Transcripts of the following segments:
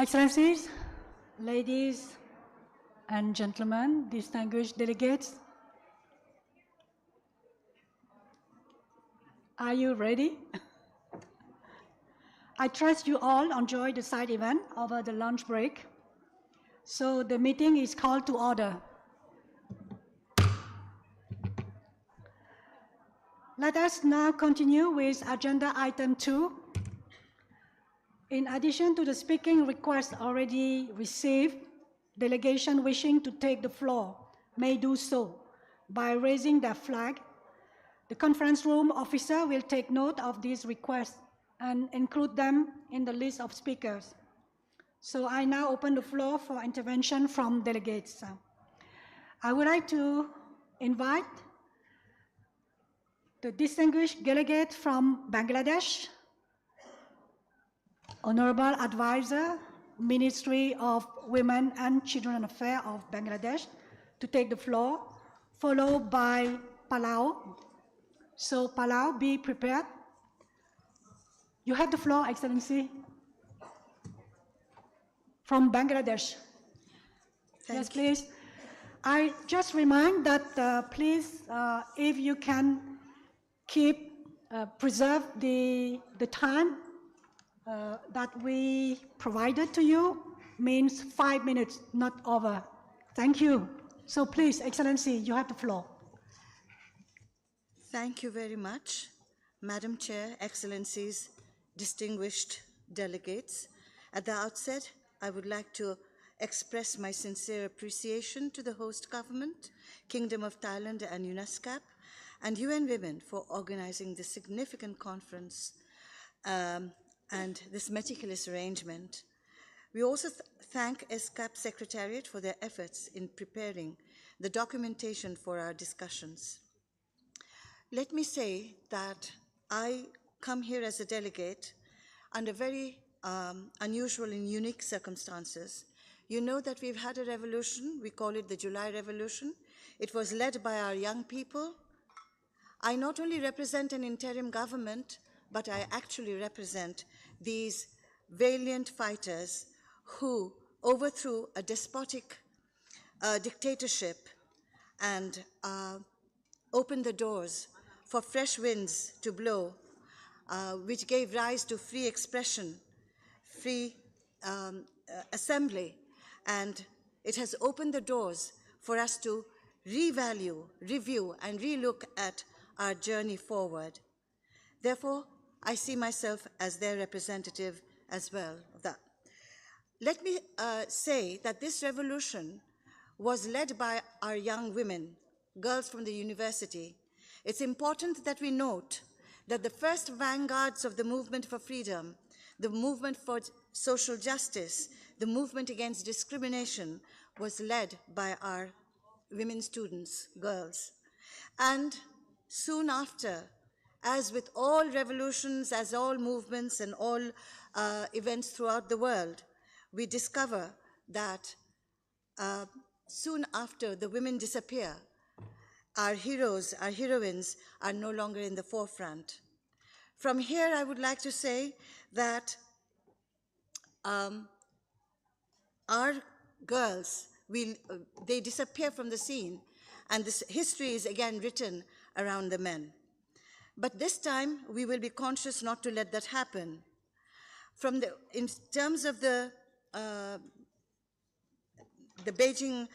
Excellencies, ladies and gentlemen, distinguished delegates, are you ready? I trust you all enjoyed the side event over the lunch break. So the meeting is called to order. Let us now continue with agenda item 2. In addition to the speaking request already received, delegations wishing to take the floor may do so by raising their flag. The conference room officer will take note of these requests and include them in the list of speakers. So I now open the floor for intervention from delegates. I would like to invite the distinguished delegate from Bangladesh, Honorable Advisor, Ministry of Women and Children Affairs of Bangladesh, to take the floor, followed by Palau. So Palau, be prepared. You have the floor, Excellency. From Bangladesh. Yes, please. I just remind that please, if you can preserve the time that we provided to you, means 5 minutes, not over. Thank you. So please, Excellency, you have the floor. Thank you very much, Madam Chair, Excellencies, distinguished delegates. At the outset, I would like to express my sincere appreciation to the host government, Kingdom of Thailand and UNESCAP, and UN Women for organizing this significant conference and this meticulous arrangement. We also thank ESCAP Secretariat for their efforts in preparing the documentation for our discussions. Let me say that I come here as a delegate under very unusual and unique circumstances. You know that we've had a revolution, we call it the July Revolution. It was led by our young people. I not only represent an interim government, but I actually represent these valiant fighters who overthrew a despotic dictatorship and opened the doors for fresh winds to blow, which gave rise to free expression, free assembly, and it has opened the doors for us to revalue, review, and relook at our journey forward. Therefore, I see myself as their representative as well. Let me say that this revolution was led by our young women, girls from the university. It's important that we note that the first vanguards of the movement for freedom, the movement for social justice, the movement against discrimination was led by our women students, girls. And soon after, as with all revolutions, as all movements and all events throughout the world, we discover that soon after the women disappear, our heroes, our heroines are no longer in the forefront. From here, I would like to say that our girls, they disappear from the scene, and this history is again written around the men. But this time, we will be conscious not to let that happen. In terms of the Beijing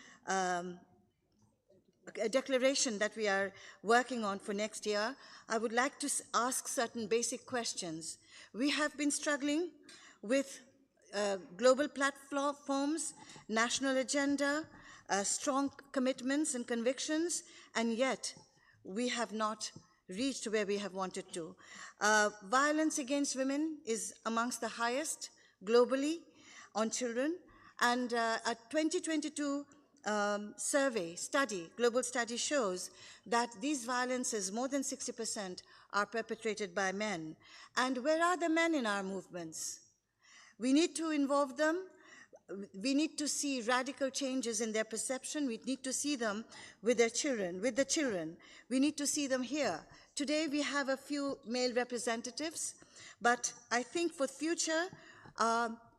declaration that we are working on for next year, I would like to ask certain basic questions. We have been struggling with global platforms, national agenda, strong commitments and convictions, and yet we have not reached where we have wanted to. Violence against women is amongst the highest globally on children, and a 2022 global study shows that these violences, more than 60%, are perpetrated by men. And where are the men in our movements? We need to involve them. We need to see radical changes in their perception. We need to see them with their children, with the children. We need to see them here. Today we have a few male representatives, but I think for future,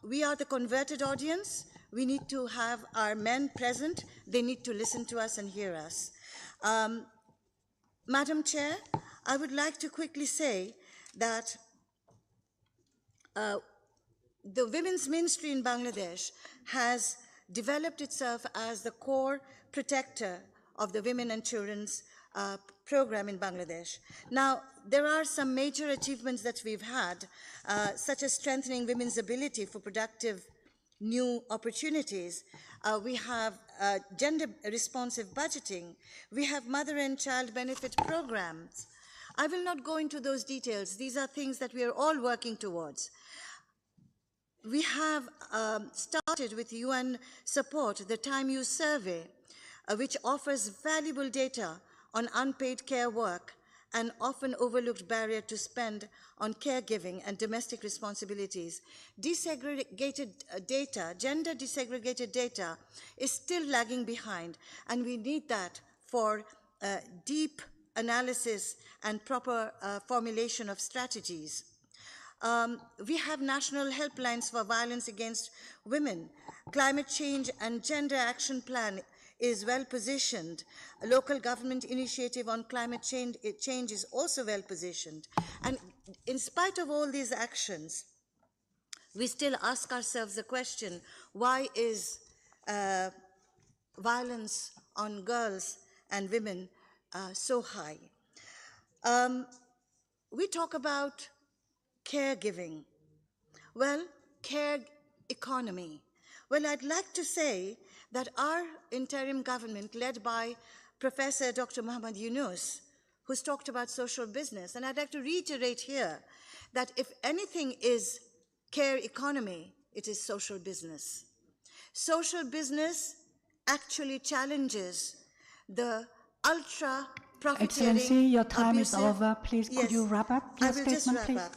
We are the converted audience. We need to have our men present. They need to listen to us and hear us. Madam Chair, I would like to quickly say that the women's ministry in Bangladesh has developed itself as the core protector of the women and children's program in Bangladesh. Now, there are some major achievements that we've had, such as strengthening women's ability for productive new opportunities. We have gender-responsive budgeting. We have mother and child benefit programs. I will not go into those details. These are things that we are all working towards. We have started with UN support, the Time Use Survey, which offers valuable data on unpaid care work, an often overlooked barrier to spend on caregiving and domestic responsibilities. Desegregated data, gender desegregated data, is still lagging behind, and we need that for deep analysis and proper formulation of strategies. We have national helplines for violence against women. Climate change and gender action plan is well positioned. A local government initiative on climate change is also well positioned. And in spite of all these actions, we still ask ourselves the question, why is violence on girls and women so high? We talk about caregiving. Well, care economy. Well, I'd like to say that our interim government, led by Professor Dr. Muhammad Yunus, who's talked about social business, and I'd like to reiterate here that if anything is care economy, it is social business. Social business actually challenges the ultra-profiteering, Excellency, your time abusive, is over. Please, yes, could you wrap up your I will statement, just please? wrap up.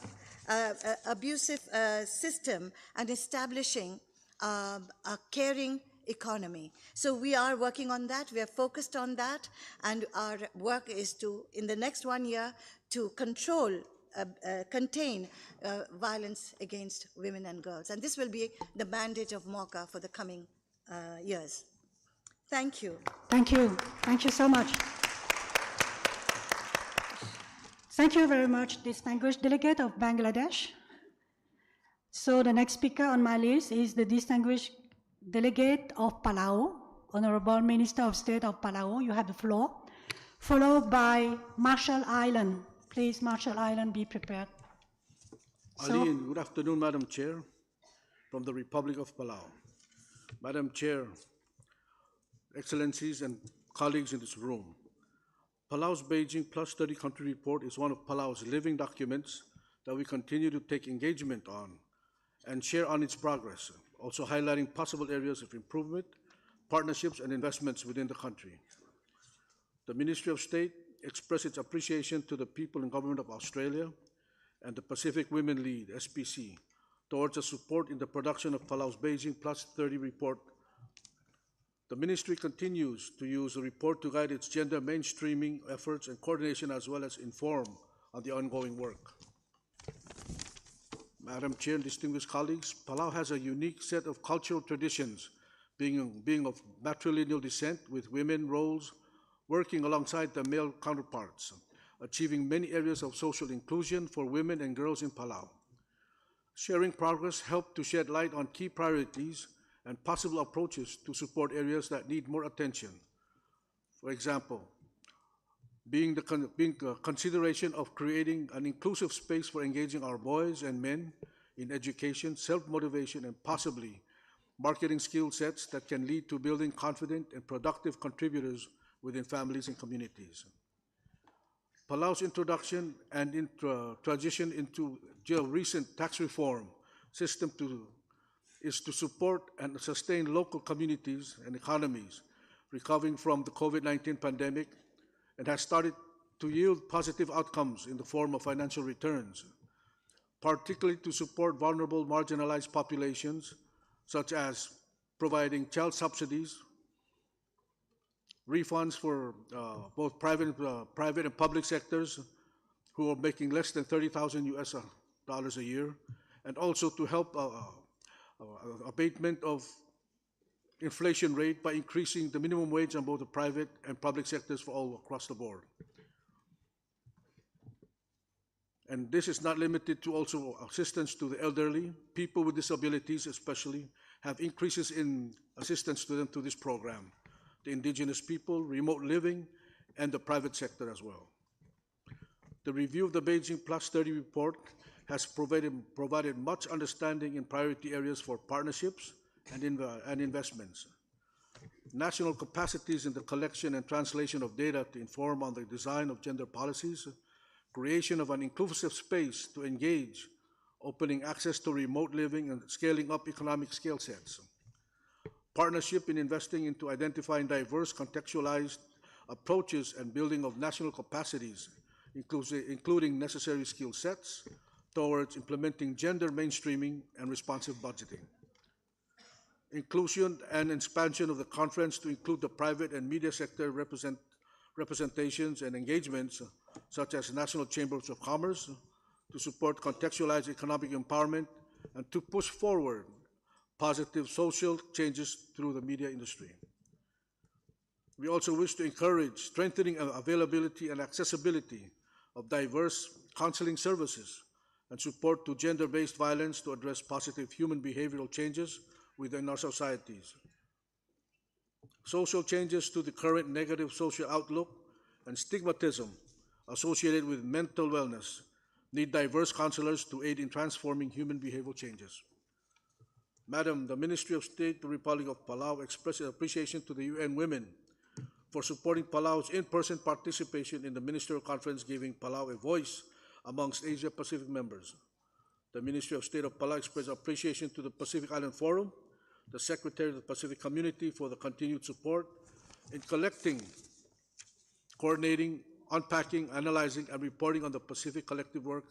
Abusive system and establishing a caring economy. So we are working on that, we are focused on that, and our work is to, in the next 1 year, to contain violence against women and girls. And this will be the mandate of MOCA for the coming years. Thank you. Thank you. Thank you so much. Thank you very much, distinguished delegate of Bangladesh. So the next speaker on my list is the distinguished delegate of Palau, Honorable Minister of State of Palau. You have the floor. Followed by Marshall Island. Please, Marshall Island, be prepared. Ali, good afternoon, Madam Chair, from the Republic of Palau. Madam Chair, Excellencies and colleagues in this room, Palau's Beijing+30 country report is one of Palau's living documents that we continue to take engagement on and share on its progress, also highlighting possible areas of improvement, partnerships, and investments within the country. The Ministry of State expressed its appreciation to the people and government of Australia and the Pacific Women Lead, SPC, towards the support in the production of Palau's Beijing+30 report. The Ministry continues to use the report to guide its gender mainstreaming efforts and coordination, as well as inform on the ongoing work. Madam Chair and distinguished colleagues, Palau has a unique set of cultural traditions, being of matrilineal descent, with women roles working alongside their male counterparts, achieving many areas of social inclusion for women and girls in Palau. Sharing progress helped to shed light on key priorities and possible approaches to support areas that need more attention. For example, being consideration of creating an inclusive space for engaging our boys and men in education, self-motivation, and possibly marketing skill sets that can lead to building confident and productive contributors within families and communities. Palau's introduction and transition into recent tax reform system is to support and sustain local communities and economies recovering from the COVID-19 pandemic, and has started to yield positive outcomes in the form of financial returns, particularly to support vulnerable marginalized populations, such as providing child subsidies, refunds for both private and public sectors who are making less than $30,000 US a year, and also to help abatement of inflation rate by increasing the minimum wage on both the private and public sectors for all across the board. And this is not limited to also assistance to the elderly. People with disabilities especially have increases in assistance to them through this program. The indigenous people, remote living, and the private sector as well. The review of the Beijing+30 report has provided much understanding in priority areas for partnerships and investments. National capacities in the collection and translation of data to inform on the design of gender policies, creation of an inclusive space to engage, opening access to remote living and scaling up economic skill sets. Partnership in investing into identifying diverse contextualized approaches and building of national capacities, including necessary skill sets towards implementing gender mainstreaming and responsive budgeting. Inclusion and expansion of the conference to include the private and media sector representations and engagements, such as national chambers of commerce, to support contextualized economic empowerment and to push forward positive social changes through the media industry. We also wish to encourage strengthening availability and accessibility of diverse counseling services and support to gender-based violence to address positive human behavioral changes within our societies. Social changes to the current negative social outlook and stigmatism associated with mental wellness need diverse counselors to aid in transforming human behavioral changes. Madam, the Ministry of State, the Republic of Palau expresses appreciation to the UN Women for supporting Palau's in-person participation in the Ministerial Conference, giving Palau a voice amongst Asia-Pacific members. The Ministry of State of Palau expresses appreciation to the Pacific Island Forum, the Secretary of the Pacific Community for the continued support in collecting, coordinating, unpacking, analyzing, and reporting on the Pacific collective work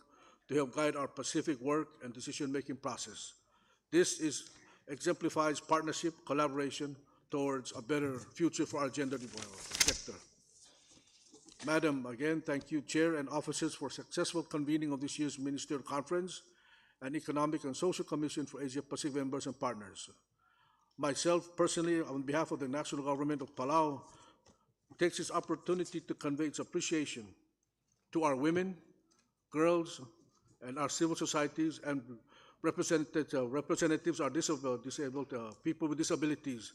to help guide our Pacific work and decision-making process. This exemplifies partnership, collaboration towards a better future for our gender sector. Madam, again, thank you, Chair and officers, for successful convening of this year's Ministerial Conference and Economic and Social Commission for Asia-Pacific members and partners. Myself, personally, on behalf of the National Government of Palau, takes this opportunity to convey its appreciation to our women, girls, and our civil societies and representatives are disabled people with disabilities,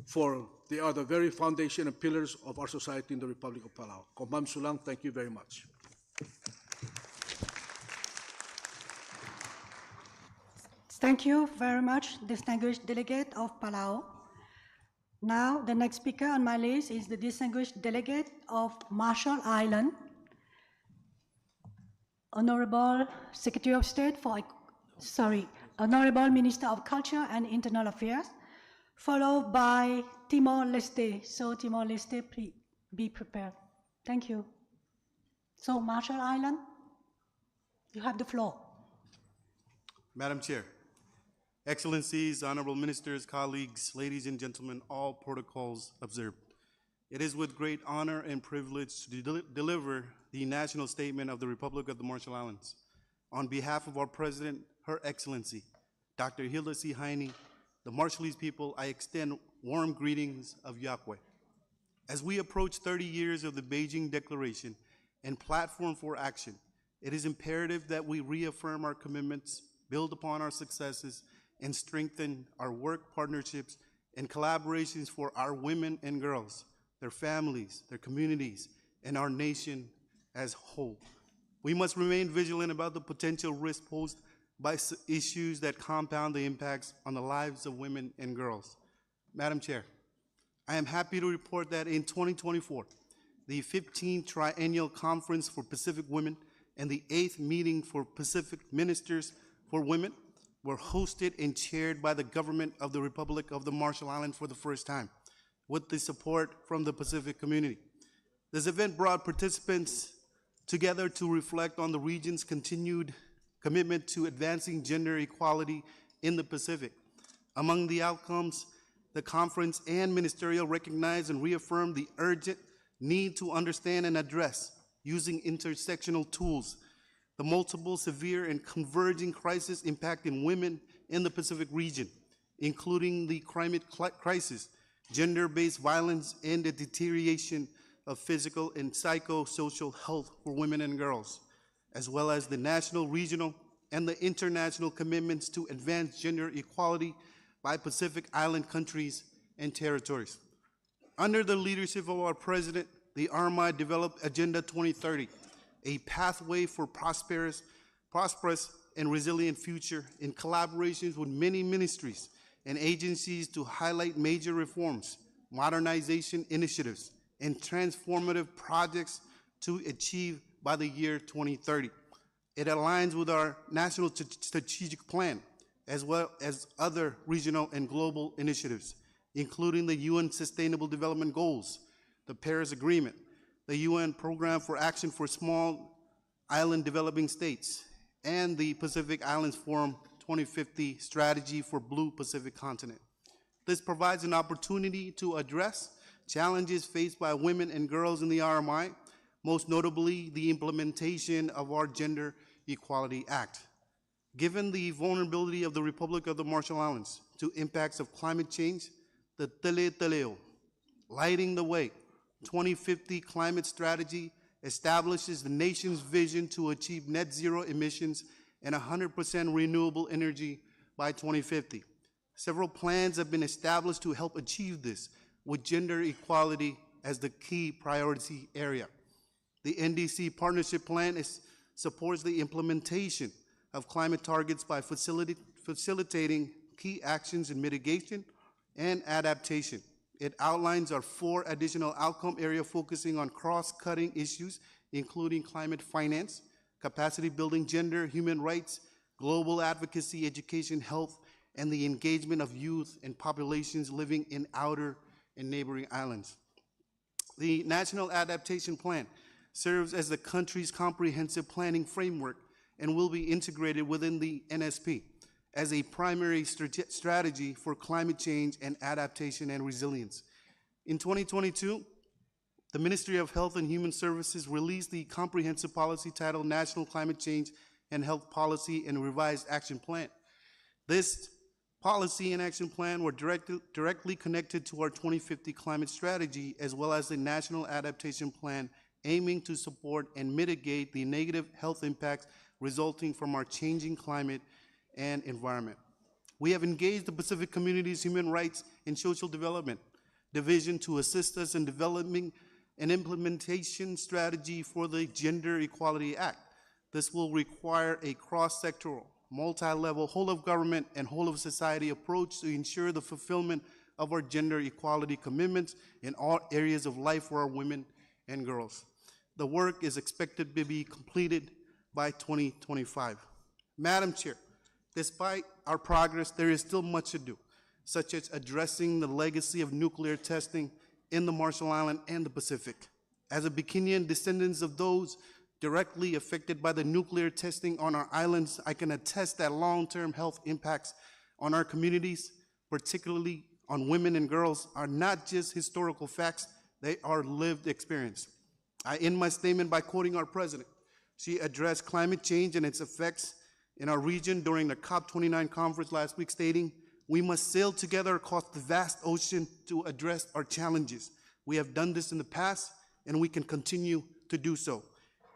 for they are the very foundation and pillars of our society in the Republic of Palau. Komam Sulang, thank you very much. Thank you very much, distinguished delegate of Palau. Now, the next speaker on my list is the distinguished delegate of Marshall Island, Honorable Secretary of State for, Honorable Minister of Culture and Internal Affairs, followed by Timor-Leste. So Timor-Leste, please be prepared. Thank you. So Marshall Island, you have the floor. Madam Chair, Excellencies, Honorable Ministers, colleagues, ladies and gentlemen, all protocols observed. It is with great honor and privilege to deliver the National Statement of the Republic of the Marshall Islands. On behalf of our President, Her Excellency, Dr. Hilda C. Heine, the Marshallese people, I extend warm greetings of Yahweh. As we approach 30 years of the Beijing Declaration and Platform for Action, it is imperative that we reaffirm our commitments, build upon our successes, and strengthen our work partnerships and collaborations for our women and girls, their families, their communities, and our nation as a whole. We must remain vigilant about the potential risks posed by issues that compound the impacts on the lives of women and girls. Madam Chair, I am happy to report that in 2024, the 15th Triennial Conference for Pacific Women and the 8th meeting for Pacific Ministers for Women were hosted and chaired by the government of the Republic of the Marshall Islands for the first time, with the support from the Pacific community. This event brought participants together to reflect on the region's continued commitment to advancing gender equality in the Pacific. Among the outcomes, the conference and ministerial recognized and reaffirmed the urgent need to understand and address, using intersectional tools, the multiple severe and converging crises impacting women in the Pacific region, including the climate crisis, gender-based violence, and the deterioration of physical and psychosocial health for women and girls, as well as the national, regional, and the international commitments to advance gender equality by Pacific Island countries and territories. Under the leadership of our president, the RMI developed Agenda 2030, a pathway for prosperous and resilient future in collaborations with many ministries and agencies to highlight major reforms, modernization initiatives, and transformative projects to achieve by the year 2030. It aligns with our national strategic plan, as well as other regional and global initiatives, including the UN Sustainable Development Goals, the Paris Agreement, the UN Program for Action for Small Island Developing States, and the Pacific Islands Forum 2050 Strategy for Blue Pacific Continent. This provides an opportunity to address challenges faced by women and girls in the RMI, most notably the implementation of our Gender Equality Act. Given the vulnerability of the Republic of the Marshall Islands to impacts of climate change, the Tele Teleo, Lighting the Way 2050 Climate Strategy establishes the nation's vision to achieve net zero emissions and 100% renewable energy by 2050. Several plans have been established to help achieve this, with gender equality as the key priority area. The NDC Partnership Plan supports the implementation of climate targets by facilitating key actions in mitigation and adaptation. It outlines our 4 additional outcome areas focusing on cross-cutting issues, including climate finance, capacity building, gender, human rights, global advocacy, education, health, and the engagement of youth and populations living in outer and neighboring islands. The National Adaptation Plan serves as the country's comprehensive planning framework and will be integrated within the NSP as a primary strategy for climate change and adaptation and resilience. In 2022, the Ministry of Health and Human Services released the comprehensive policy titled National Climate Change and Health Policy and Revised Action Plan. This policy and action plan were directly connected to our 2050 climate strategy, as well as the National Adaptation Plan, aiming to support and mitigate the negative health impacts resulting from our changing climate and environment. We have engaged the Pacific Community's Human Rights and Social Development Division to assist us in developing an implementation strategy for the Gender Equality Act. This will require a cross-sectoral, multi-level, whole-of-government and whole-of-society approach to ensure the fulfillment of our gender equality commitments in all areas of life for our women and girls. The work is expected to be completed by 2025. Madam Chair, despite our progress, there is still much to do, such as addressing the legacy of nuclear testing in the Marshall Islands and the Pacific. As a Bikinian descendants of those directly affected by the nuclear testing on our islands, I can attest that long-term health impacts on our communities, particularly on women and girls, are not just historical facts, they are lived experience. I end my statement by quoting our president. She addressed climate change and its effects in our region during the COP29 conference last week, stating, "We must sail together across the vast ocean to address our challenges. We have done this in the past, and we can continue to do so."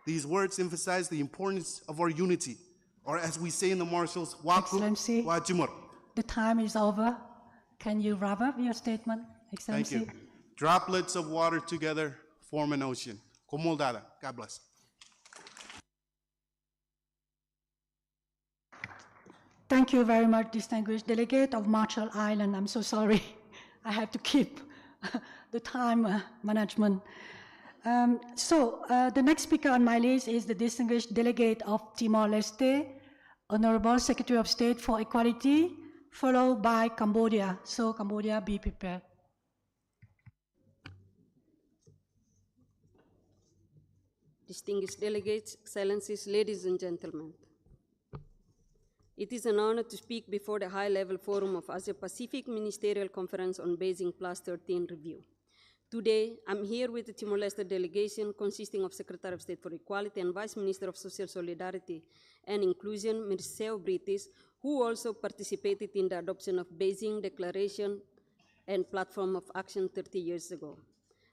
These words emphasize the importance of our unity, or as we say in the Marshalls, Excellency, the time is over. Can you wrap up your statement, Excellency? Thank you. Droplets of water together form an ocean. Komodada. God bless. Thank you very much, distinguished delegate of Marshall Islands. I'm so sorry. I have to keep the time management. The next speaker on my list is the distinguished delegate of Timor-Leste, Honorable Secretary of State for Equality, followed by Cambodia. So Cambodia, be prepared. Distinguished delegates, excellencies, ladies and gentlemen. It is an honor to speak before the high-level forum of Asia-Pacific Ministerial Conference on Beijing+13 review. Today, I'm here with the Timor-Leste delegation consisting of Secretary of State for Equality and Vice Minister of Social Solidarity and Inclusion, Mircea British, who also participated in the adoption of Beijing Declaration and Platform of Action 30 years ago.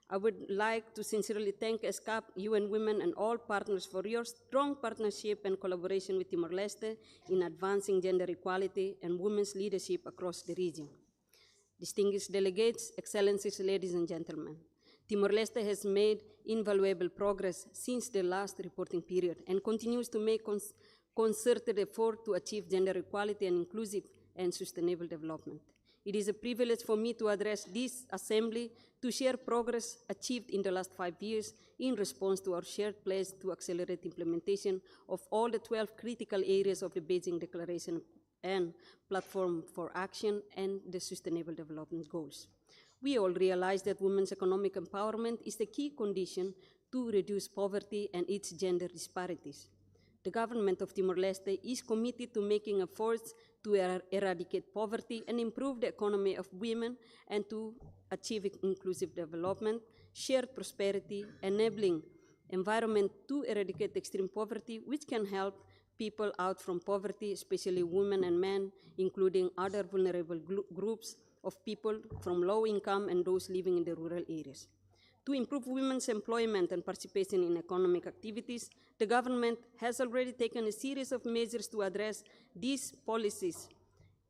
I would like to sincerely thank ESCAP, UN Women, and all partners for your strong partnership and collaboration with Timor-Leste in advancing gender equality and women's leadership across the region. Distinguished delegates, excellencies, ladies and gentlemen, Timor-Leste has made invaluable progress since the last reporting period and continues to make concerted effort to achieve gender equality and inclusive and sustainable development. It is a privilege for me to address this assembly to share progress achieved in the last 5 years in response to our shared pledge to accelerate implementation of all the 12 critical areas of the Beijing Declaration and Platform for Action and the Sustainable Development Goals. We all realize that women's economic empowerment is the key condition to reduce poverty and its gender disparities. The government of Timor-Leste is committed to making efforts to eradicate poverty and improve the economy of women and to achieve inclusive development, shared prosperity, enabling environment to eradicate extreme poverty, which can help people out from poverty, especially women and men, including other vulnerable groups of people from low income and those living in the rural areas. To improve women's employment and participation in economic activities, the government has already taken a series of measures to address these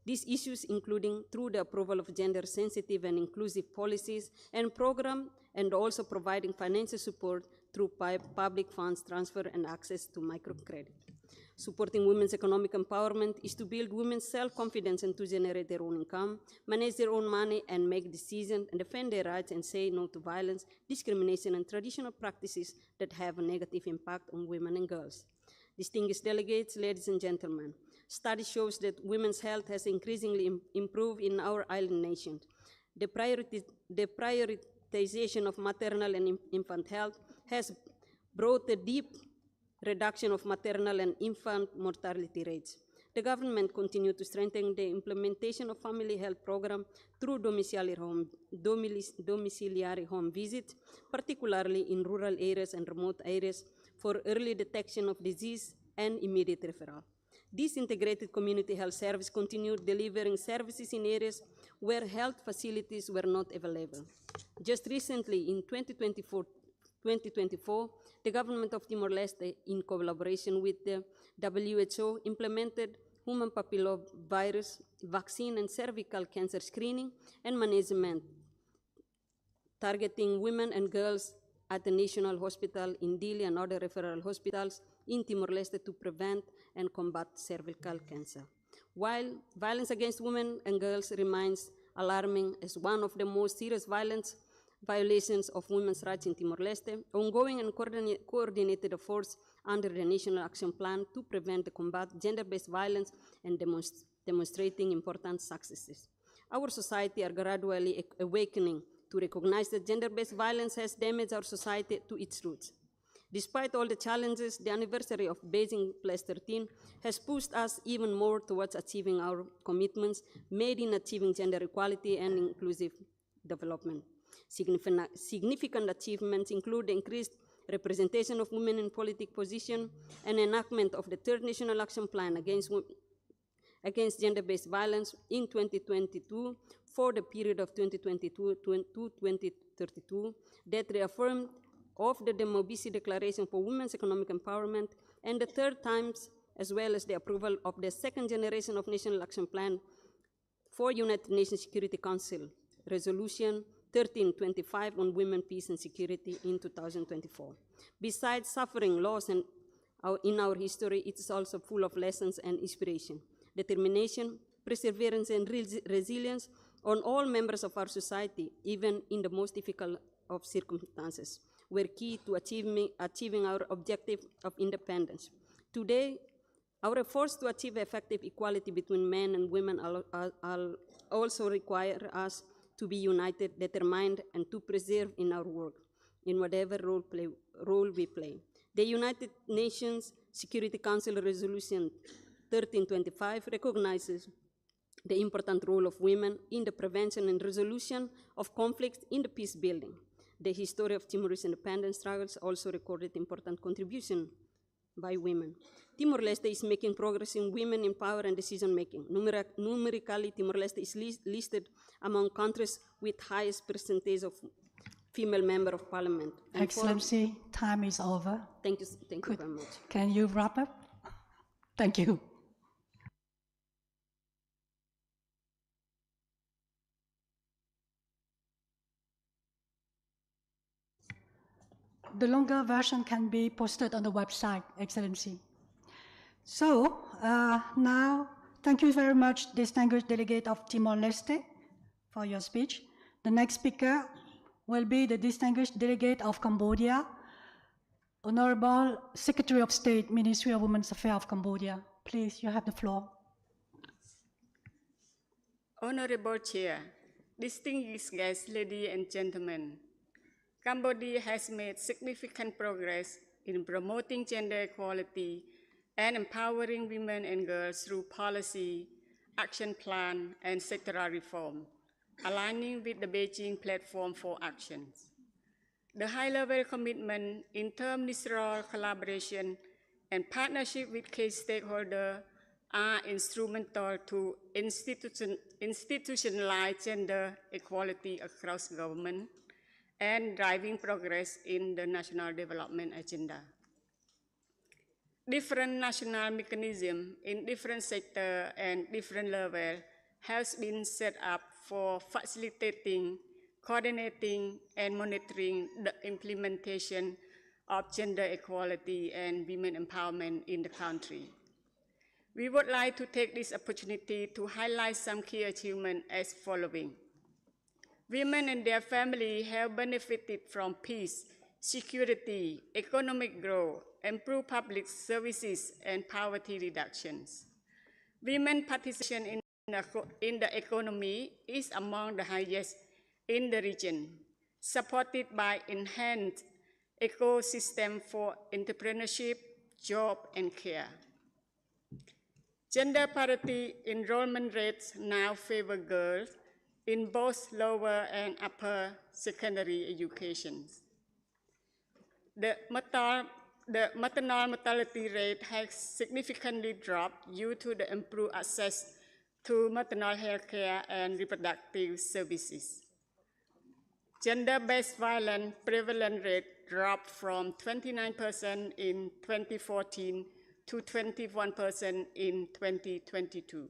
issues, including through the approval of gender-sensitive and inclusive policies and programs, and also providing financial support through public funds transfer and access to microcredit. Supporting women's economic empowerment is to build women's self-confidence and to generate their own income, manage their own money, and make decisions and defend their rights and say no to violence, discrimination, and traditional practices that have a negative impact on women and girls. Distinguished delegates, ladies and gentlemen, study shows that women's health has increasingly improved in our island nations. The prioritization of maternal and infant health has brought a deep reduction of maternal and infant mortality rates. The government continued to strengthen the implementation of family health program through domiciliary home visits, particularly in rural areas and remote areas, for early detection of disease and immediate referral. This integrated community health service continued delivering services in areas where health facilities were not available. Just recently, in 2024, the government of Timor-Leste, in collaboration with the WHO, implemented human papillomavirus vaccine and cervical cancer screening and management, targeting women and girls at the National Hospital in Dili and other referral hospitals in Timor-Leste to prevent and combat cervical cancer. While violence against women and girls remains alarming as one of the most serious violations of women's rights in Timor-Leste, ongoing and coordinated efforts under the National Action Plan to prevent and combat gender-based violence and demonstrating important successes. Our society are gradually awakening to recognize that gender-based violence has damaged our society to its roots. Despite all the challenges, the anniversary of Beijing+30 has pushed us even more towards achieving our commitments made in achieving gender equality and inclusive development. Significant achievements include the increased representation of women in political position and enactment of the Third National Action Plan against gender-based violence in 2022 for the period of 2022 to 2032 that reaffirmed of the Democracy Declaration for Women's Economic Empowerment, and the third times, as well as the approval of the second generation of National Action Plan for United Nations Security Council Resolution 1325 on women, peace, and security in 2024. Besides suffering, loss, and in our history, it is also full of lessons and inspiration. Determination, perseverance, and resilience on all members of our society, even in the most difficult of circumstances, were key to achieving our objective of independence. Today, our efforts to achieve effective equality between men and women also require us to be united, determined, and to persevere in our work, in whatever role we play. The United Nations Security Council Resolution 1325 recognizes the important role of women in the prevention and resolution of conflicts in the peace building. The history of Timorese independence struggles also recorded important contribution by women. Timor-Leste is making progress in women in power and decision-making. Numerically, Timor-Leste is listed among countries with highest percentage of female member of parliament. And Excellency, time is over. thank you very much. Can you wrap up? Thank you. The longer version can be posted on the website, Excellency. So now, thank you very much, distinguished delegate of Timor-Leste, for your speech. The next speaker will be the distinguished delegate of Cambodia, Honorable Secretary of State, Ministry of Women's Affairs of Cambodia. Please, you have the floor. Honorable Chair, distinguished guests, ladies and gentlemen, Cambodia has made significant progress in promoting gender equality and empowering women and girls through policy, action plan, and sectoral reform, aligning with the Beijing Platform for Actions. The high-level commitment, interministerial collaboration, and partnership with key stakeholders are instrumental to institutionalize gender equality across government and driving progress in the National Development Agenda. Different national mechanisms in different sectors and different levels have been set up for facilitating, coordinating, and monitoring the implementation of gender equality and women empowerment in the country. We would like to take this opportunity to highlight some key achievements as following. Women and their families have benefited from peace, security, economic growth, improved public services, and poverty reductions. Women's participation in the economy is among the highest in the region, supported by enhanced ecosystem for entrepreneurship, job, and care. Gender parity enrollment rates now favor girls in both lower and upper secondary education. The maternal mortality rate has significantly dropped due to the improved access to maternal health care and reproductive services. Gender-based violence prevalence rate dropped from 29% in 2014 to 21% in 2022.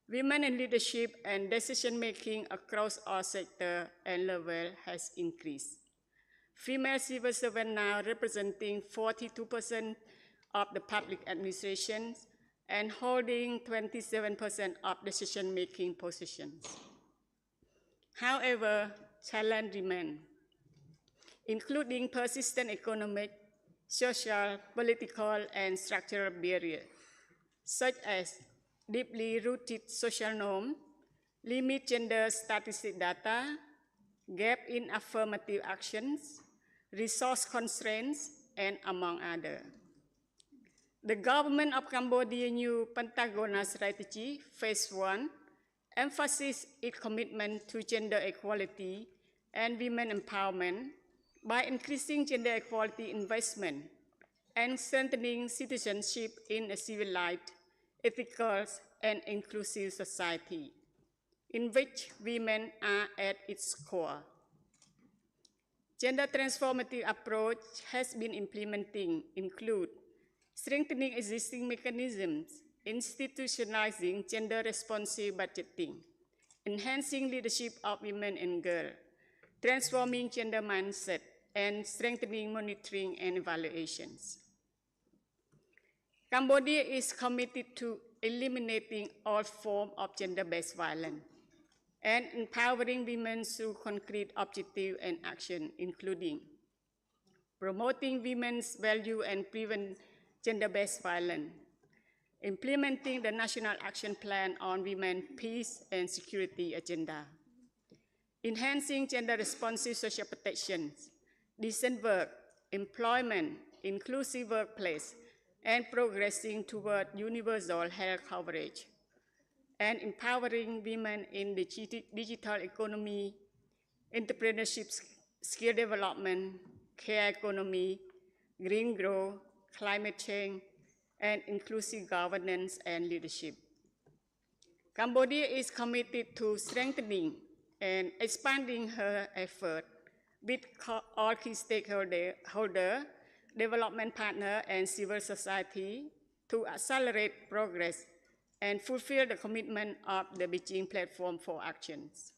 Women in leadership and decision-making across all sectors and levels has increased. Female civil servants now representing 42% of the public administration and holding 27% of decision-making positions. However, challenges remain, including persistent economic, social, political, and structural barriers, such as deeply rooted social norms, limit gender statistic data, gap in affirmative actions, resource constraints, and among others. The government of Cambodia's new Pentagonal strategy, Phase 1, emphasizes its commitment to gender equality and women empowerment by increasing gender equality investment and strengthening citizenship in a civilized, ethical, and inclusive society, in which women are at its core. Gender transformative approach has been implementing include strengthening existing mechanisms, institutionalizing gender-responsive budgeting, enhancing leadership of women and girls, transforming gender mindset, and strengthening monitoring and evaluations. Cambodia is committed to eliminating all forms of gender-based violence and empowering women through concrete objectives and action, including promoting women's value and prevent gender-based violence, implementing the National Action Plan on Women, Peace, and Security Agenda, enhancing gender-responsive social protections, decent work, employment, inclusive workplace, and progressing toward universal health coverage, and empowering women in the digital economy, entrepreneurship, skill development, care economy, green growth, climate change, and inclusive governance and leadership. Cambodia is committed to strengthening and expanding her effort with all key stakeholders, development partners, and civil society to accelerate progress and fulfill the commitment of the Beijing Platform for Actions.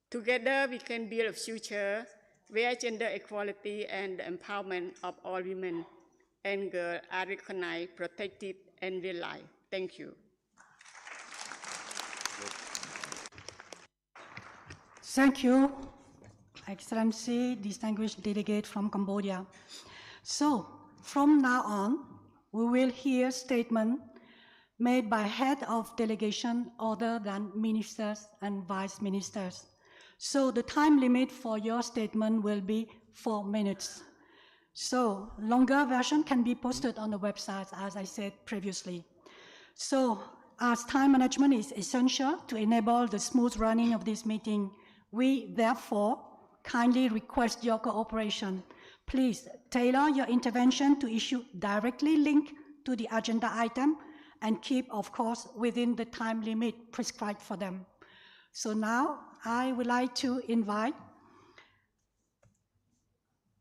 Together, we can build a future where gender equality and the empowerment of all women and girls are recognized, protected, and realized. Thank you. Thank you, Excellency, distinguished delegate from Cambodia. So, from now on, we will hear statements made by head of delegation other than ministers and vice ministers. So the time limit for your statement will be 4 minutes. So longer version can be posted on the website, as I said previously. So as time management is essential to enable the smooth running of this meeting, we therefore kindly request your cooperation. Please tailor your intervention to issue directly linked to the agenda item and keep, of course, within the time limit prescribed for them. So now I would like to invite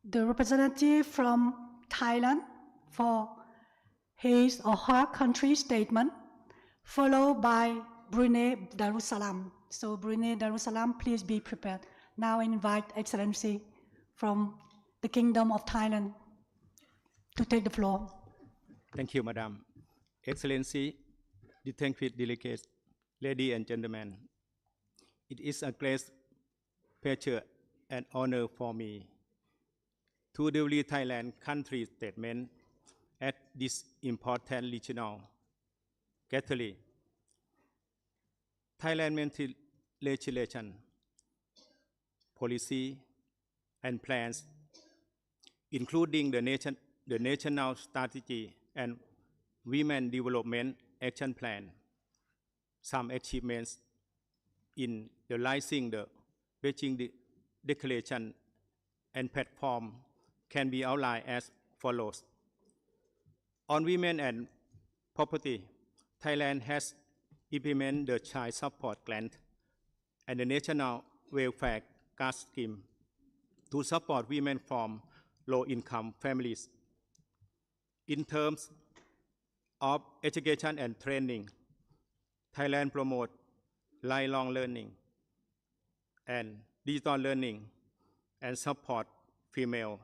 the representative from Thailand for his or her country statement, followed by Brunei Darussalam. So Brunei Darussalam, please be prepared. Now I invite Excellency from the Kingdom of Thailand to take the floor. Thank you, Madam. Excellency, distinguished delegates, ladies and gentlemen, it is a great pleasure and honor for me to deliver Thailand country statement at this important regional gathering. Thailand legislation, policy, and plans, including the national strategy and Women Development Action Plan, some achievements in realizing the Beijing Declaration and platform can be outlined as follows. On women and property, Thailand has implemented the Child Support Grant and the National Welfare Card Scheme to support women from low-income families. In terms of education and training, Thailand promotes lifelong learning and digital learning and support female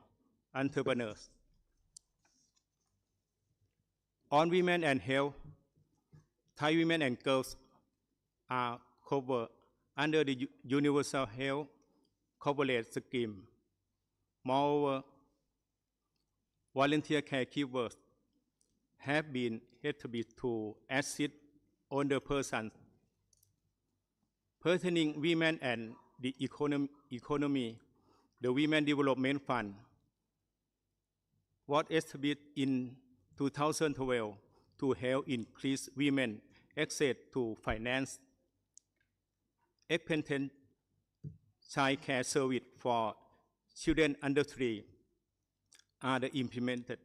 entrepreneurs. On women and health, Thai women and girls are covered under the Universal Health Coverage Scheme. Moreover, volunteer caregivers have been established to assist older persons. Pertaining women and the economy, the Women Development Fund was established in 2012 to help increase women access to finance. Independent child care service for children under 3 are implemented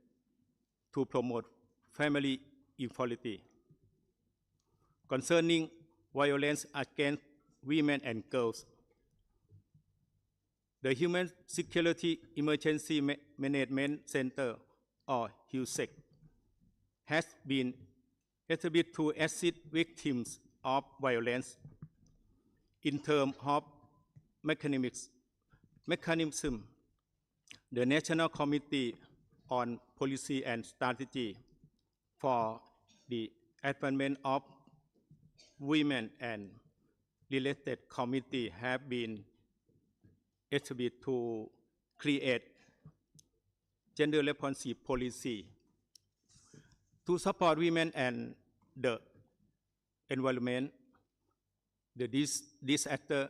to promote family equality. Concerning violence against women and girls, the Human Security Emergency Management Center, or HUSEC, has been established to assist victims of violence in terms of mechanism. The National Committee on Policy and Strategy for the Advancement of Women and related committee have been established to create gender responsive policy to support women and the environment. The Disaster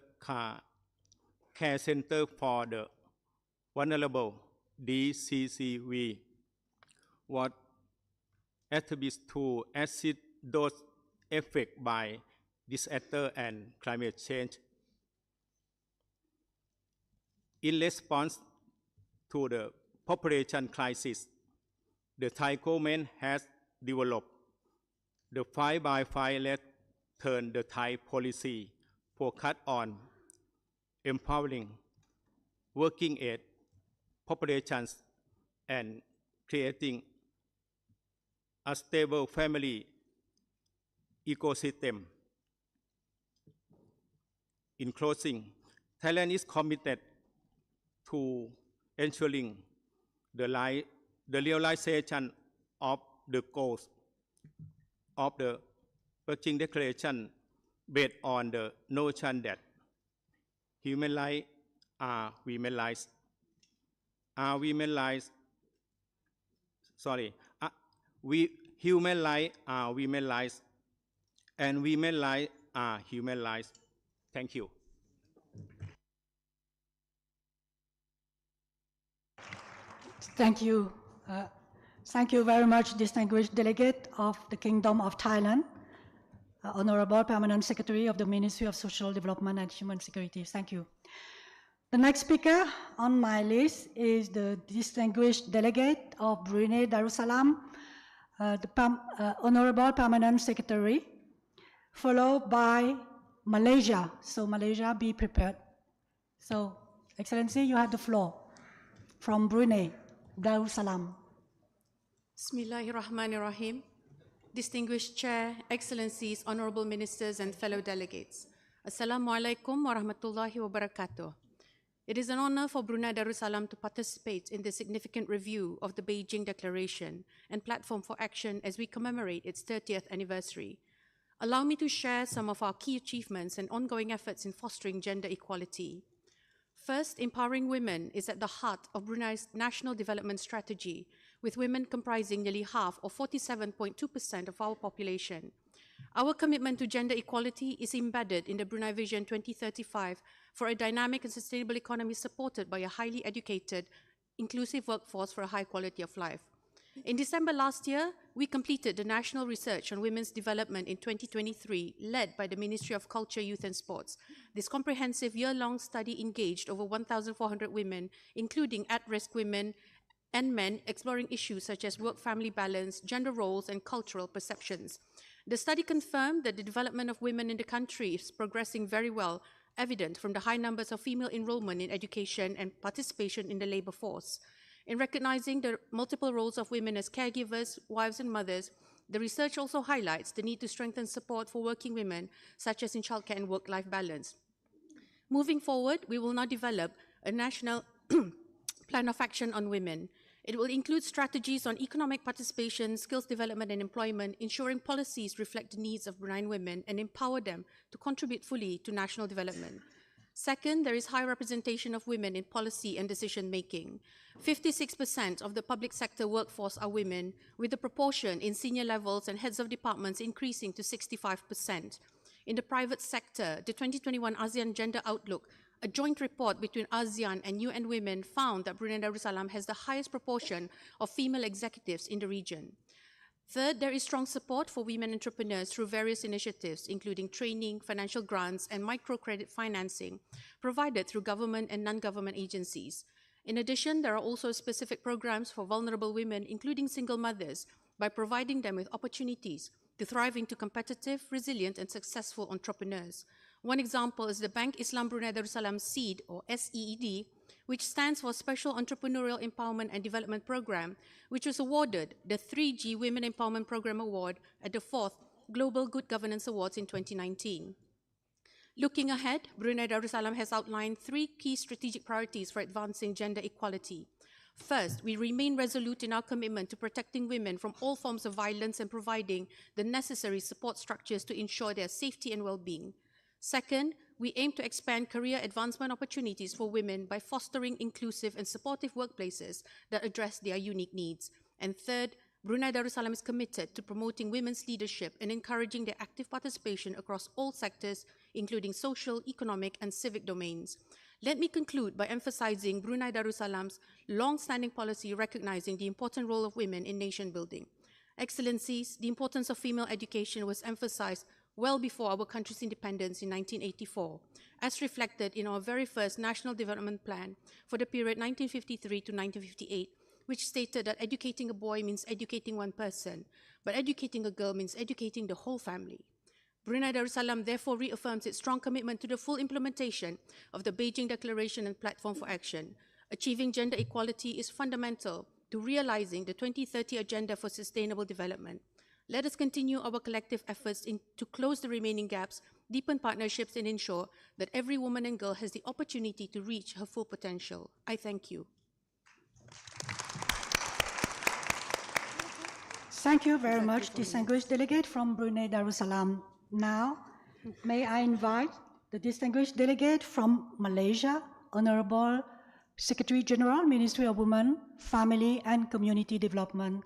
Care Center for the Vulnerable, DCCV, was established to assist those affected by disaster and climate change. In response to the population crisis, the Thai government has developed the 5x5 left-turn the Thai policy focused on empowering working age populations and creating a stable family ecosystem. In closing, Thailand is committed to ensuring the realization of the goals of the Beijing Declaration based on the notion that human rights are women's rights, human rights are women's rights, and women's rights are human rights. Thank you. Thank you. Thank you very much, distinguished delegate of the Kingdom of Thailand, Honorable Permanent Secretary of the Ministry of Social Development and Human Security. Thank you. The next speaker on my list is the distinguished delegate of Brunei Darussalam, Honorable Permanent Secretary, followed by Malaysia. So Malaysia, be prepared. So, Excellency, you have the floor from Brunei Darussalam. Bismillahirrahmanirrahim. Distinguished Chair, Excellencies, Honorable Ministers, and fellow delegates. Assalamu alaikum wa rahmatullahi wa barakatuh. It is an honor for Brunei Darussalam to participate in the significant review of the Beijing Declaration and Platform for Action as we commemorate its 30th anniversary. Allow me to share some of our key achievements and ongoing efforts in fostering gender equality. First, empowering women is at the heart of Brunei's national development strategy, with women comprising nearly half or 47.2% of our population. Our commitment to gender equality is embedded in the Brunei Vision 2035 for a dynamic and sustainable economy supported by a highly educated, inclusive workforce for a high quality of life. In December last year, we completed the National Research on Women's Development in 2023, led by the Ministry of Culture, Youth and Sports. This comprehensive year-long study engaged over 1,400 women, including at-risk women and men, exploring issues such as work-family balance, gender roles, and cultural perceptions. The study confirmed that the development of women in the country is progressing very well, evident from the high numbers of female enrollment in education and participation in the labor force. In recognizing the multiple roles of women as caregivers, wives, and mothers, the research also highlights the need to strengthen support for working women, such as in childcare and work-life balance. Moving forward, we will now develop a national plan of action on women. It will include strategies on economic participation, skills development and employment, ensuring policies reflect the needs of Bruneian women and empower them to contribute fully to national development. Second, there is high representation of women in policy and decision-making. 56% of the public sector workforce are women, with the proportion in senior levels and heads of departments increasing to 65%. In the private sector, the 2021 ASEAN Gender Outlook, a joint report between ASEAN and UN Women, found that Brunei Darussalam has the highest proportion of female executives in the region. Third, there is strong support for women entrepreneurs through various initiatives, including training, financial grants, and microcredit financing provided through government and non-government agencies. In addition, there are also specific programs for vulnerable women, including single mothers, by providing them with opportunities to thrive into competitive, resilient, and successful entrepreneurs. One example is the Bank Islam Brunei Darussalam SEED, or SEED, which stands for Special Entrepreneurial Empowerment and Development Program, which was awarded the 3G Women Empowerment Program Award at the 4th Global Good Governance Awards in 2019. Looking ahead, Brunei Darussalam has outlined 3 key strategic priorities for advancing gender equality. First, we remain resolute in our commitment to protecting women from all forms of violence and providing the necessary support structures to ensure their safety and well-being. Second, we aim to expand career advancement opportunities for women by fostering inclusive and supportive workplaces that address their unique needs. And third, Brunei Darussalam is committed to promoting women's leadership and encouraging their active participation across all sectors, including social, economic, and civic domains. Let me conclude by emphasizing Brunei Darussalam's long-standing policy recognizing the important role of women in nation building. Excellencies, the importance of female education was emphasized well before our country's independence in 1984, as reflected in our very first National Development Plan for the period 1953 to 1958, which stated that educating a boy means educating one person, but educating a girl means educating the whole family. Brunei Darussalam therefore reaffirms its strong commitment to the full implementation of the Beijing Declaration and Platform for Action. Achieving gender equality is fundamental to realizing the 2030 Agenda for Sustainable Development. Let us continue our collective efforts to close the remaining gaps, deepen partnerships, and ensure that every woman and girl has the opportunity to reach her full potential. I thank you. Thank you very much, distinguished delegate from Brunei Darussalam. Now, may I invite the distinguished delegate from Malaysia, Honorable Secretary General, Ministry of Women, Family and Community Development,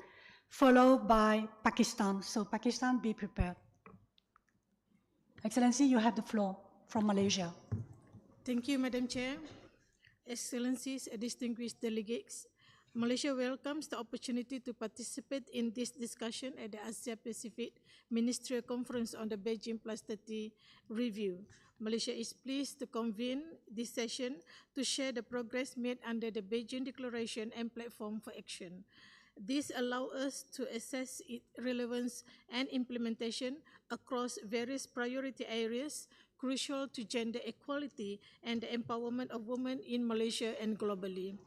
followed by Pakistan. So Pakistan, be prepared. Excellency, you have the floor from Malaysia. Thank you, Madam Chair. Excellencies, distinguished delegates, Malaysia welcomes the opportunity to participate in this discussion at the Asia-Pacific Ministerial Conference on the Beijing+30 review. Malaysia is pleased to convene this session to share the progress made under the Beijing Declaration and Platform for Action. This allows us to assess its relevance and implementation across various priority areas crucial to gender equality and the empowerment of women in Malaysia and globally.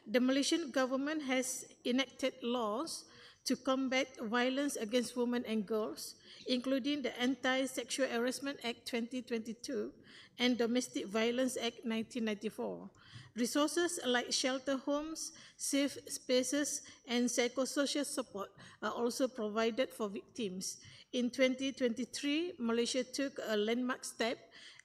The Malaysian government has enacted laws to combat violence against women and girls, including the Anti-Sexual Harassment Act 2022 and Domestic Violence Act 1994. Resources like shelter homes, safe spaces, and psychosocial support are also provided for victims. In 2023, Malaysia took a landmark step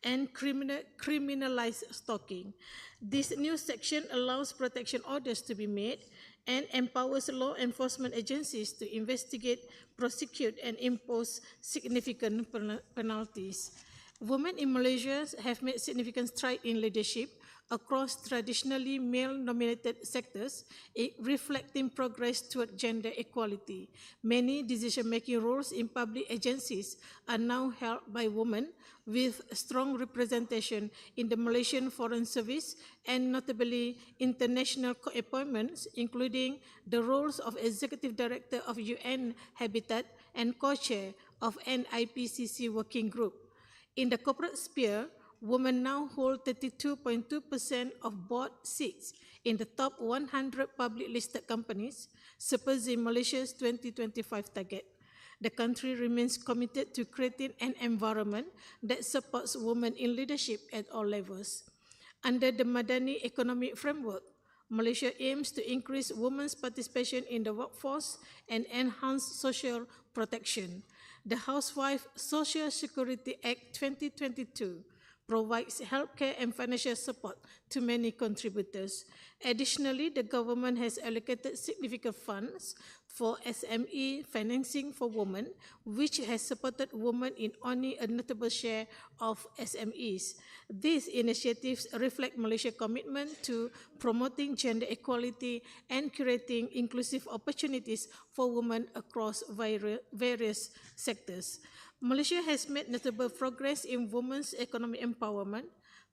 and criminalized stalking. This new section allows protection orders to be made and empowers law enforcement agencies to investigate, prosecute, and impose significant penalties. Women in Malaysia have made significant strides in leadership across traditionally male-dominated sectors, reflecting progress toward gender equality. Many decision-making roles in public agencies are now held by women, with strong representation in the Malaysian Foreign Service and notably international co-appointments, including the roles of Executive Director of UN Habitat and co-chair of an IPCC working group. In the corporate sphere, women now hold 32.2% of board seats in the top 100 public listed companies, surpassing Malaysia's 2025 target. The country remains committed to creating an environment that supports women in leadership at all levels. Under the Madani Economic Framework, Malaysia aims to increase women's participation in the workforce and enhance social protection. The Housewife Social Security Act 2022 provides healthcare and financial support to many contributors. Additionally, the government has allocated significant funds for SME financing for women, which has supported women in only a notable share of SMEs. These initiatives reflect Malaysia's commitment to promoting gender equality and creating inclusive opportunities for women across various sectors. Malaysia has made notable progress in women's economic empowerment,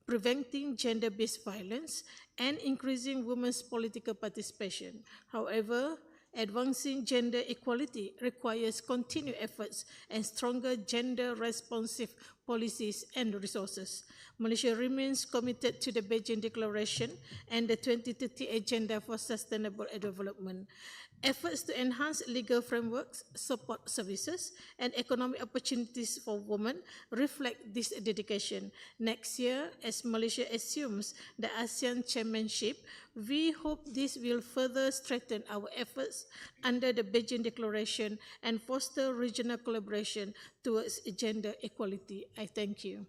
preventing gender-based violence, and increasing women's political participation. However, advancing gender equality requires continued efforts and stronger gender-responsive policies and resources. Malaysia remains committed to the Beijing Declaration and the 2030 Agenda for Sustainable Development. Efforts to enhance legal frameworks, support services, and economic opportunities for women reflect this dedication. Next year, as Malaysia assumes the ASEAN chairmanship, we hope this will further strengthen our efforts under the Beijing Declaration and foster regional collaboration towards gender equality. I thank you.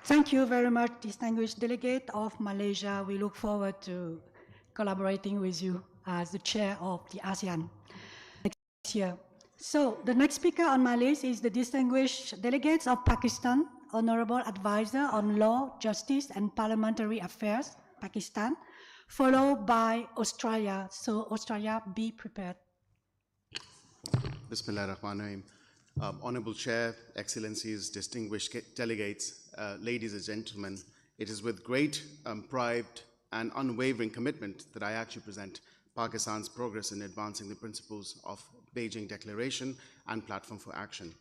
Thank you very much, distinguished delegate of Malaysia. We look forward to collaborating with you as the chair of the ASEAN next year. So the next speaker on my list is the distinguished delegates of Pakistan, Honorable Advisor on Law, Justice and Parliamentary Affairs, Pakistan, followed by Australia. So Australia, be prepared. Bismillahirrahmanirrahim. Honorable Chair, Excellencies, distinguished delegates, ladies and gentlemen, it is with great pride and unwavering commitment that I actually present Pakistan's progress in advancing the principles of Beijing Declaration and Platform for Action.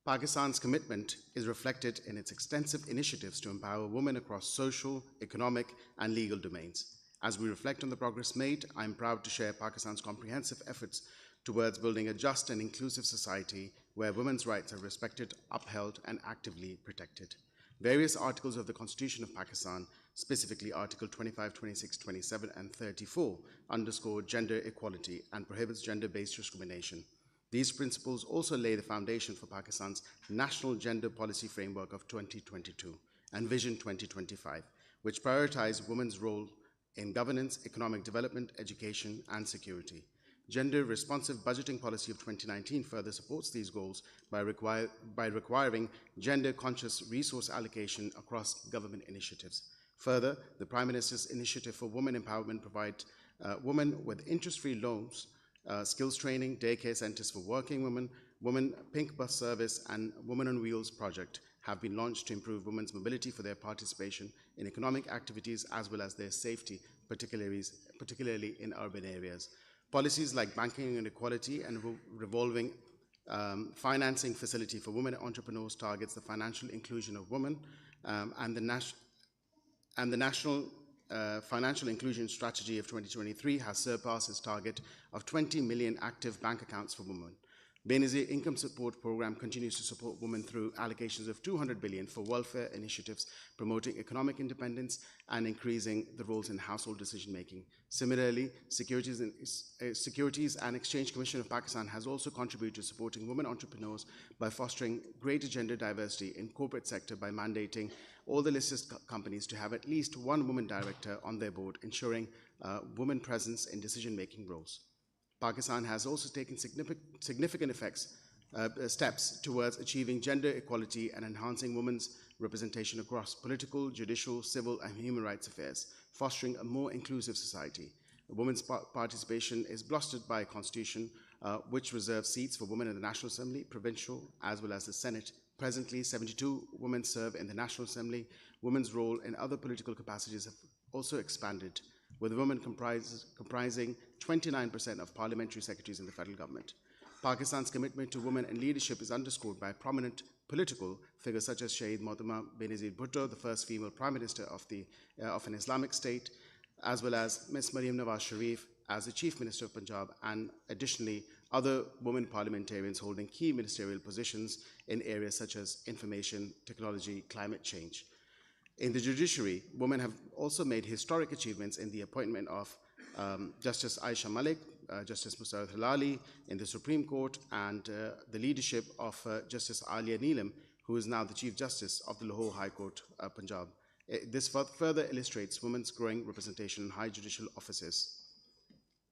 Pakistan's commitment is reflected in its extensive initiatives to empower women across social, economic, and legal domains. As we reflect on the progress made, I am proud to share Pakistan's comprehensive efforts towards building a just and inclusive society where women's rights are respected, upheld, and actively protected. Various articles of the Constitution of Pakistan, specifically Article 25, 26, 27, and 34, underscore gender equality and prohibits gender-based discrimination. These principles also lay the foundation for Pakistan's National Gender Policy Framework of 2022 and Vision 2025, which prioritize women's role in governance, economic development, education, and security. Gender-responsive budgeting policy of 2019 further supports these goals by requiring gender-conscious resource allocation across government initiatives. Further, the Prime Minister's Initiative for Women Empowerment provides women with interest-free loans, skills training, daycare centers for working women, Women Pink Bus Service, and Women on Wheels project have been launched to improve women's mobility for their participation in economic activities as well as their safety, particularly in urban areas. Policies like banking and equality and revolving financing facility for women entrepreneurs targets the financial inclusion of women, and the National Financial Inclusion Strategy of 2023 has surpassed its target of 20 million active bank accounts for women. Benazir Income Support Program continues to support women through allocations of 200 billion for welfare initiatives, promoting economic independence and increasing the roles in household decision-making. Similarly, Securities and Exchange Commission of Pakistan has also contributed to supporting women entrepreneurs by fostering greater gender diversity in corporate sector by mandating all the listed companies to have at least one woman director on their board, ensuring women presence in decision-making roles. Pakistan has also taken significant steps towards achieving gender equality and enhancing women's representation across political, judicial, civil, and human rights affairs, fostering a more inclusive society. Women's participation is bolstered by a constitution which reserves seats for women in the National Assembly, provincial, as well as the Senate. Presently, 72 women serve in the National Assembly. Women's role in other political capacities have also expanded, with women comprising 29% of parliamentary secretaries in the federal government. Pakistan's commitment to women in leadership is underscored by prominent political figures such as Shaheed Mohtamma Benazir Bhutto, the first female prime minister of an Islamic state, as well as Ms. Maryam Nawaz Sharif as the chief minister of Punjab, and additionally other women parliamentarians holding key ministerial positions in areas such as information, technology, climate change. In the judiciary, women have also made historic achievements in the appointment of Justice Aisha Malik, Justice Musarrat Halali in the Supreme Court, and the leadership of Justice Alia Neelam, who is now the Chief Justice of the Lahore High Court, Punjab. This further illustrates women's growing representation in high judicial offices.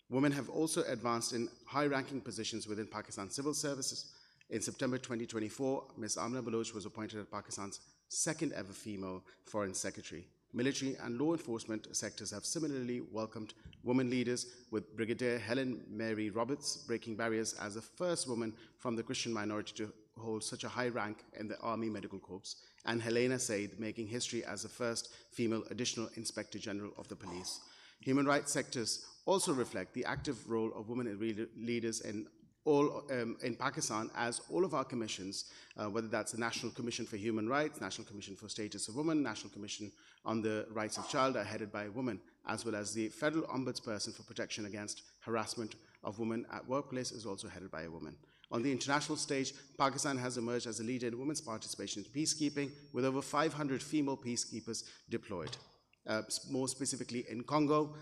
Women have also advanced in high-ranking positions within Pakistan's civil services. In September 2024, Ms. Amna Baloch was appointed as Pakistan's second ever female foreign secretary. Military and law enforcement sectors have similarly welcomed women leaders, with Brigadier Helen Mary Roberts breaking barriers as the first woman from the Christian minority to hold such a high rank in the Army Medical Corps, and Helena Said making history as the first female additional Inspector General of the Police. Human rights sectors also reflect the active role of women leaders in Pakistan, as all of our commissions, whether that's the National Commission for Human Rights, National Commission for Status of Women, National Commission on the Rights of Child, are headed by a woman, as well as the Federal Ombudsperson for Protection Against Harassment of Women at Workplace is also headed by a woman. On the international stage, Pakistan has emerged as a leader in women's participation in peacekeeping, with over 500 female peacekeepers deployed. More specifically in Congo,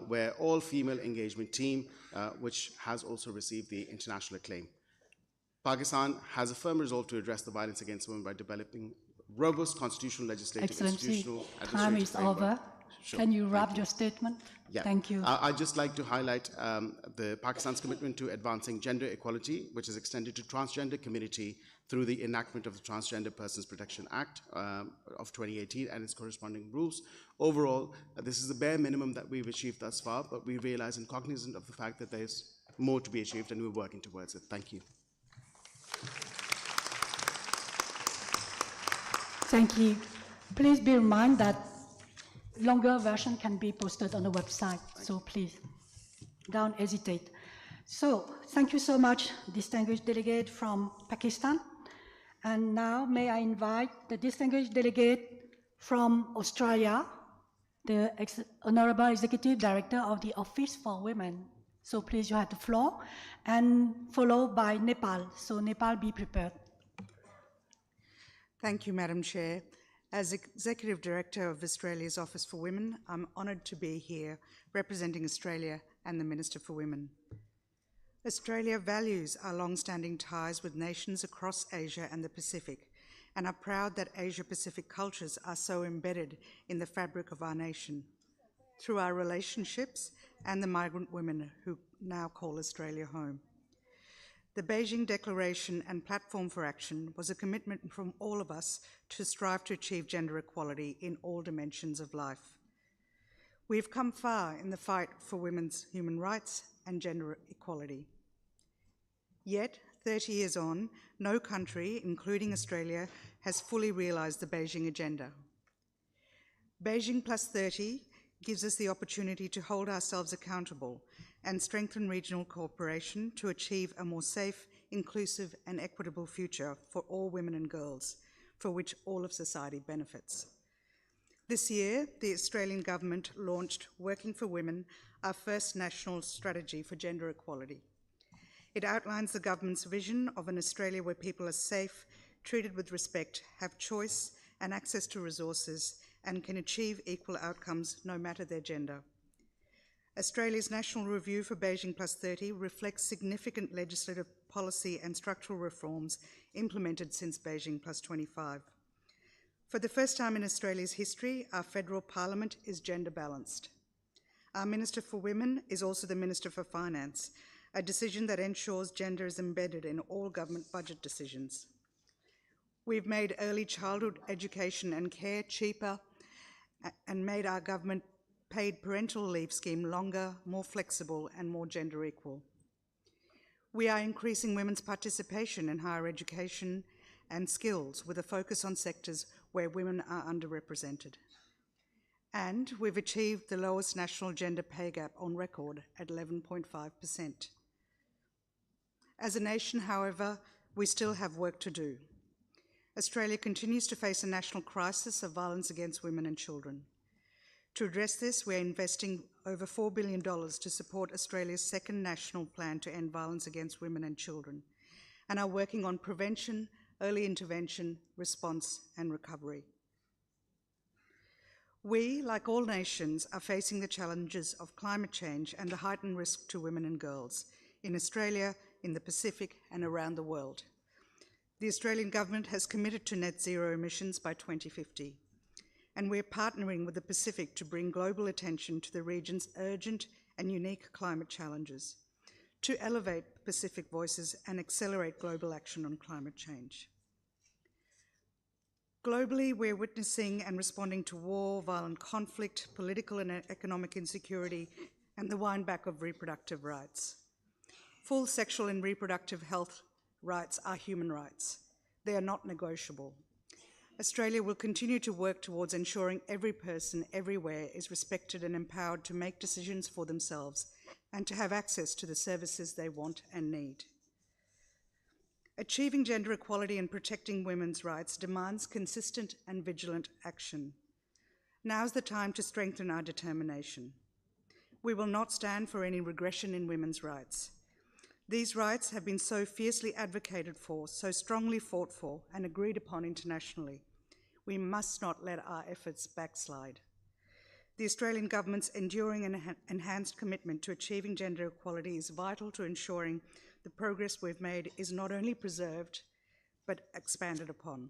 where all-female engagement team, which has also received the international acclaim. Pakistan has a firm resolve to address the violence against women by developing robust constitutional, legislative, institutional, time is framework. over. Sure. Can you wrap your statement? Yeah. Thank you. I'd just like to highlight the Pakistan's commitment to advancing gender equality, which is extended to transgender community through the enactment of the Transgender Persons Protection Act of 2018 and its corresponding rules. Overall, this is the bare minimum that we've achieved thus far, but we realize and cognizant of the fact that there's more to be achieved, and we're working towards it. Thank you. Thank you. Please be reminded that longer version can be posted on the website, so please don't hesitate. So thank you so much, distinguished delegate from Pakistan. And now may I invite the distinguished delegate from Australia, the Honorable Executive Director of the Office for Women. So please, you have the floor, and followed by Nepal. So Nepal, be prepared. Thank you, Madam Chair. As Executive Director of Australia's Office for Women, I'm honoured to be here representing Australia and the Minister for Women. Australia values our long-standing ties with nations across Asia and the Pacific, and are proud that Asia-Pacific cultures are so embedded in the fabric of our nation through our relationships and the migrant women who now call Australia home. The Beijing Declaration and Platform for Action was a commitment from all of us to strive to achieve gender equality in all dimensions of life. We've come far in the fight for women's human rights and gender equality. Yet, 30 years on, no country, including Australia, has fully realised the Beijing Agenda. Beijing+30 gives us the opportunity to hold ourselves accountable and strengthen regional cooperation to achieve a more safe, inclusive and equitable future for all women and girls, for which all of society benefits. This year, the Australian government launched Working for Women, our first national strategy for gender equality. It outlines the government's vision of an Australia where people are safe, treated with respect, have choice and access to resources, and can achieve equal outcomes no matter their gender. Australia's National Review for Beijing+30 reflects significant legislative policy and structural reforms implemented since Beijing+25. For the first time in Australia's history, our federal parliament is gender balanced. Our Minister for Women is also the Minister for Finance, a decision that ensures gender is embedded in all government budget decisions. We've made early childhood education and care cheaper and made our government paid parental leave scheme longer, more flexible and more gender equal. We are increasing women's participation in higher education and skills with a focus on sectors where women are underrepresented. And we've achieved the lowest national gender pay gap on record at 11.5%. As a nation, however, we still have work to do. Australia continues to face a national crisis of violence against women and children. To address this, we're investing over $4 billion to support Australia's second national plan to end violence against women and children, and are working on prevention, early intervention, response, and recovery. We, like all nations, are facing the challenges of climate change and the heightened risk to women and girls in Australia, in the Pacific, and around the world. The Australian government has committed to net zero emissions by 2050, and we're partnering with the Pacific to bring global attention to the region's urgent and unique climate challenges, to elevate Pacific voices and accelerate global action on climate change. Globally, we're witnessing and responding to war, violent conflict, political and economic insecurity, and the wind back of reproductive rights. Full sexual and reproductive health rights are human rights. They are not negotiable. Australia will continue to work towards ensuring every person everywhere is respected and empowered to make decisions for themselves and to have access to the services they want and need. Achieving gender equality and protecting women's rights demands consistent and vigilant action. Now's the time to strengthen our determination. We will not stand for any regression in women's rights. These rights have been so fiercely advocated for, so strongly fought for, and agreed upon internationally. We must not let our efforts backslide. The Australian government's enduring and enhanced commitment to achieving gender equality is vital to ensuring the progress we've made is not only preserved, but expanded upon.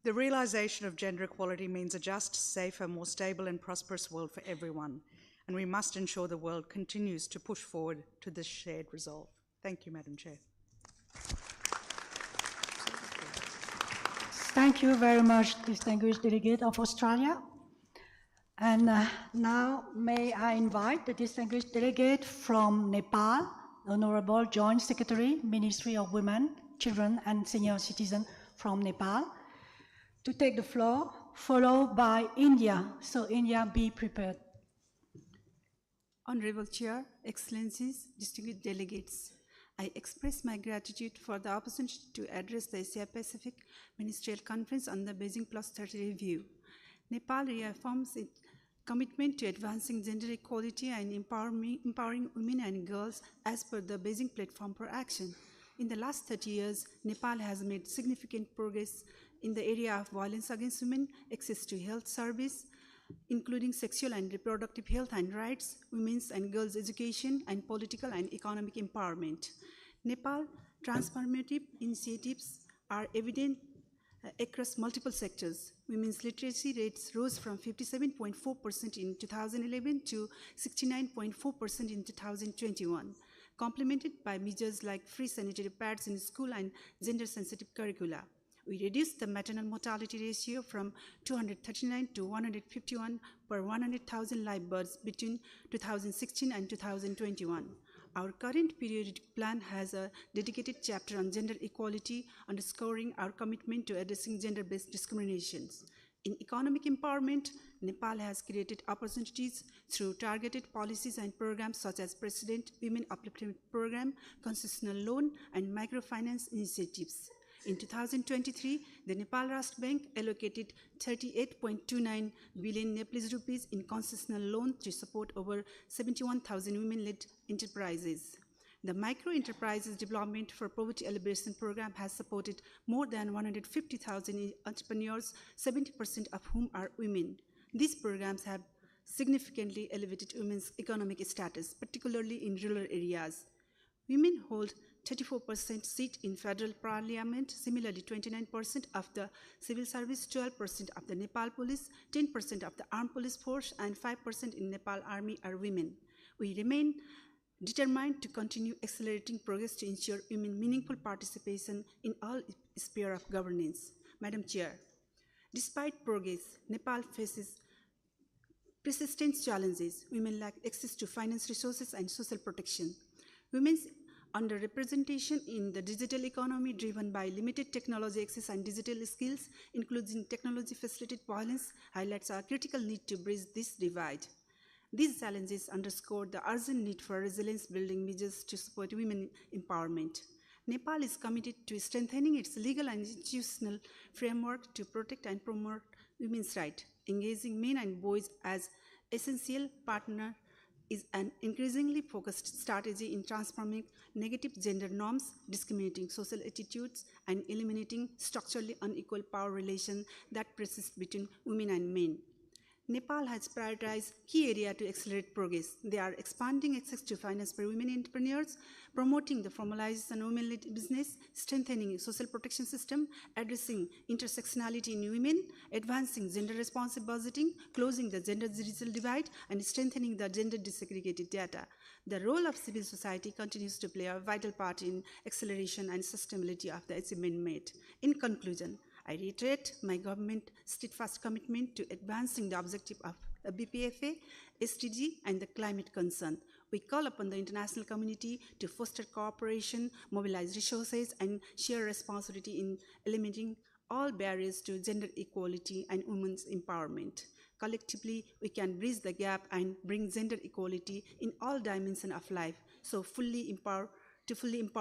The realisation of gender equality means a just, safer, more stable and prosperous world for everyone, and we must ensure the world continues to push forward to this shared resolve. Thank you, Madam Chair. Thank you very much, distinguished delegate of Australia. And now may I invite the distinguished delegate from Nepal, Honorable Joint Secretary, Ministry of Women, Children and Senior Citizens from Nepal, to take the floor followed by India. So India, be prepared. Honorable Chair, Excellencies, distinguished delegates, I express my gratitude for the opportunity to address the Asia-Pacific Ministerial Conference on the Beijing+30 review. Nepal reaffirms its commitment to advancing gender equality and empowering women and girls as per the Beijing Platform for Action. In the last 30 years, Nepal has made significant progress in the area of violence against women, access to health service, including sexual and reproductive health and rights, women's and girls' education, and political and economic empowerment. Nepal transformative initiatives are evident across multiple sectors. Women's literacy rates rose from 57.4% in 2011 to 69.4% in 2021, complemented by measures like free sanitary pads in school and gender-sensitive curricula. We reduced the maternal mortality ratio from 239 to 151 per 100,000 live births between 2016 and 2021. Our current periodic plan has a dedicated chapter on gender equality, underscoring our commitment to addressing gender-based discriminations. In economic empowerment, Nepal has created opportunities through targeted policies and programs such as President Women Upliftment Program, concessional loan, and microfinance initiatives. In 2023, the Nepal Rashtra Bank allocated 38.29 billion Nepalese rupees in concessional loan to support over 71,000 women-led enterprises. The Micro Enterprises Development for Poverty Alleviation Program has supported more than 150,000 entrepreneurs, 70% of whom are women. These programs have significantly elevated women's economic status, particularly in rural areas. Women hold 34% seat in federal parliament, similarly 29% of the civil service, 12% of the Nepal police, 10% of the armed police force, and 5% in Nepal army are women. We remain determined to continue accelerating progress to ensure women meaningful participation in all spheres of governance. Madam Chair, despite progress, Nepal faces persistent challenges. Women lack access to finance resources and social protection. Women's underrepresentation in the digital economy, driven by limited technology access and digital skills, including technology-facilitated violence, highlights our critical need to bridge this divide. These challenges underscore the urgent need for resilience-building measures to support women empowerment. Nepal is committed to strengthening its legal and institutional framework to protect and promote women's rights. Engaging men and boys as essential partners is an increasingly focused strategy in transforming negative gender norms, discriminating social attitudes, and eliminating structurally unequal power relations that persist between women and men. Nepal has prioritized key areas to accelerate progress. They are expanding access to finance for women entrepreneurs, promoting the formalization of women-led business, strengthening social protection system, addressing intersectionality in women, advancing gender-responsive budgeting, closing the gender digital divide, and strengthening the gender disaggregated data. The role of civil society continues to play a vital part in acceleration and sustainability of the achievement made. In conclusion, I reiterate my government's steadfast commitment to advancing the objective of BPFA, SDG, and the climate concern. We call upon the international community to foster cooperation, mobilize resources, and share responsibility in eliminating all barriers to gender equality and women's empowerment. Collectively, we can bridge the gap and bring gender equality in all dimensions of life, so fully empower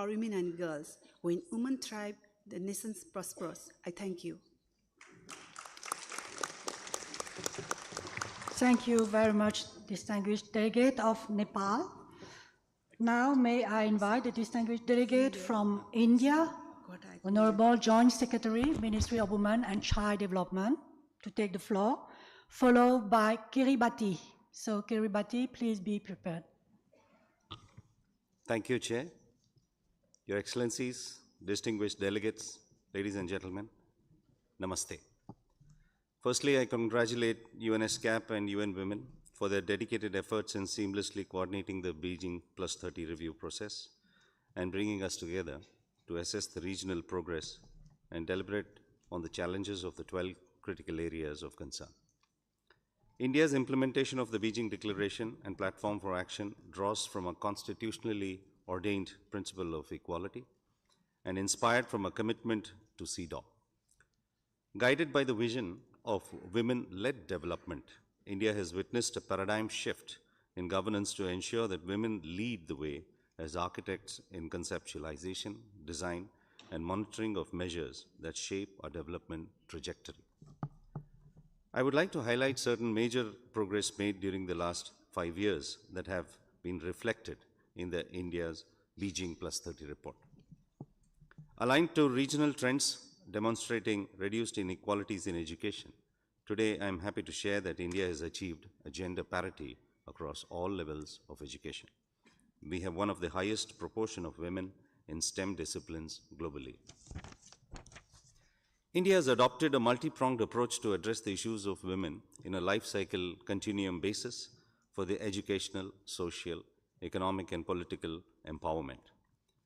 women and girls. When women thrive, the nation prospers. I thank you. Thank you very much, distinguished delegate of Nepal. Now may I invite the distinguished delegate from India, Honorable Joint Secretary, Ministry of Women and Child Development, to take the floor, followed by Kiribati. So Kiribati, please be prepared. Thank you, Chair. Your Excellencies, distinguished delegates, ladies and gentlemen, Namaste. Firstly, I congratulate UNESCAP and UN Women for their dedicated efforts in seamlessly coordinating the Beijing+30 review process and bringing us together to assess the regional progress and deliberate on the challenges of the 12 critical areas of concern. India's implementation of the Beijing Declaration and Platform for Action draws from a constitutionally ordained principle of equality and inspired from a commitment to CEDAW. Guided by the vision of women-led development, India has witnessed a paradigm shift in governance to ensure that women lead the way as architects in conceptualization, design, and monitoring of measures that shape our development trajectory. I would like to highlight certain major progress made during the last 5 years that have been reflected in the India's Beijing+30 report. Aligned to regional trends demonstrating reduced inequalities in education, today I am happy to share that India has achieved a gender parity across all levels of education. We have one of the highest proportion of women in STEM disciplines globally. India has adopted a multi-pronged approach to address the issues of women in a life cycle continuum basis for the educational, social, economic, and political empowerment.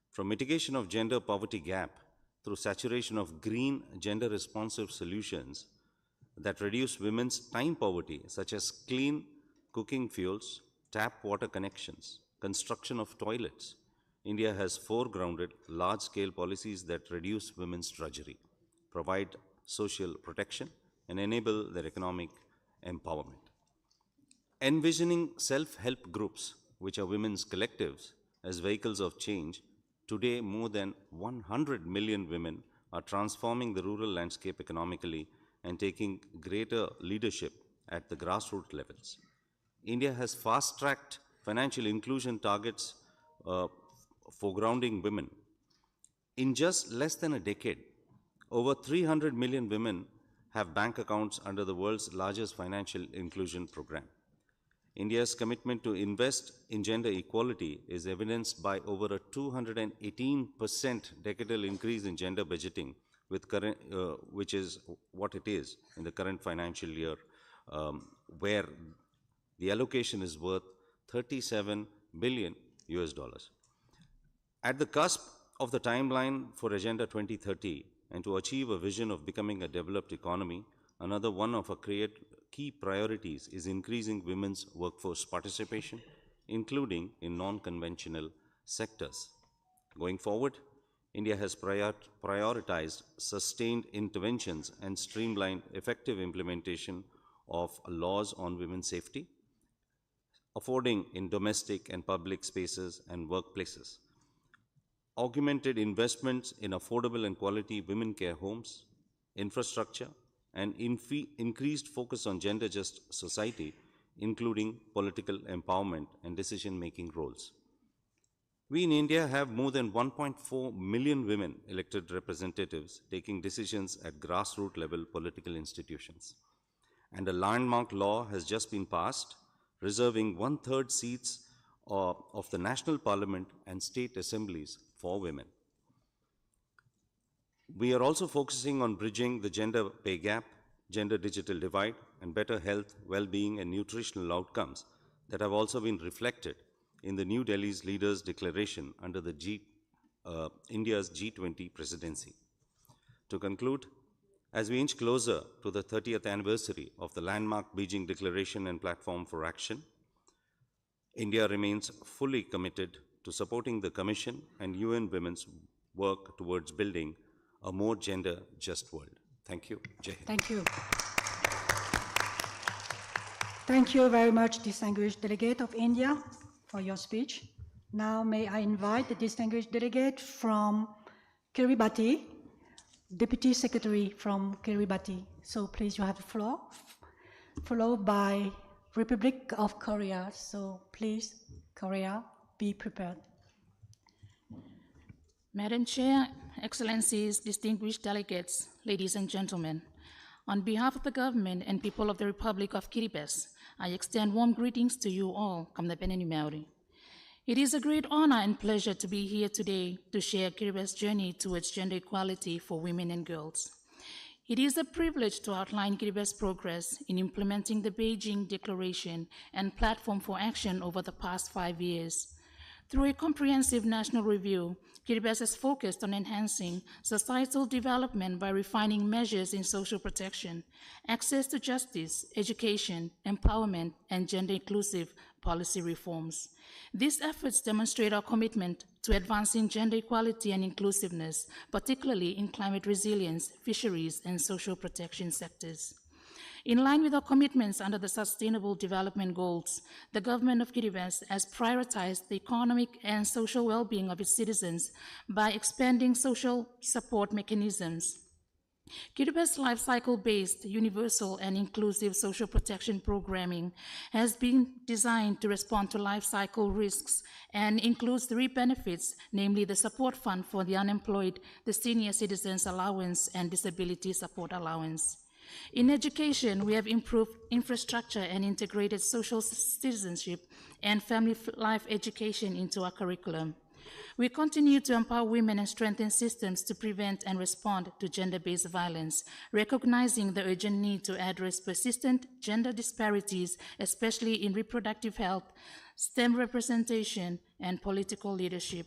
From mitigation of gender poverty gap through saturation of green gender-responsive solutions that reduce women's time poverty, such as clean cooking fuels, tap water connections, construction of toilets, India has foregrounded large-scale policies that reduce women's drudgery, provide social protection, and enable their economic empowerment. Envisioning self-help groups, which are women's collectives, as vehicles of change, today more than 100 million women are transforming the rural landscape economically and taking greater leadership at the grassroots levels. India has fast-tracked financial inclusion targets foregrounding women. In just less than a decade, over 300 million women have bank accounts under the world's largest financial inclusion program. India's commitment to invest in gender equality is evidenced by over a 218% decadal increase in gender budgeting, which is what it is in the current financial year, where the allocation is worth $37 billion. At the cusp of the timeline for Agenda 2030 and to achieve a vision of becoming a developed economy, another one of our key priorities is increasing women's workforce participation, including in non-conventional sectors. Going forward, India has prioritized sustained interventions and streamlined effective implementation of laws on women's safety, affording in domestic and public spaces and workplaces, augmented investments in affordable and quality women care homes, infrastructure, and increased focus on gender-just society, including political empowerment and decision-making roles. We in India have more than 1.4 million women elected representatives taking decisions at grassroots level political institutions. And a landmark law has just been passed, reserving 1/3 seats of the national parliament and state assemblies for women. We are also focusing on bridging the gender pay gap, gender digital divide, and better health, well-being, and nutritional outcomes that have also been reflected in the New Delhi's Leaders' Declaration under the India's G20 presidency. To conclude, as we inch closer to the 30th anniversary of the landmark Beijing Declaration and Platform for Action, India remains fully committed to supporting the Commission and UN Women's work towards building a more gender-just world. Thank you. Jai Hind. Thank you. Thank you very much, distinguished delegate of India, for your speech. Now may I invite the distinguished delegate from Kiribati, Deputy Secretary from Kiribati. So please, you have the floor, followed by Republic of Korea. So please, Korea, be prepared. Madam Chair, Excellencies, distinguished delegates, ladies and gentlemen, on behalf of the government and people of the Republic of Kiribati, I extend warm greetings to you all, Kamnapeneni Maori. It is a great honor and pleasure to be here today to share Kiribati's journey towards gender equality for women and girls. It is a privilege to outline Kiribati's progress in implementing the Beijing Declaration and Platform for Action over the past 5 years. Through a comprehensive national review, Kiribati has focused on enhancing societal development by refining measures in social protection, access to justice, education, empowerment, and gender-inclusive policy reforms. These efforts demonstrate our commitment to advancing gender equality and inclusiveness, particularly in climate resilience, fisheries, and social protection sectors. In line with our commitments under the Sustainable Development Goals, the government of Kiribati has prioritized the economic and social well-being of its citizens by expanding social support mechanisms. Kiribati's life cycle-based, universal and inclusive social protection programming has been designed to respond to life cycle risks and includes three benefits, namely the support fund for the unemployed, the senior citizens allowance, and disability support allowance. In education, we have improved infrastructure and integrated social citizenship and family life education into our curriculum. We continue to empower women and strengthen systems to prevent and respond to gender-based violence, recognizing the urgent need to address persistent gender disparities, especially in reproductive health, STEM representation, and political leadership.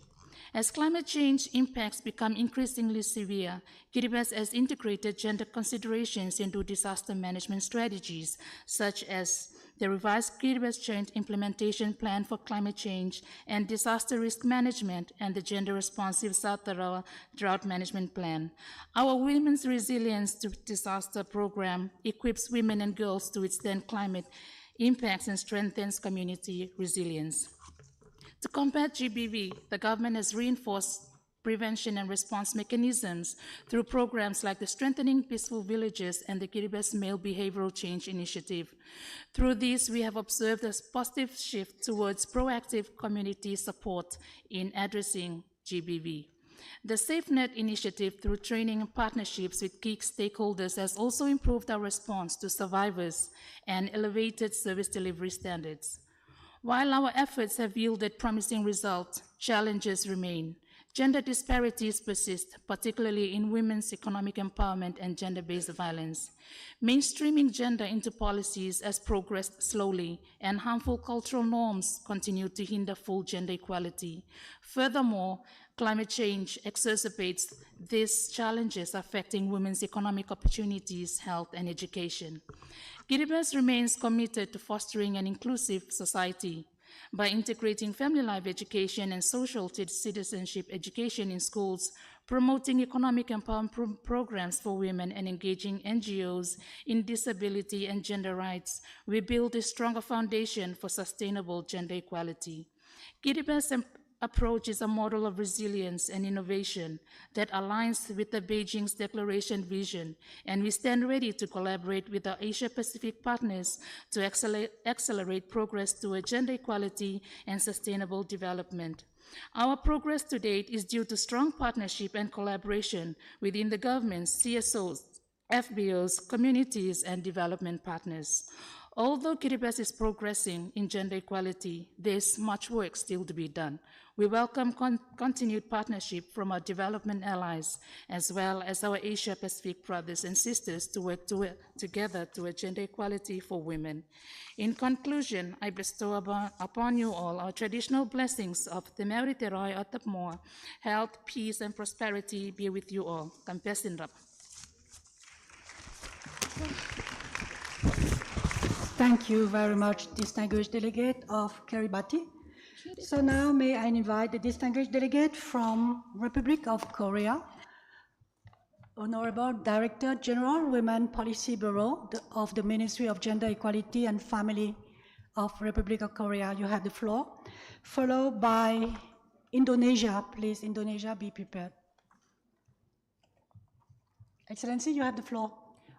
As climate change impacts become increasingly severe, Kiribati has integrated gender considerations into disaster management strategies, such as the revised Kiribati Joint Implementation Plan for Climate Change and Disaster Risk Management, and the Gender Responsive South Tarawa Drought Management Plan. Our Women's Resilience to Disaster program equips women and girls to withstand climate impacts and strengthens community resilience. To combat GBV, the government has reinforced prevention and response mechanisms through programs like the Strengthening Peaceful Villages and the Kiribati Male Behavioral Change Initiative. Through these, we have observed a positive shift towards proactive community support in addressing GBV. The SafeNet initiative, through training and partnerships with key stakeholders, has also improved our response to survivors and elevated service delivery standards. While our efforts have yielded promising results, challenges remain. Gender disparities persist, particularly in women's economic empowerment and gender-based violence. Mainstreaming gender into policies has progressed slowly, and harmful cultural norms continue to hinder full gender equality. Furthermore, climate change exacerbates these challenges affecting women's economic opportunities, health, and education. Kiribati remains committed to fostering an inclusive society. By integrating family life education and social citizenship education in schools, promoting economic empowerment programs for women, and engaging NGOs in disability and gender rights, we build a stronger foundation for sustainable gender equality. Kiribati's approach is a model of resilience and innovation that aligns with the Beijing's declaration vision, and we stand ready to collaborate with our Asia-Pacific partners to accelerate progress toward gender equality and sustainable development. Our progress to date is due to strong partnership and collaboration within the governments, CSOs, FBOs, communities, and development partners. Although Kiribati is progressing in gender equality, there's much work still to be done. We welcome continued partnership from our development allies, as well as our Asia-Pacific brothers and sisters to work together toward gender equality for women. In conclusion, I bestow upon you all our traditional blessings of the Meriterae Atapmoa, health, peace, and prosperity be with you all. Kampesin Rap. Thank you very much, distinguished delegate of Kiribati. So now may I invite the distinguished delegate from Republic of Korea, Honorable Director General, Women Policy Bureau of the Ministry of Gender Equality and Family of Republic of Korea. You have the floor, followed by Indonesia. Please, Indonesia, be prepared. Excellency, you have the floor.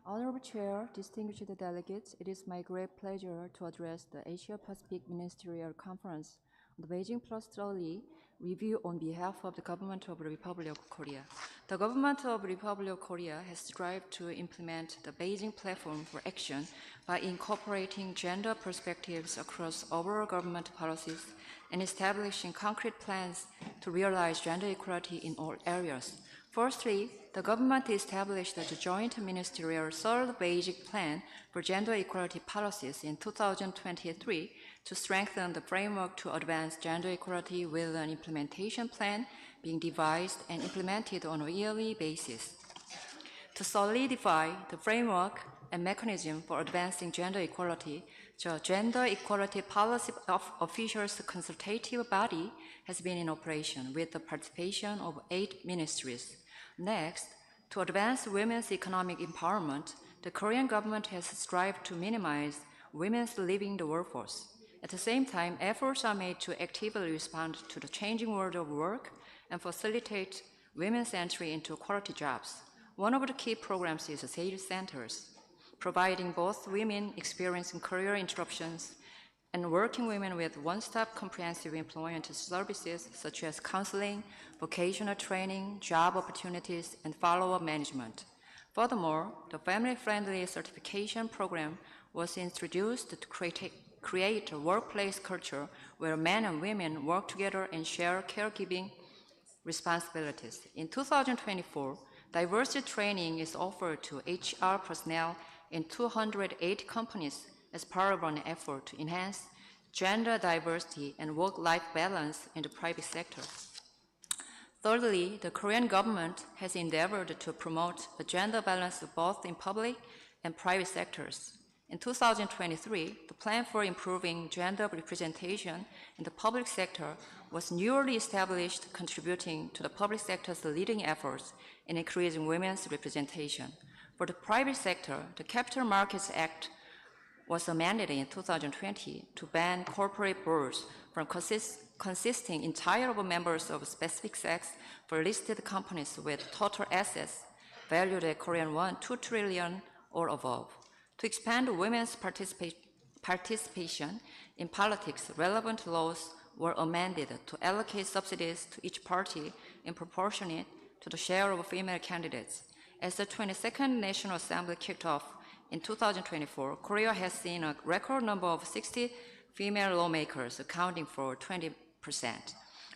Honorable Chair, distinguished delegates, it is my great pleasure to address the Asia-Pacific Ministerial Conference on the Beijing+30 review on behalf of the Government of the Republic of Korea. The Government of the Republic of Korea has strived to implement the Beijing Platform for Action by incorporating gender perspectives across overall government policies and establishing concrete plans to realize gender equality in all areas. Firstly, the government established the Joint Ministerial Third Beijing Plan for Gender Equality Policies in 2023 to strengthen the framework to advance gender equality with an implementation plan being devised and implemented on a yearly basis. To solidify the framework and mechanism for advancing gender equality, the Gender Equality Policy Officials Consultative Body has been in operation with the participation of 8 ministries. Next, to advance women's economic empowerment, the Korean government has strived to minimize women's leaving the workforce. At the same time, efforts are made to actively respond to the changing world of work and facilitate women's entry into quality jobs. One of the key programs is sales centers, providing both women experiencing career interruptions and working women with one-stop comprehensive employment services such as counseling, vocational training, job opportunities, and follow-up management. Furthermore, the family-friendly certification program was introduced to create a workplace culture where men and women work together and share caregiving responsibilities. In 2024, diversity training is offered to HR personnel in 208 companies as part of an effort to enhance gender diversity and work-life balance in the private sector. Thirdly, the Korean government has endeavored to promote a gender balance both in public and private sectors. In 2023, the plan for improving gender representation in the public sector was newly established, contributing to the public sector's leading efforts in increasing women's representation. For the private sector, the Capital Markets Act was amended in 2020 to ban corporate boards from consisting entirely of members of specific sex for listed companies with total assets valued at Korean won 2 trillion or above. To expand women's participation in politics, relevant laws were amended to allocate subsidies to each party in proportionate to the share of female candidates. As the 22nd National Assembly kicked off in 2024, Korea has seen a record number of 60 female lawmakers, accounting for 20%.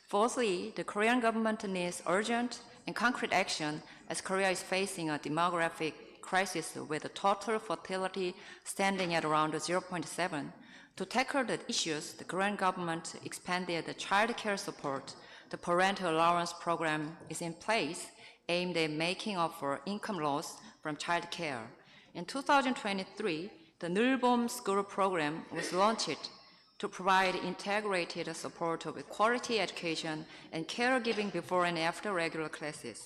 Fourthly, the Korean government needs urgent and concrete action as Korea is facing a demographic crisis with a total fertility standing at around 0.7. To tackle the issues, the Korean government expanded the child care support. The parental allowance program is in place, aimed at making up for income loss from child care. In 2023, the Nulbom School program was launched to provide integrated support of quality education and caregiving before and after regular classes.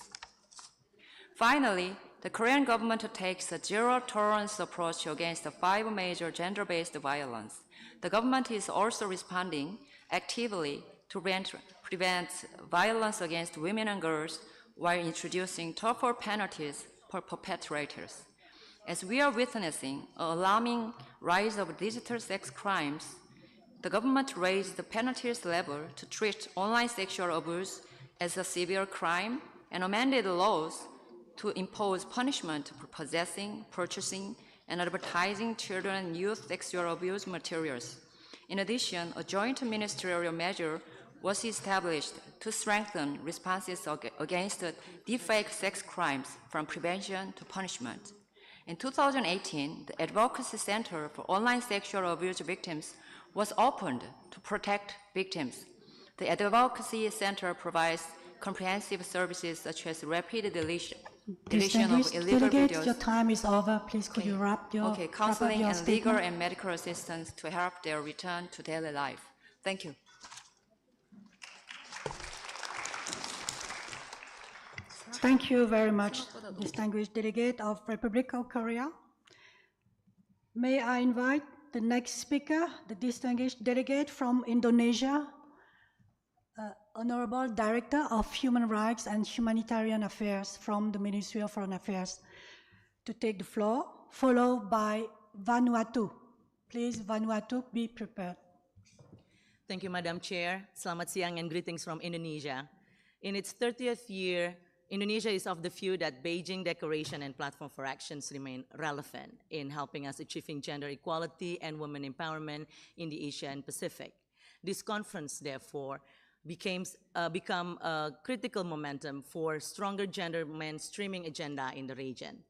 Finally, the Korean government takes a zero-tolerance approach against the 5 major gender-based violence. The government is also responding actively to prevent violence against women and girls while introducing tougher penalties for perpetrators. As we are witnessing an alarming rise of digital sex crimes, the government raised the penalties level to treat online sexual abuse as a severe crime and amended the laws to impose punishment for possessing, purchasing, and advertising children and youth sexual abuse materials. In addition, a joint ministerial measure was established to strengthen responses against deepfake sex crimes from prevention to punishment. In 2018, the Advocacy Center for Online Sexual Abuse Victims was opened to protect victims. The Advocacy Center provides comprehensive services such as rapid deletion of illegal videos. Your time is over. Please, could you wrap your counseling and statement? legal and medical assistance to help their return to daily life. Thank you. Thank you very much, distinguished delegate of Republic of Korea. May I invite the next speaker, the distinguished delegate from Indonesia, Honorable Director of Human Rights and Humanitarian Affairs from the Ministry of Foreign Affairs, to take the floor, followed by Vanuatu. Please, Vanuatu, be prepared. Thank you, Madam Chair. Selamat siang and greetings from Indonesia. In its 30th year, Indonesia is of the view that Beijing Declaration and Platform for Actions remain relevant in helping us achieving gender equality and women empowerment in the Asia and Pacific. This conference, therefore, become a critical momentum for stronger gender mainstreaming agenda in the region.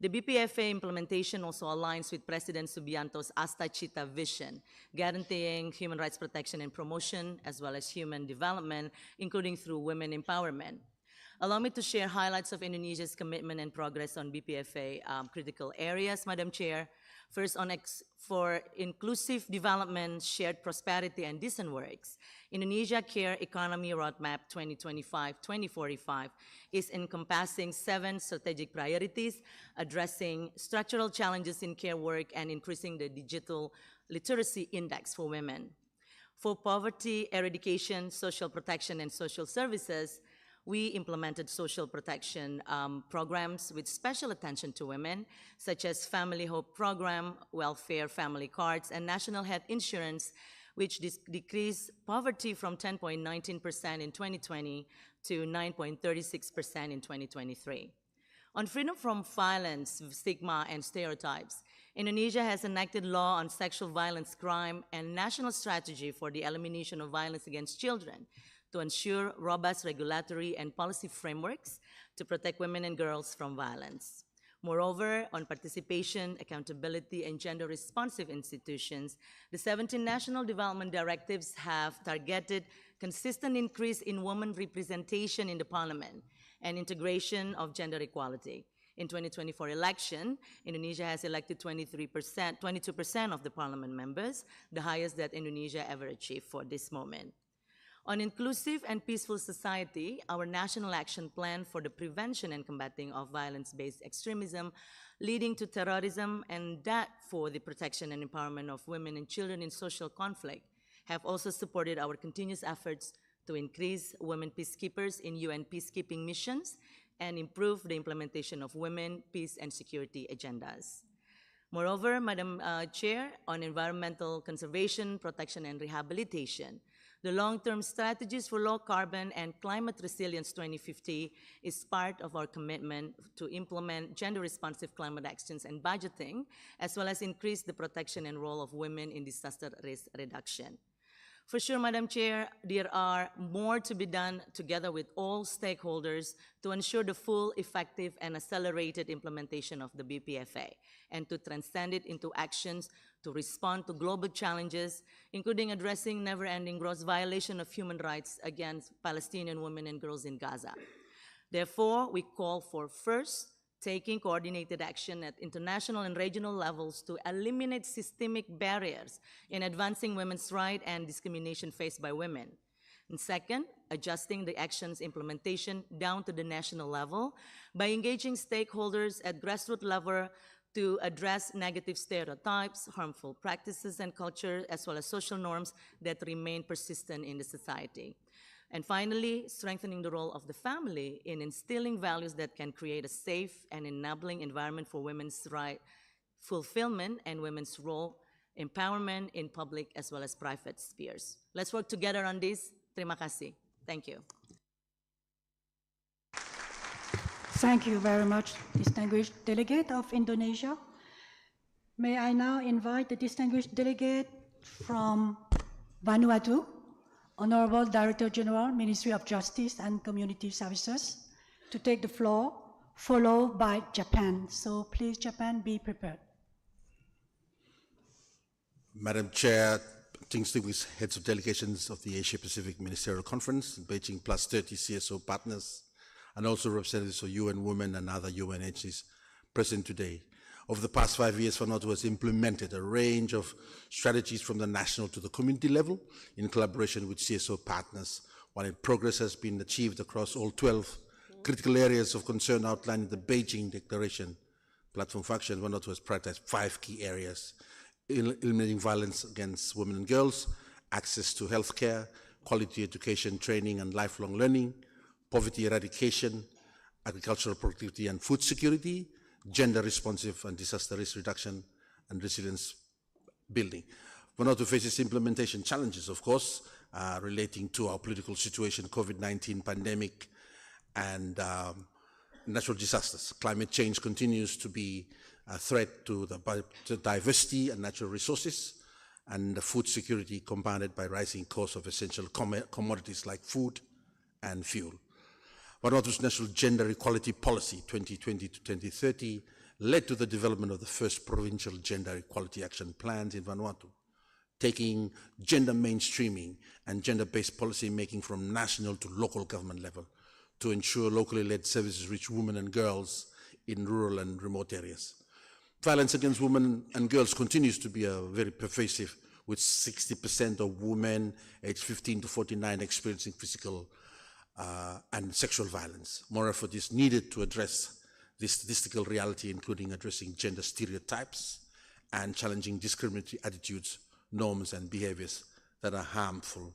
The BPFA implementation also aligns with President Subianto's Asta Cita vision, guaranteeing human rights protection and promotion, as well as human development, including through women empowerment. Allow me to share highlights of Indonesia's commitment and progress on BPFA critical areas, Madam Chair. First, for inclusive development, shared prosperity, and decent works, Indonesia Care Economy Roadmap 2025-2045 is encompassing 7 strategic priorities, addressing structural challenges in care work and increasing the digital literacy index for women. For poverty eradication, social protection, and social services, we implemented social protection programs with special attention to women, such as Family Hope Program, Welfare Family Cards, and National Health Insurance, which decreased poverty from 10.19% in 2020 to 9.36% in 2023. On freedom from violence, stigma, and stereotypes, Indonesia has enacted law on sexual violence crime and national strategy for the elimination of violence against children, to ensure robust regulatory and policy frameworks to protect women and girls from violence. Moreover, on participation, accountability, and gender-responsive institutions, the 17 national development directives have targeted consistent increase in women representation in the parliament and integration of gender equality. In 2024 election, Indonesia has elected 22% of the parliament members, the highest that Indonesia ever achieved for this moment. On inclusive and peaceful society, our national action plan for the prevention and combating of violence-based extremism leading to terrorism and that for the protection and empowerment of women and children in social conflict have also supported our continuous efforts to increase women peacekeepers in UN peacekeeping missions and improve the implementation of women, peace, and security agendas. Moreover, Madam Chair, on environmental conservation, protection, and rehabilitation, the long-term strategies for low carbon and climate resilience 2050 is part of our commitment to implement gender-responsive climate actions and budgeting, as well as increase the protection and role of women in disaster risk reduction. For sure, Madam Chair, there are more to be done together with all stakeholders to ensure the full, effective, and accelerated implementation of the BPFA and to transcend it into actions to respond to global challenges, including addressing never-ending gross violation of human rights against Palestinian women and girls in Gaza. Therefore, we call for first, taking coordinated action at international and regional levels to eliminate systemic barriers in advancing women's rights and discrimination faced by women. And second, adjusting the actions implementation down to the national level by engaging stakeholders at grassroots level to address negative stereotypes, harmful practices and culture, as well as social norms that remain persistent in the society. And finally, strengthening the role of the family in instilling values that can create a safe and enabling environment for women's right fulfillment and women's role empowerment in public as well as private spheres. Let's work together on this. Terima kasih. Thank you. Thank you very much, distinguished delegate of Indonesia. May I now invite the distinguished delegate from Vanuatu, Honorable Director General, Ministry of Justice and Community Services, to take the floor, followed by Japan. So please, Japan, be prepared. Madam Chair, distinguished heads of delegations of the Asia-Pacific Ministerial Conference, Beijing+30 CSO partners, and also representatives of UN Women and other UN agencies present today. Over the past 5 years, Vanuatu has implemented a range of strategies from the national to the community level in collaboration with CSO partners, while progress has been achieved across all 12 critical areas of concern outlined in the Beijing Declaration. Platform for Action, Vanuatu has prioritized 5 key areas: eliminating violence against women and girls, access to healthcare, quality education, training and lifelong learning, poverty eradication, agricultural productivity and food security, gender responsive and disaster risk reduction, and resilience building. Vanuatu faces implementation challenges, of course, relating to our political situation, COVID-19 pandemic, and natural disasters. Climate change continues to be a threat to the biodiversity and natural resources, and the food security compounded by rising costs of essential commodities like food and fuel. Vanuatu's National Gender Equality Policy 2020 to 2030 led to the development of the first provincial gender equality action plans in Vanuatu, taking gender mainstreaming and gender-based policy making from national to local government level to ensure locally led services reach women and girls in rural and remote areas. Violence against women and girls continues to be very pervasive, with 60% of women aged 15 to 49 experiencing physical and sexual violence. More effort is needed to address this statistical reality, including addressing gender stereotypes and challenging discriminatory attitudes, norms, and behaviors that are harmful.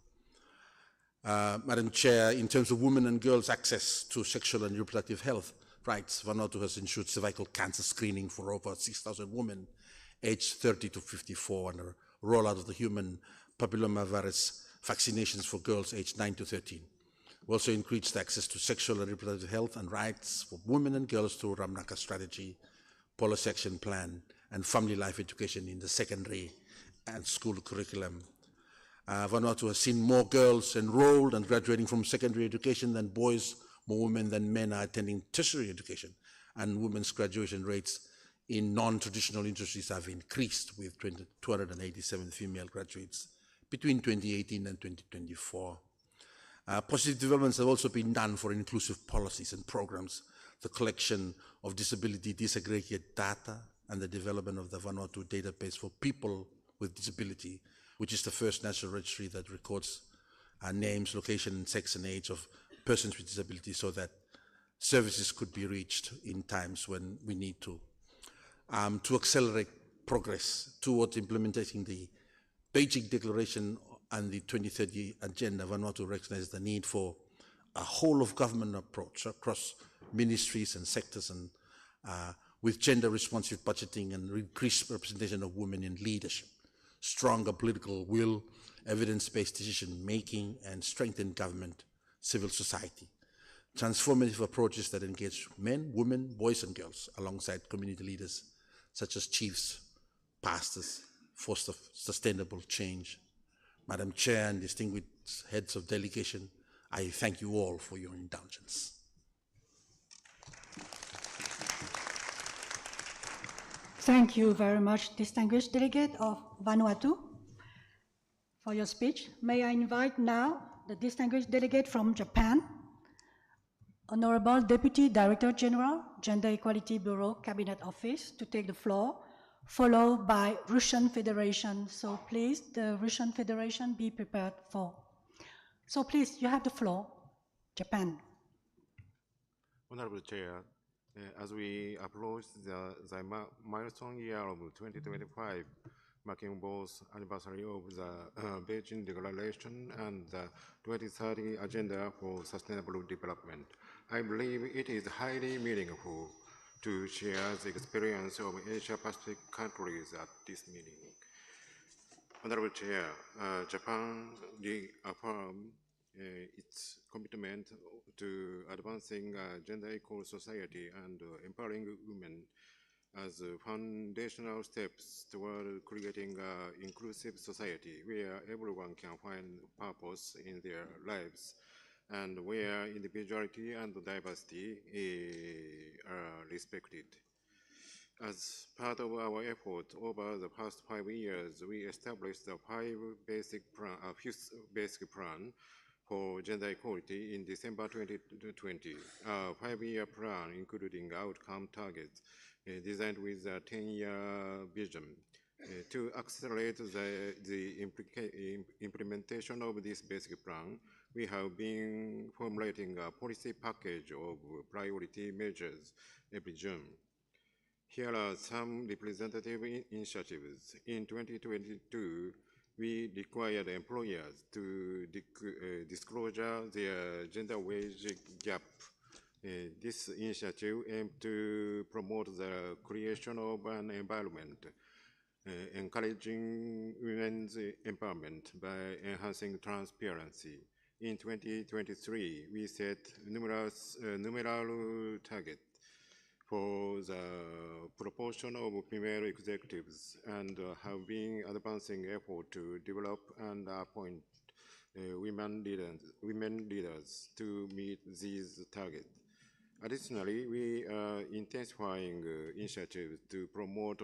Madam Chair, in terms of women and girls' access to sexual and reproductive health rights, Vanuatu has ensured cervical cancer screening for over 6,000 women aged 30 to 54 and a rollout of the human papillomavirus vaccinations for girls aged 9 to 13. We also increased access to sexual and reproductive health and rights for women and girls through Ramnaka strategy, policy action plan, and family life education in the secondary and school curriculum. Vanuatu has seen more girls enrolled and graduating from secondary education than boys, more women than men are attending tertiary education, and women's graduation rates in non-traditional industries have increased, with 287 female graduates between 2018 and 2024. Positive developments have also been done for inclusive policies and programs, the collection of disability disaggregated data, and the development of the Vanuatu database for people with disability, which is the first national registry that records names, location, sex, and age of persons with disability, so that services could be reached in times when we need to accelerate progress towards implementing the Beijing Declaration and the 2030 Agenda. Vanuatu recognizes the need for a whole-of-government approach across ministries and sectors, and with gender-responsive budgeting and increased representation of women in leadership, stronger political will, evidence-based decision-making, and strengthened government, civil society. Transformative approaches that engage men, women, boys, and girls alongside community leaders such as chiefs, pastors, foster sustainable change. Madam Chair and distinguished heads of delegation, I thank you all for your indulgence. Thank you very much, distinguished delegate of Vanuatu, for your speech. May I invite now the distinguished delegate from Japan, Honorable Deputy Director General, Gender Equality Bureau, Cabinet Office, to take the floor, followed by Russian Federation. So please, the Russian Federation, be prepared for. So please, you have the floor, Japan. Honorable Chair, as we approach the milestone year of 2025, marking both anniversary of the Beijing Declaration and the 2030 Agenda for Sustainable Development, I believe it is highly meaningful to share the experience of Asia-Pacific countries at this meeting. Honorable Chair, Japan reaffirmed its commitment to advancing a gender-equal society and empowering women as foundational steps toward creating an inclusive society where everyone can find purpose in their lives and where individuality and diversity are respected. As part of our effort over the past 5 years, we established a fifth basic plan for gender equality in December 2020, a 5-year plan including outcome targets designed with a 10-year vision. To accelerate the implementation of this basic plan, we have been formulating a policy package of priority measures every June. Here are some representative initiatives. In 2022, we required employers to disclose their gender wage gap. This initiative aimed to promote the creation of an environment encouraging women's empowerment by enhancing transparency. In 2023, we set numerous targets for the proportion of female executives and have been advancing effort to develop and appoint women leaders to meet these targets. Additionally, we are intensifying initiatives to promote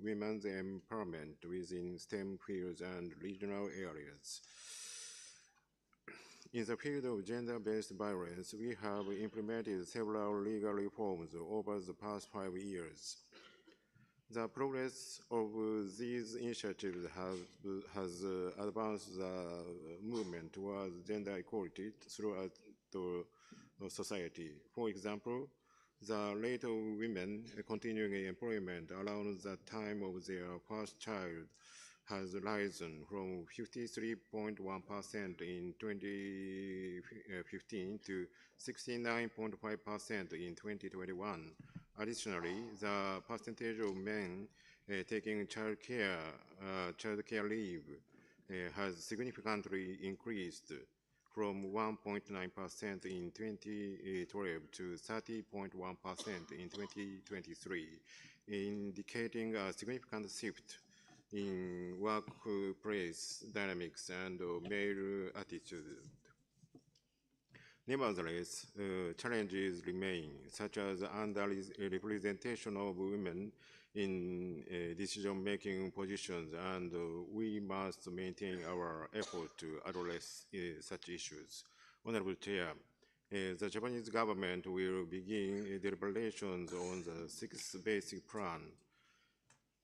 women's empowerment within STEM fields and regional areas. In the field of gender-based violence, we have implemented several legal reforms over the past 5 years. The progress of these initiatives has advanced the movement towards gender equality throughout the society. For example, the rate of women continuing employment around the time of their first child has risen from 53.1% in 2015 to 69.5% in 2021. Additionally, the percentage of men taking childcare leave has significantly increased from 1.9% in 2012 to 30.1% in 2023, indicating a significant shift in workplace dynamics and male attitude. Nevertheless, challenges remain, such as underrepresentation of women in decision-making positions, and we must maintain our effort to address such issues. Honorable Chair, the Japanese government will begin deliberations on the 6th Basic Plan.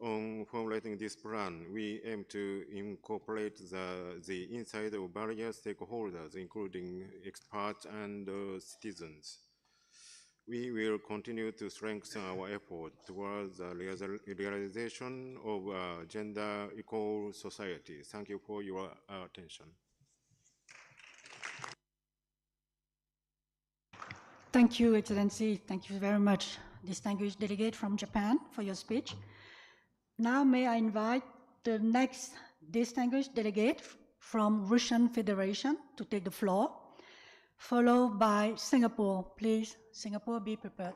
On formulating this plan, we aim to incorporate the insight of various stakeholders, including experts and citizens. We will continue to strengthen our effort towards the realization of a gender equal society. Thank you for your attention. Thank you, Excellency. Thank you very much, distinguished delegate from Japan, for your speech. Now may I invite the next distinguished delegate from Russian Federation to take the floor, followed by Singapore. Please, Singapore, be prepared.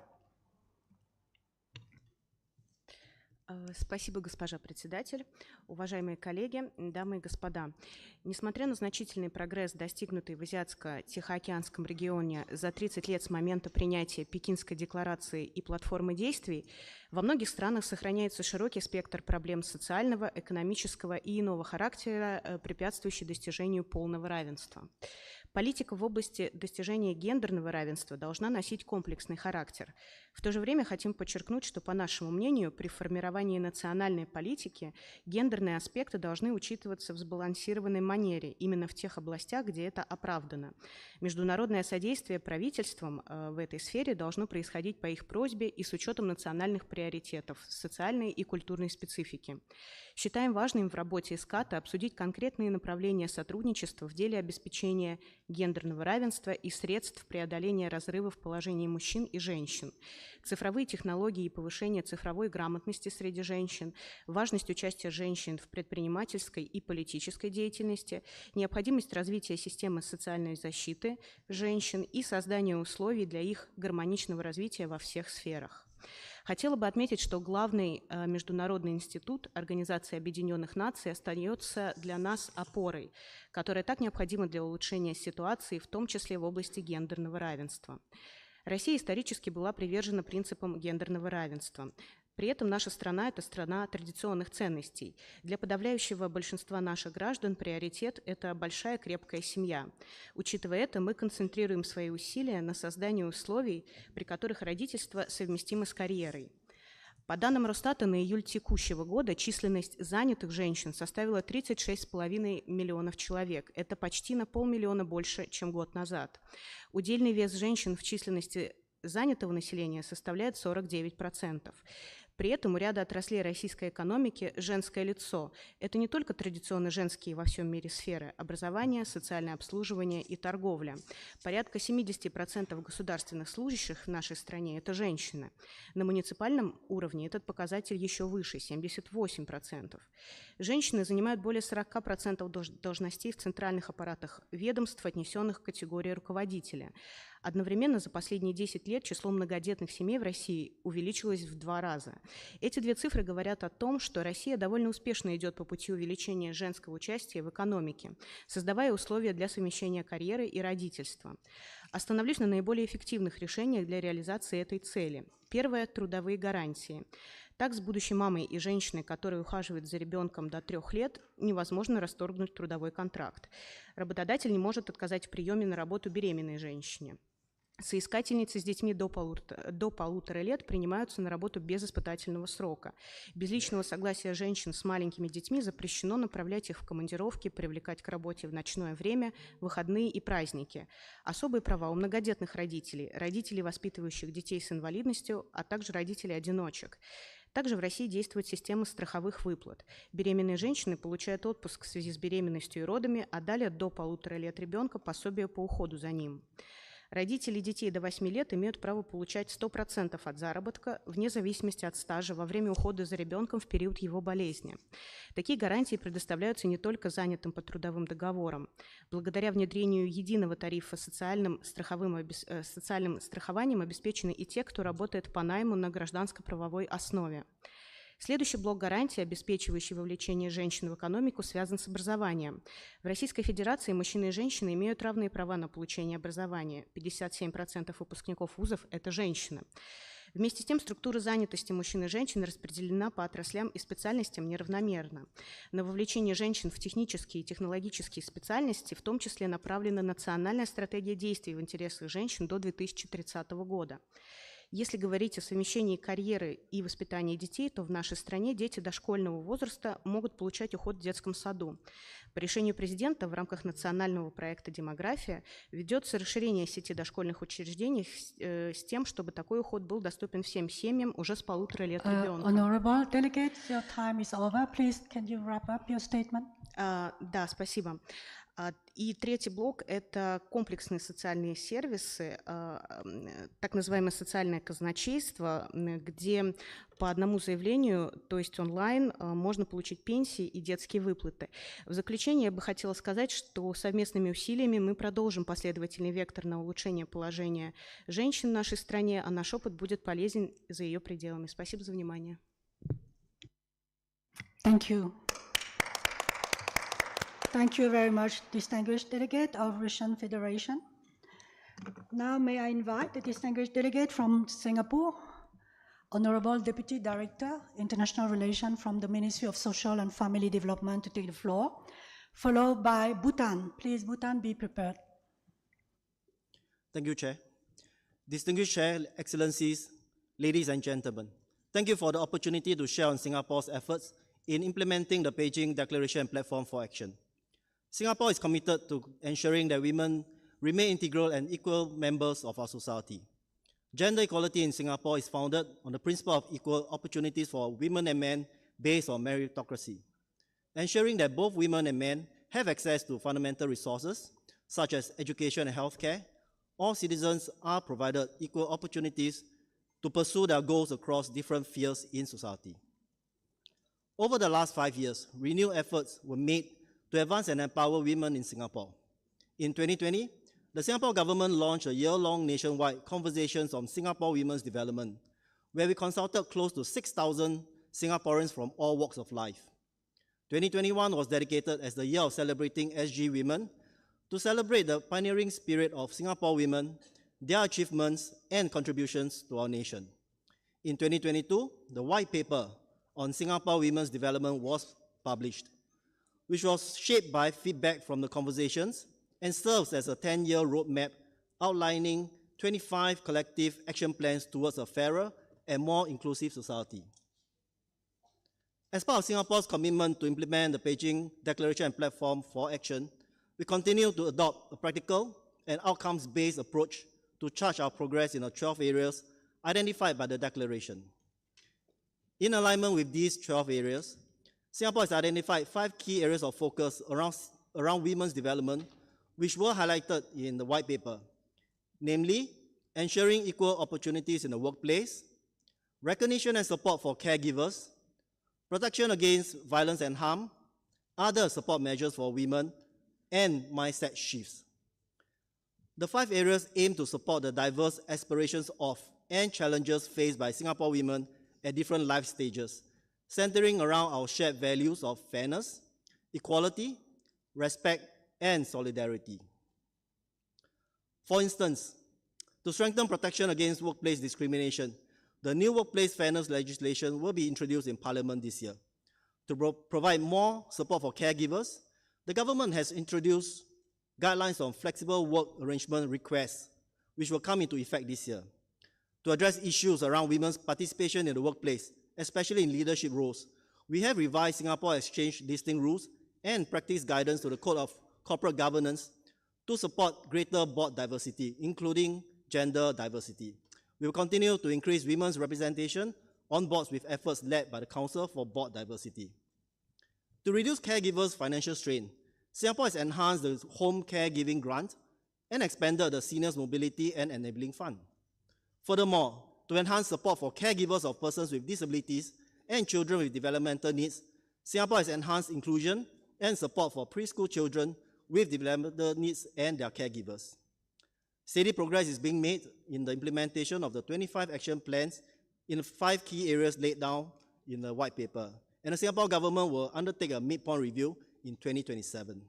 Спасибо, госпожа председатель. Уважаемые коллеги, дамы и господа, несмотря на значительный прогресс, достигнутый в Азиатско-Тихоокеанском регионе за 30 лет с момента принятия Пекинской декларации и платформы действий, во многих странах сохраняется широкий спектр проблем социального, экономического и иного характера, препятствующий достижению полного равенства. Политика в области достижения гендерного равенства должна носить комплексный характер. В то же время хотим подчеркнуть, что, по нашему мнению, при формировании национальной политики гендерные аспекты должны учитываться в сбалансированной манере, именно в тех областях, где это оправдано. Международное содействие правительствам в этой сфере должно происходить по их просьбе и с учетом национальных приоритетов, социальной и культурной специфики. Считаем важным в работе ESCAP обсудить конкретные направления сотрудничества в деле обеспечения гендерного равенства и средств преодоления разрыва в положении мужчин и женщин, цифровые технологии и повышение цифровой грамотности среди женщин, важность участия женщин в предпринимательской и политической деятельности, необходимость развития системы социальной защиты женщин и создания условий для их гармоничного развития во всех сферах. Хотела бы отметить, что главный международный институт Организации Объединенных Наций остается для нас опорой, которая так необходима для улучшения ситуации, в том числе в области гендерного равенства. Россия исторически была привержена принципам гендерного равенства. При этом наша страна – это страна традиционных ценностей. Для подавляющего большинства наших граждан приоритет – это большая крепкая семья. Учитывая это, мы концентрируем свои усилия на создании условий, при которых родительство совместимо с карьерой. По данным Росстата, на июль текущего года численность занятых женщин составила 36,5 миллионов человек. Это почти на 500 000 больше, чем год назад. Удельный вес женщин в численности занятого населения составляет 49%. При этом у ряда отраслей российской экономики женское лицо – это не только традиционно женские во всем мире сферы – образование, социальное обслуживание и торговля. Порядка 70% государственных служащих в нашей стране – это женщины. На муниципальном уровне этот показатель еще выше – 78%. Женщины занимают более 40% должностей в центральных аппаратах ведомств, отнесенных к категории руководителя. Одновременно за последние 10 лет число многодетных семей в России увеличилось в 2 раза. Эти две цифры говорят о том, что Россия довольно успешно идет по пути увеличения женского участия в экономике, создавая условия для совмещения карьеры и родительства. Остановлюсь на наиболее эффективных решениях для реализации этой цели. Первое – трудовые гарантии. Так, с будущей мамой и женщиной, которая ухаживает за ребенком до 3 лет, невозможно расторгнуть трудовой контракт. Работодатель не может отказать в приеме на работу беременной женщине. Соискательницы с детьми до полутора лет принимаются на работу без испытательного срока. Без личного согласия женщин с маленькими детьми запрещено направлять их в командировки, привлекать к работе в ночное время, выходные и праздники. Особые права у многодетных родителей, родителей, воспитывающих детей с инвалидностью, а также родителей-одиночек. Также в России действует система страховых выплат. Беременные женщины получают отпуск в связи с беременностью и родами, а далее до 1,5 лет ребенка пособие по уходу за ним. Родители детей до 8 лет имеют право получать 100% от заработка вне зависимости от стажа во время ухода за ребенком в период его болезни. Такие гарантии предоставляются не только занятым по трудовым договорам. Благодаря внедрению единого тарифа социальным страхованием обеспечены и те, кто работает по найму на гражданско-правовой основе. Следующий блок гарантий, обеспечивающий вовлечение женщин в экономику, связан с образованием. В Российской Федерации мужчины и женщины имеют равные права на получение образования. 57% выпускников вузов – это женщины. Вместе с тем, структура занятости мужчин и женщин распределена по отраслям и специальностям неравномерно. На вовлечение женщин в технические и технологические специальности в том числе направлена национальная стратегия действий в интересах женщин до 2030 года. Если говорить о совмещении карьеры и воспитания детей, то в нашей стране дети дошкольного возраста могут получать уход в детском саду. По решению президента в рамках национального проекта «Демография» ведется расширение сети дошкольных учреждений с тем, чтобы такой уход был доступен всем семьям уже с 1,5 лет ребенка. Honorable delegates, your time is over. Please, can you wrap up your statement? Да, спасибо. И третий блок – это комплексные социальные сервисы, так называемое социальное казначейство, где по одному заявлению, то есть онлайн, можно получить пенсии и детские выплаты. В заключение я бы хотела сказать, что совместными усилиями мы продолжим последовательный вектор на улучшение положения женщин в нашей стране, а наш опыт будет полезен за ее пределами. Спасибо за внимание. Thank you. Thank you very much, distinguished delegate of Russian Federation. Now may I invite the distinguished delegate from Singapore, Honorable Deputy Director, International Relations from the Ministry of Social and Family Development to take the floor, followed by Bhutan. Please, Bhutan, be prepared. Thank you, Chair. Distinguished Chair, Excellencies, ladies and gentlemen, thank you for the opportunity to share on Singapore's efforts in implementing the Beijing Declaration and Platform for Action. Singapore is committed to ensuring that women remain integral and equal members of our society. Gender equality in Singapore is founded on the principle of equal opportunities for women and men based on meritocracy. Ensuring that both women and men have access to fundamental resources, such as education and healthcare, all citizens are provided equal opportunities to pursue their goals across different spheres in society. Over the last 5 years, renewed efforts were made to advance and empower women in Singapore. In 2020, the Singapore government launched a year-long nationwide Conversations on Singapore Women's Development, where we consulted close to 6,000 Singaporeans from all walks of life. 2021 was dedicated as the year of celebrating SG women to celebrate the pioneering spirit of Singapore women, their achievements and contributions to our nation. In 2022, the white paper on Singapore women's development was published, which was shaped by feedback from the conversations and serves as a 10-year roadmap outlining 25 collective action plans towards a fairer and more inclusive society. As part of Singapore's commitment to implement the Beijing Declaration and Platform for Action, we continue to adopt a practical and outcomes-based approach to chart our progress in the 12 areas identified by the Declaration. In alignment with these 12 areas, Singapore has identified 5 key areas of focus around women's development, which were highlighted in the white paper, namely, ensuring equal opportunities in the workplace, recognition and support for caregivers, protection against violence and harm, other support measures for women, and mindset shifts. The 5 areas aim to support the diverse aspirations of and challenges faced by Singapore women at different life stages, centering around our shared values of fairness, equality, respect, and solidarity. For instance, to strengthen protection against workplace discrimination, the new workplace fairness legislation will be introduced in Parliament this year. To provide more support for caregivers, the government has introduced guidelines on flexible work arrangement requests, which will come into effect this year. To address issues around women's participation in the workplace, especially in leadership roles, we have revised Singapore Exchange listing rules and practice guidance to the Code of Corporate Governance to support greater board diversity, including gender diversity. We will continue to increase women's representation on boards with efforts led by the Council for Board Diversity. To reduce caregivers' financial strain, Singapore has enhanced the Home Caregiving Grant and expanded the Seniors Mobility and Enabling Fund. Furthermore, to enhance support for caregivers of persons with disabilities and children with developmental needs, Singapore has enhanced inclusion and support for preschool children with developmental needs and their caregivers. Steady progress is being made in the implementation of the 25 action plans in 5 key areas laid down in the white paper, and the Singapore government will undertake a midpoint review in 2027.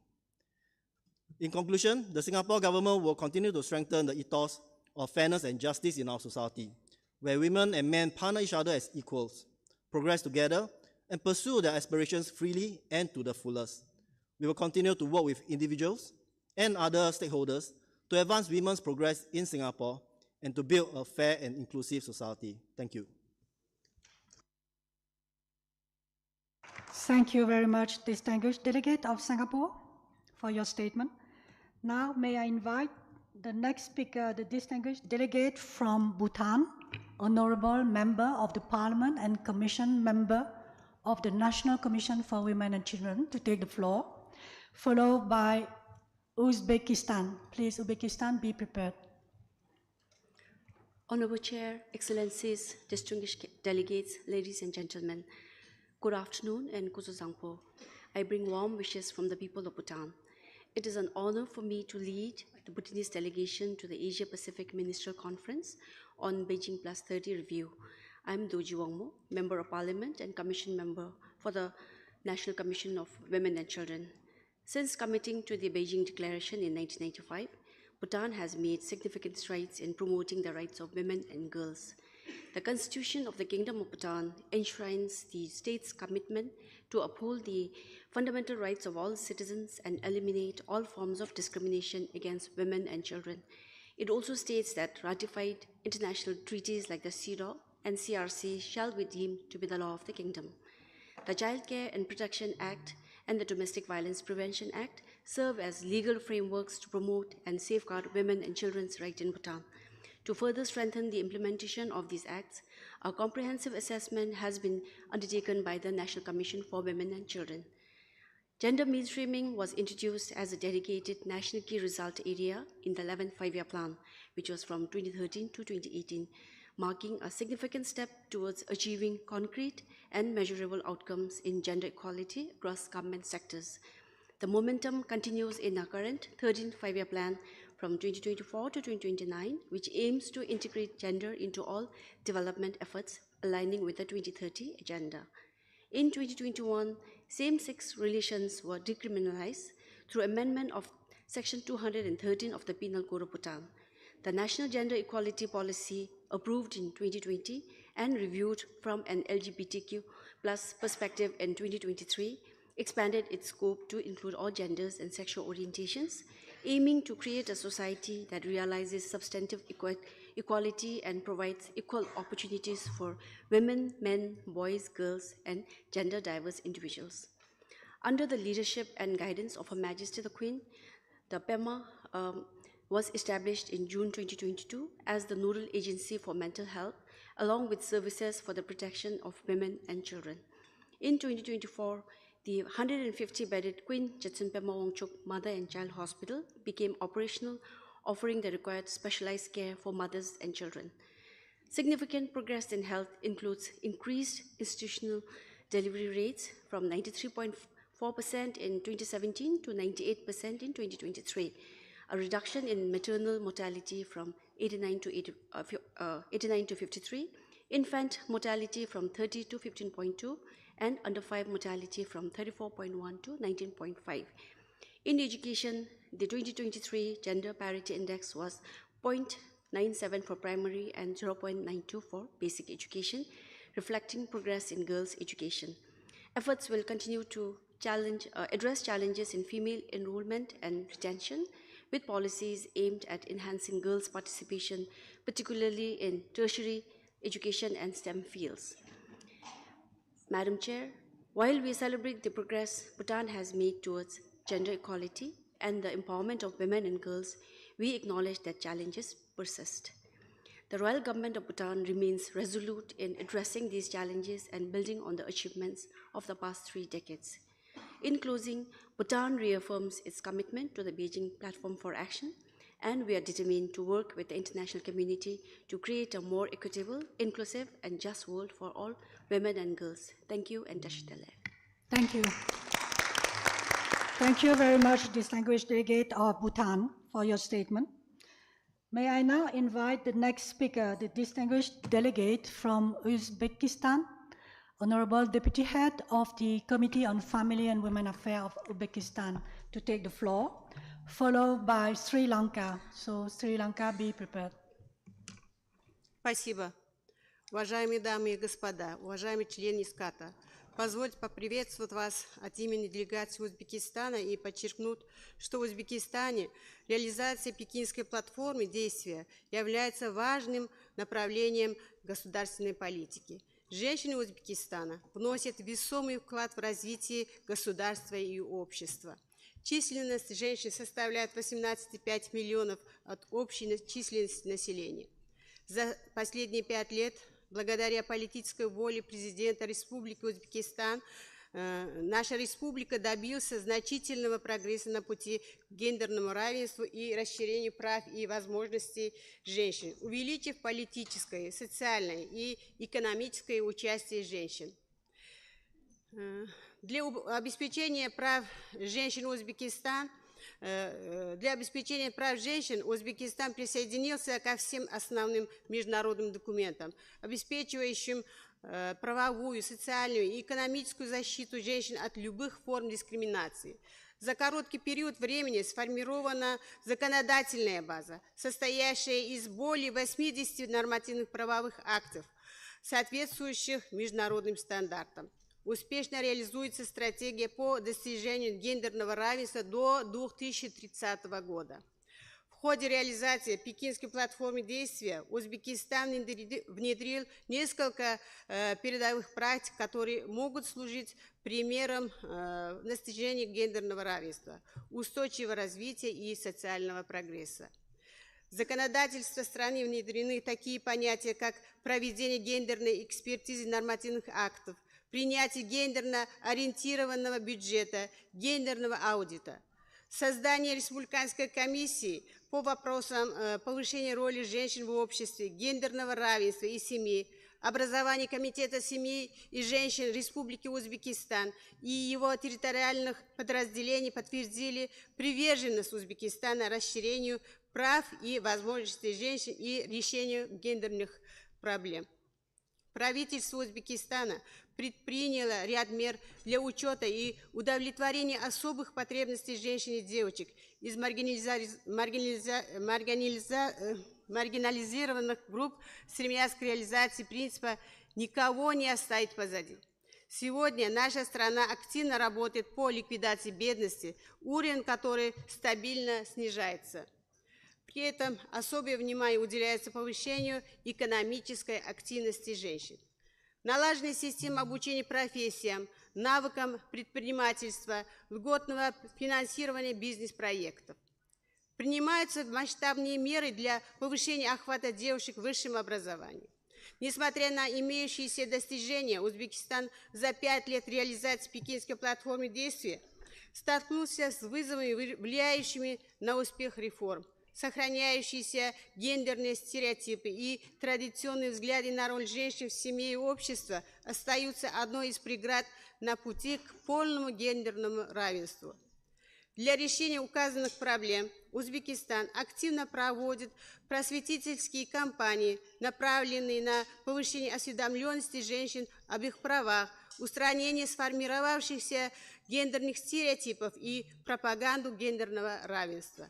In conclusion, the Singapore government will continue to strengthen the ethos of fairness and justice in our society, where women and men partner each other as equals, progress together, and pursue their aspirations freely and to the fullest. We will continue to work with individuals and other stakeholders to advance women's progress in Singapore and to build a fair and inclusive society. Thank you. Thank you very much, distinguished delegate of Singapore, for your statement. Now, may I invite the next speaker, the distinguished delegate from Bhutan, Honorable Member of the Parliament and Commission Member of the National Commission for Women and Children, to take the floor, followed by Uzbekistan. Please, Uzbekistan, be prepared. Honorable Chair, Excellencies, distinguished delegates, ladies and gentlemen, good afternoon and Kusuzangpo. I bring warm wishes from the people of Bhutan. It is an honor for me to lead the Bhutanese delegation to the Asia-Pacific Ministerial Conference on Beijing+30 review. I am Doji Wangmo, Member of Parliament and Commission Member for the National Commission of Women and Children. Since committing to the Beijing Declaration in 1995, Bhutan has made significant strides in promoting the rights of women and girls. The Constitution of the Kingdom of Bhutan enshrines the state's commitment to uphold the fundamental rights of all citizens and eliminate all forms of discrimination against women and children. It also states that ratified international treaties like the CEDAW and ICRC shall be deemed to be the law of the kingdom. The Child Care and Protection Act and the Domestic Violence Prevention Act serve as legal frameworks to promote and safeguard women and children's rights in Bhutan. To further strengthen the implementation of these acts, a comprehensive assessment has been undertaken by the National Commission for Women and Children. Gender mainstreaming was introduced as a dedicated national key result area in the 11th five-year plan, which was from 2013 to 2018, marking a significant step towards achieving concrete and measurable outcomes in gender equality across government sectors. The momentum continues in our current 13th five-year plan from 2024 to 2029, which aims to integrate gender into all development efforts, aligning with the 2030 agenda. In 2021, same-sex relations were decriminalized through amendment of Section 213 of the Penal Code of Bhutan. The National Gender Equality Policy, approved in 2020 and reviewed from an LGBTQ+ perspective in 2023, expanded its scope to include all genders and sexual orientations, aiming to create a society that realizes substantive equality and provides equal opportunities for women, men, boys, girls, and gender-diverse individuals. Under the leadership and guidance of Her Majesty the Queen, the PEMA was established in June 2022 as the nodal agency for mental health, along with services for the protection of women and children. In 2024, the 150-bedded Queen Jetsun Pema Wangchuk Mother and Child Hospital became operational, offering the required specialized care for mothers and children. Significant progress in health includes increased institutional delivery rates from 93.4% in 2017 to 98% in 2023, a reduction in maternal mortality from 89 to 53, infant mortality from 30 to 15.2, and under 5 mortality from 34.1 to 19.5. In education, the 2023 Gender Parity Index was 0.97 for primary and 0.92 for basic education, reflecting progress in girls' education. Efforts will continue to address challenges in female enrollment and retention, with policies aimed at enhancing girls' participation, particularly in tertiary education and STEM fields. Madam Chair, while we celebrate the progress Bhutan has made towards gender equality and the empowerment of women and girls, we acknowledge that challenges persist. The Royal Government of Bhutan remains resolute in addressing these challenges and building on the achievements of the past 3 decades. In closing, Bhutan reaffirms its commitment to the Beijing Platform for Action, and we are determined to work with the international community to create a more equitable, inclusive, and just world for all women and girls. Thank you, and Tashitele. Thank you. Thank you very much, distinguished delegate of Bhutan, for your statement. May I now invite the next speaker, the distinguished delegate from Uzbekistan, Honorable Deputy Head of the Committee on Family and Women Affairs of Uzbekistan, to take the floor, followed by Sri Lanka. So Sri Lanka, be prepared. Спасибо. Уважаемые дамы и господа, уважаемые члены ИСКАТа, позвольте поприветствовать вас от имени делегации Узбекистана и подчеркнуть, что в Узбекистане реализация пекинской платформы действия является важным направлением государственной политики. Женщины Узбекистана вносят весомый вклад в развитие государства и общества. Численность женщин составляет 18,5 миллионов от общей численности населения. За последние 5 лет, благодаря политической воле президента Республики Узбекистан, наша республика добилась значительного прогресса на пути к гендерному равенству и расширению прав и возможностей женщин, увеличив политическое, социальное и экономическое участие женщин. Для обеспечения прав женщин Узбекистан присоединился ко всем основным международным документам, обеспечивающим правовую, социальную и экономическую защиту женщин от любых форм дискриминации. За короткий период времени сформирована законодательная база, состоящая из более 80 нормативных правовых актов, соответствующих международным стандартам. Успешно реализуется стратегия по достижению гендерного равенства до 2030 года. В ходе реализации Пекинской платформы действия Узбекистан внедрил несколько передовых практик, которые могут служить примером достижения гендерного равенства, устойчивого развития и социального прогресса. В законодательство страны внедрены такие понятия, как проведение гендерной экспертизы нормативных актов, принятие гендерно ориентированного бюджета, гендерного аудита, создание республиканской комиссии по вопросам повышения роли женщин в обществе, гендерного равенства и семьи, образование Комитета семьи и женщин Республики Узбекистан и его территориальных подразделений подтвердили приверженность Узбекистана расширению прав и возможностей женщин и решению гендерных проблем. Правительство Узбекистана предприняло ряд мер для учета и удовлетворения особых потребностей женщин и девочек из маргинализированных групп, стремясь к реализации принципа «никого не оставить позади». Сегодня наша страна активно работает по ликвидации бедности, уровень которой стабильно снижается. При этом особое внимание уделяется повышению экономической активности женщин. Налаженная система обучения профессиям, навыкам предпринимательства, льготного финансирования бизнес-проектов. Принимаются масштабные меры для повышения охвата девушек в высшем образовании. Несмотря на имеющиеся достижения, Узбекистан за 5 лет реализации Пекинской платформы действия столкнулся с вызовами, влияющими на успех реформ. Сохраняющиеся гендерные стереотипы и традиционные взгляды на роль женщин в семье и обществе остаются одной из преград на пути к полному гендерному равенству. Для решения указанных проблем Узбекистан активно проводит просветительские кампании, направленные на повышение осведомленности женщин об их правах, устранение сформировавшихся гендерных стереотипов и пропаганду гендерного равенства.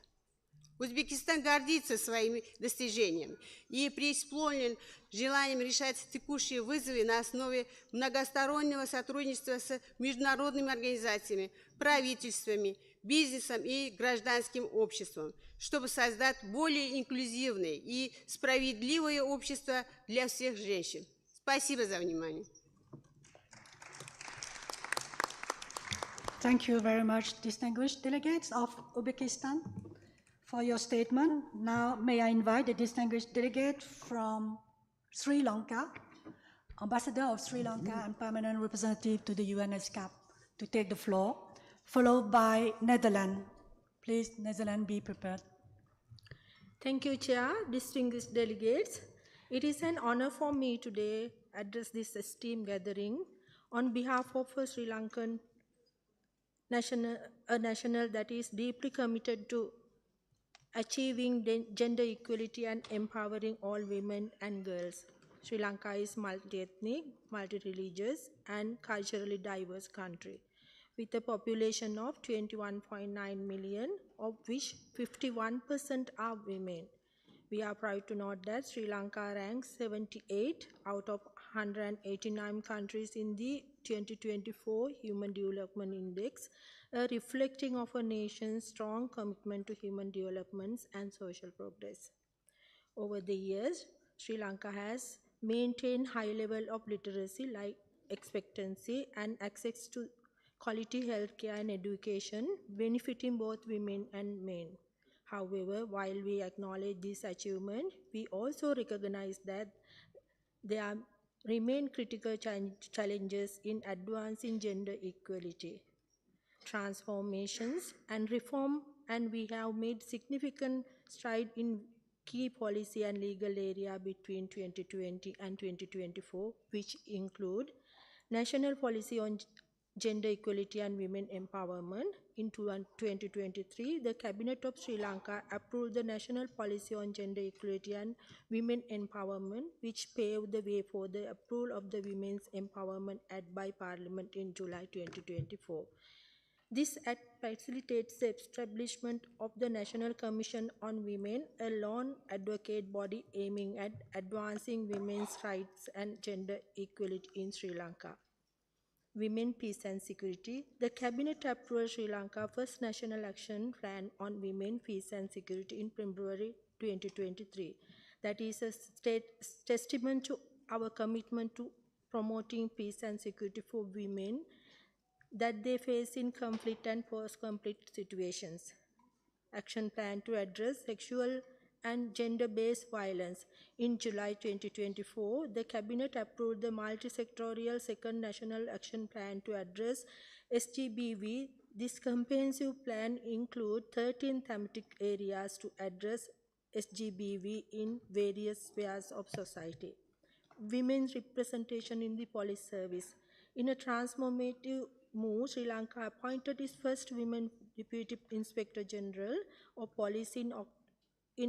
Узбекистан гордится своими достижениями и преисполнен желанием решать текущие вызовы на основе многостороннего сотрудничества с международными организациями, правительствами, бизнесом и гражданским обществом, чтобы создать более инклюзивное и справедливое общество для всех женщин. Спасибо за внимание. Thank you very much, distinguished delegates of Uzbekistan, for your statement. Now, may I invite the distinguished delegate from Sri Lanka, Ambassador of Sri Lanka and Permanent Representative to the UNFPA, to take the floor, followed by Netherlands. Please, Netherlands, be prepared. Thank you, Chair, distinguished delegates. It is an honor for me today to address this esteemed gathering on behalf of a Sri Lankan national that is deeply committed to achieving gender equality and empowering all women and girls. Sri Lanka is multi-ethnic, multi-religious, and culturally diverse country, with a population of 21.9 million, of which 51% are women. We are proud to note that Sri Lanka ranks 78 out of 189 countries in the 2024 Human Development Index, reflecting of a nation's strong commitment to human development and social progress. Over the years, Sri Lanka has maintained high level of literacy, life expectancy, and access to quality healthcare and education, benefiting both women and men. However, while we acknowledge this achievement, we also recognize that there remain critical challenges in advancing gender equality, transformations, and reform, and we have made significant strides in key policy and legal area between 2020 and 2024, which include national policy on gender equality and women empowerment. In 2023, the Cabinet of Sri Lanka approved the National Policy on Gender Equality and Women Empowerment, which paved the way for the approval of the Women's Empowerment Act by Parliament in July 2024. This act facilitates the establishment of the National Commission on Women, a non-advocate body aiming at advancing women's rights and gender equality in Sri Lanka. Women, Peace and Security. The Cabinet approved Sri Lanka's first National Action Plan on Women, Peace and Security in February 2023. That is a testament to our commitment to promoting peace and security for women that they face in conflict and post-conflict situations. Action Plan to address sexual and gender-based violence. In July 2024, the Cabinet approved the multi-sectorial second National Action Plan to address SGBV. This comprehensive plan includes 13 thematic areas to address SGBV in various spheres of society. Women's representation in the police service. In a transformative move, Sri Lanka appointed its first women Deputy Inspector General of Police in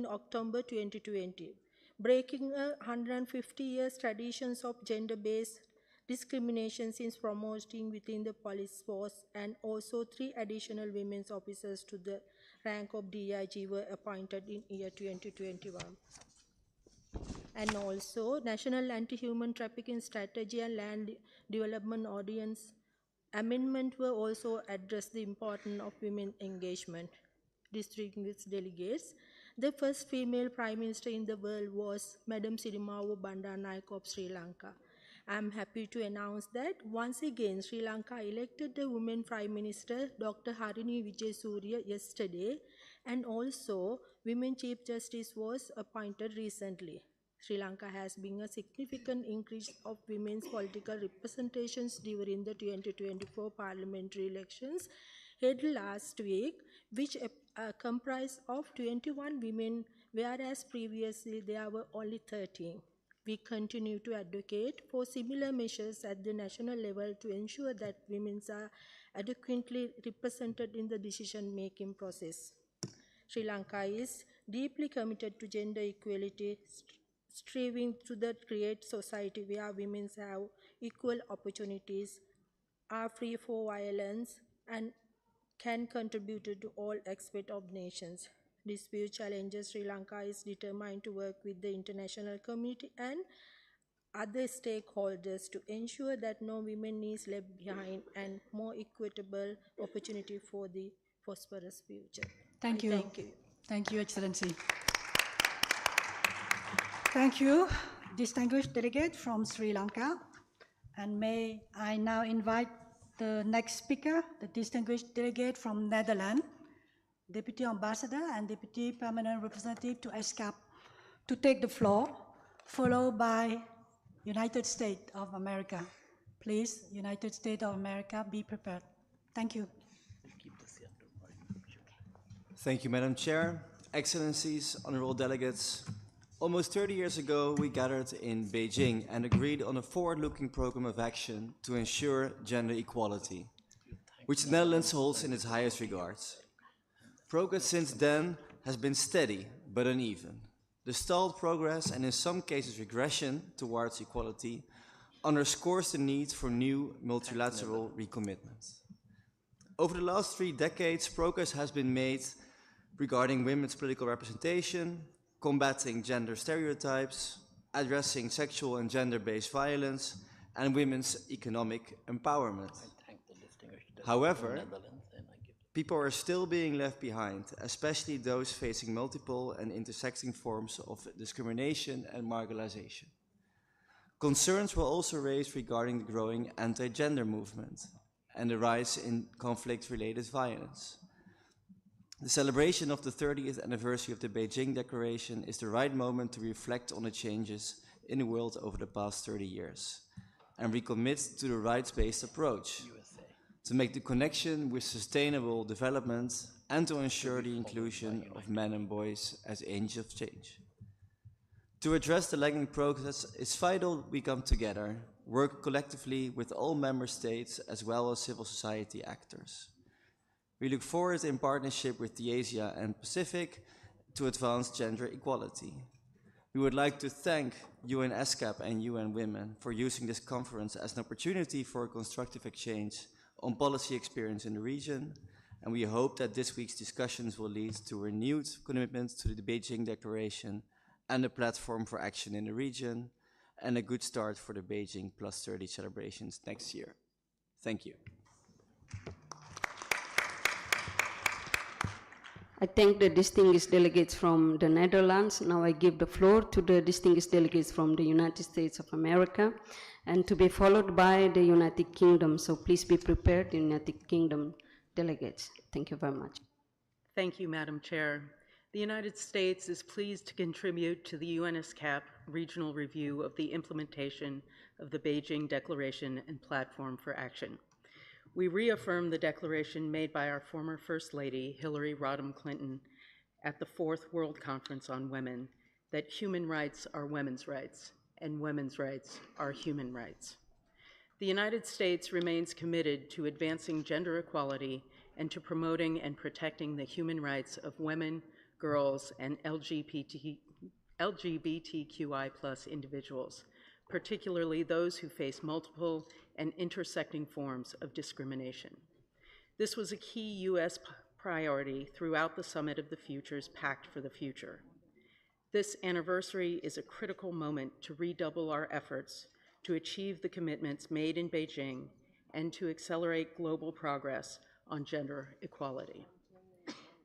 October 2020, breaking 150 years traditions of gender-based discrimination since promoting within the police force, and also 3 additional women officers to the rank of DIG were appointed in year 2021. And also, National Anti-Human Trafficking Strategy and Land Development Ordinance amendment were also addressed the importance of women engagement. Distinguished delegates, the first female Prime Minister in the world was Madam Sirimavo Bandaranaike of Sri Lanka. I am happy to announce that once again Sri Lanka elected the woman Prime Minister Dr. Harini Wijesurya yesterday, and also Women Chief Justice was appointed recently. Sri Lanka has been a significant increase of women's political representations during the 2024 parliamentary elections held last week, which comprised of 21 women, whereas previously there were only 13. We continue to advocate for similar measures at the national level to ensure that women are adequately represented in the decision-making process. Sri Lanka is deeply committed to gender equality, striving to create society where women have equal opportunities, are free for violence, and can contribute to all aspects of nations. This view challenges Sri Lanka is determined to work with the international community and other stakeholders to ensure that no women is left behind and more equitable opportunity for the prosperous future. Thank you. Thank you. Thank you, Excellency. Thank you, distinguished delegate from Sri Lanka. And may I now invite the next speaker, the distinguished delegate from Netherlands, Deputy Ambassador and Deputy Permanent Representative to ESCAP, to take the floor, followed by United States of America. Please, United States of America, be prepared. Thank you. Thank you, Madam Chair. Excellencies, honorable delegates. Almost 30 years ago, we gathered in Beijing and agreed on a forward-looking program of action to ensure gender equality, which the Netherlands holds in its highest regards. Progress since then has been steady but uneven. The stalled progress, and in some cases regression towards equality, underscores the need for new multilateral recommitments. Over the last 3 decades, progress has been made regarding women's political representation, combating gender stereotypes, addressing sexual and gender-based violence, and women's economic empowerment. However, people are still being left behind, especially those facing multiple and intersecting forms of discrimination and marginalization. Concerns were also raised regarding the growing anti-gender movement and the rise in conflict-related violence. The celebration of the 30th anniversary of the Beijing Declaration is the right moment to reflect on the changes in the world over the past 30 years and recommit to the rights-based approach, to make the connection with sustainable development and to ensure the inclusion of men and boys as agents of change. To address the lagging progress, it's vital we come together, work collectively with all member states as well as civil society actors. We look forward in partnership with the Asia and Pacific to advance gender equality. We would like to thank UN ESCAP and UN Women for using this conference as an opportunity for a constructive exchange on policy experience in the region, and we hope that this week's discussions will lead to renewed commitment to the Beijing Declaration and the platform for action in the region, and a good start for the Beijing+30 celebrations next year. Thank you. I thank the distinguished delegates from the Netherlands. Now I give the floor to the distinguished delegates from the United States of America, and to be followed by the United Kingdom. So please be prepared, the United Kingdom delegates. Thank you very much. Thank you, Madam Chair. The United States is pleased to contribute to the UNESCAP regional review of the implementation of the Beijing Declaration and Platform for Action. We reaffirm the declaration made by our former First Lady, Hillary Rodham Clinton, at the 4th World Conference on Women, that human rights are women's rights, and women's rights are human rights. The United States remains committed to advancing gender equality and to promoting and protecting the human rights of women, girls, and LGBTQI+ individuals, particularly those who face multiple and intersecting forms of discrimination. This was a key U.S. priority throughout the Summit of the Futures Pact for the Future. This anniversary is a critical moment to redouble our efforts to achieve the commitments made in Beijing and to accelerate global progress on gender equality.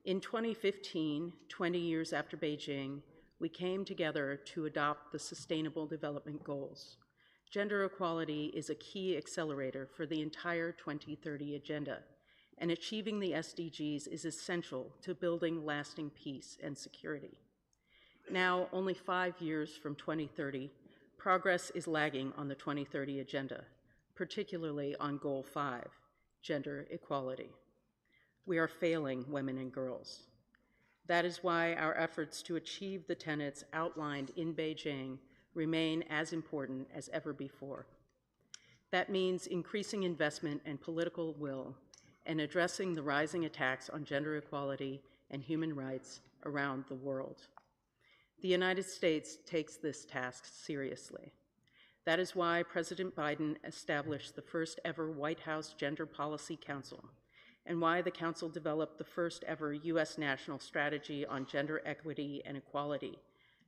In 2015, 20 years after Beijing, we came together to adopt the Sustainable Development Goals. Gender equality is a key accelerator for the entire 2030 agenda, and achieving the SDGs is essential to building lasting peace and security. Now, only 5 years from 2030, progress is lagging on the 2030 agenda, particularly on Goal 5, gender equality. We are failing women and girls. That is why our efforts to achieve the tenets outlined in Beijing remain as important as ever before. That means increasing investment and political will and addressing the rising attacks on gender equality and human rights around the world. The United States takes this task seriously. That is why President Biden established the first ever White House Gender Policy Council, and why the Council developed the first ever U.S. National Strategy on Gender Equity and Equality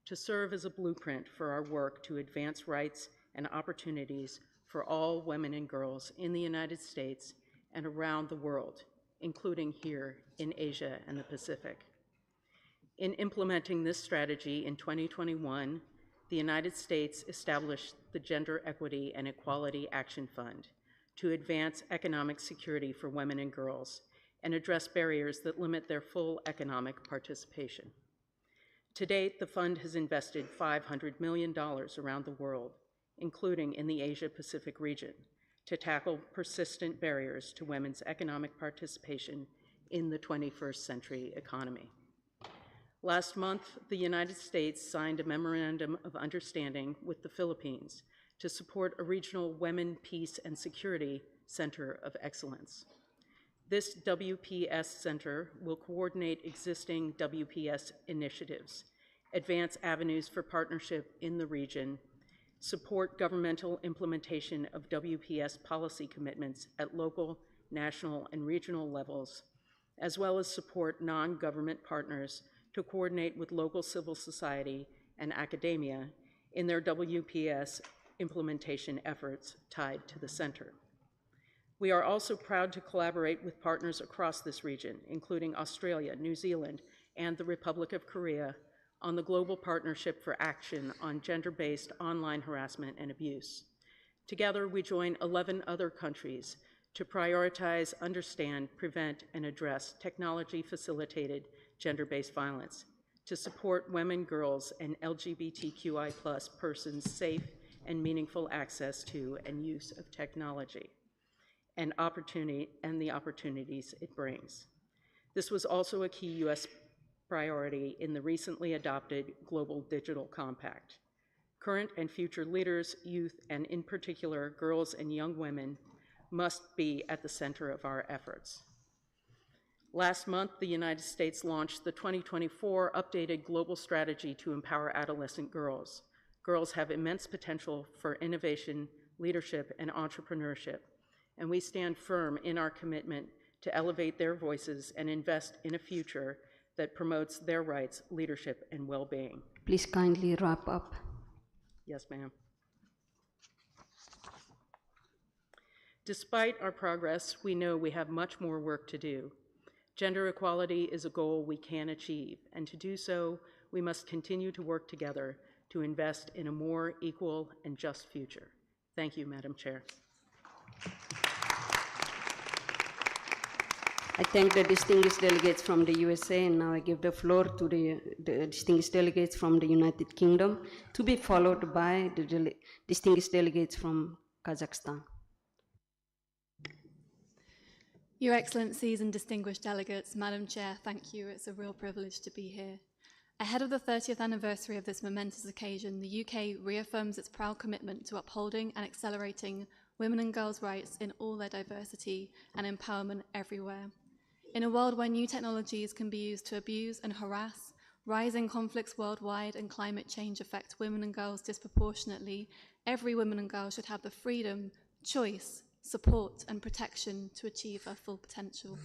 to serve as a blueprint for our work to advance rights and opportunities for all women and girls in the United States and around the world, including here in Asia and the Pacific. In implementing this strategy in 2021, the United States established the Gender Equity and Equality Action Fund to advance economic security for women and girls and address barriers that limit their full economic participation. To date, the fund has invested $500 million around the world, including in the Asia-Pacific region, to tackle persistent barriers to women's economic participation in the 21st century economy. Last month, the United States signed a memorandum of understanding with the Philippines to support a regional Women, Peace, and Security Center of Excellence. This WPS Center will coordinate existing WPS initiatives, advance avenues for partnership in the region, support governmental implementation of WPS policy commitments at local, national, and regional levels, as well as support non-government partners to coordinate with local civil society and academia in their WPS implementation efforts tied to the center. We are also proud to collaborate with partners across this region, including Australia, New Zealand, and the Republic of Korea, on the Global Partnership for Action on Gender-Based Online Harassment and Abuse. Together, we join 11 other countries to prioritize, understand, prevent, and address technology-facilitated gender-based violence, to support women, girls, and LGBTQI+ persons' safe and meaningful access to and use of technology, and the opportunities it brings. This was also a key U.S. priority in the recently adopted Global Digital Compact. Current and future leaders, youth, and in particular, girls and young women must be at the center of our efforts. Last month, the United States launched the 2024 updated global strategy to empower adolescent girls. Girls have immense potential for innovation, leadership, and entrepreneurship, and we stand firm in our commitment to elevate their voices and invest in a future that promotes their rights, leadership, and well-being. Please kindly wrap up. Yes, ma'am. Despite our progress, we know we have much more work to do. Gender equality is a goal we can achieve, and to do so, we must continue to work together to invest in a more equal and just future. Thank you, Madam Chair. I thank the distinguished delegates from the USA, and now I give the floor to the distinguished delegates from the United Kingdom, to be followed by the distinguished delegates from Kazakhstan. Your Excellencies and distinguished delegates, Madam Chair, thank you. It's a real privilege to be here. Ahead of the 30th anniversary of this momentous occasion, the UK reaffirms its proud commitment to upholding and accelerating women and girls' rights in all their diversity and empowerment everywhere. In a world where new technologies can be used to abuse and harass, rising conflicts worldwide and climate change affect women and girls disproportionately, every woman and girl should have the freedom, choice, support, and protection to achieve their full potential.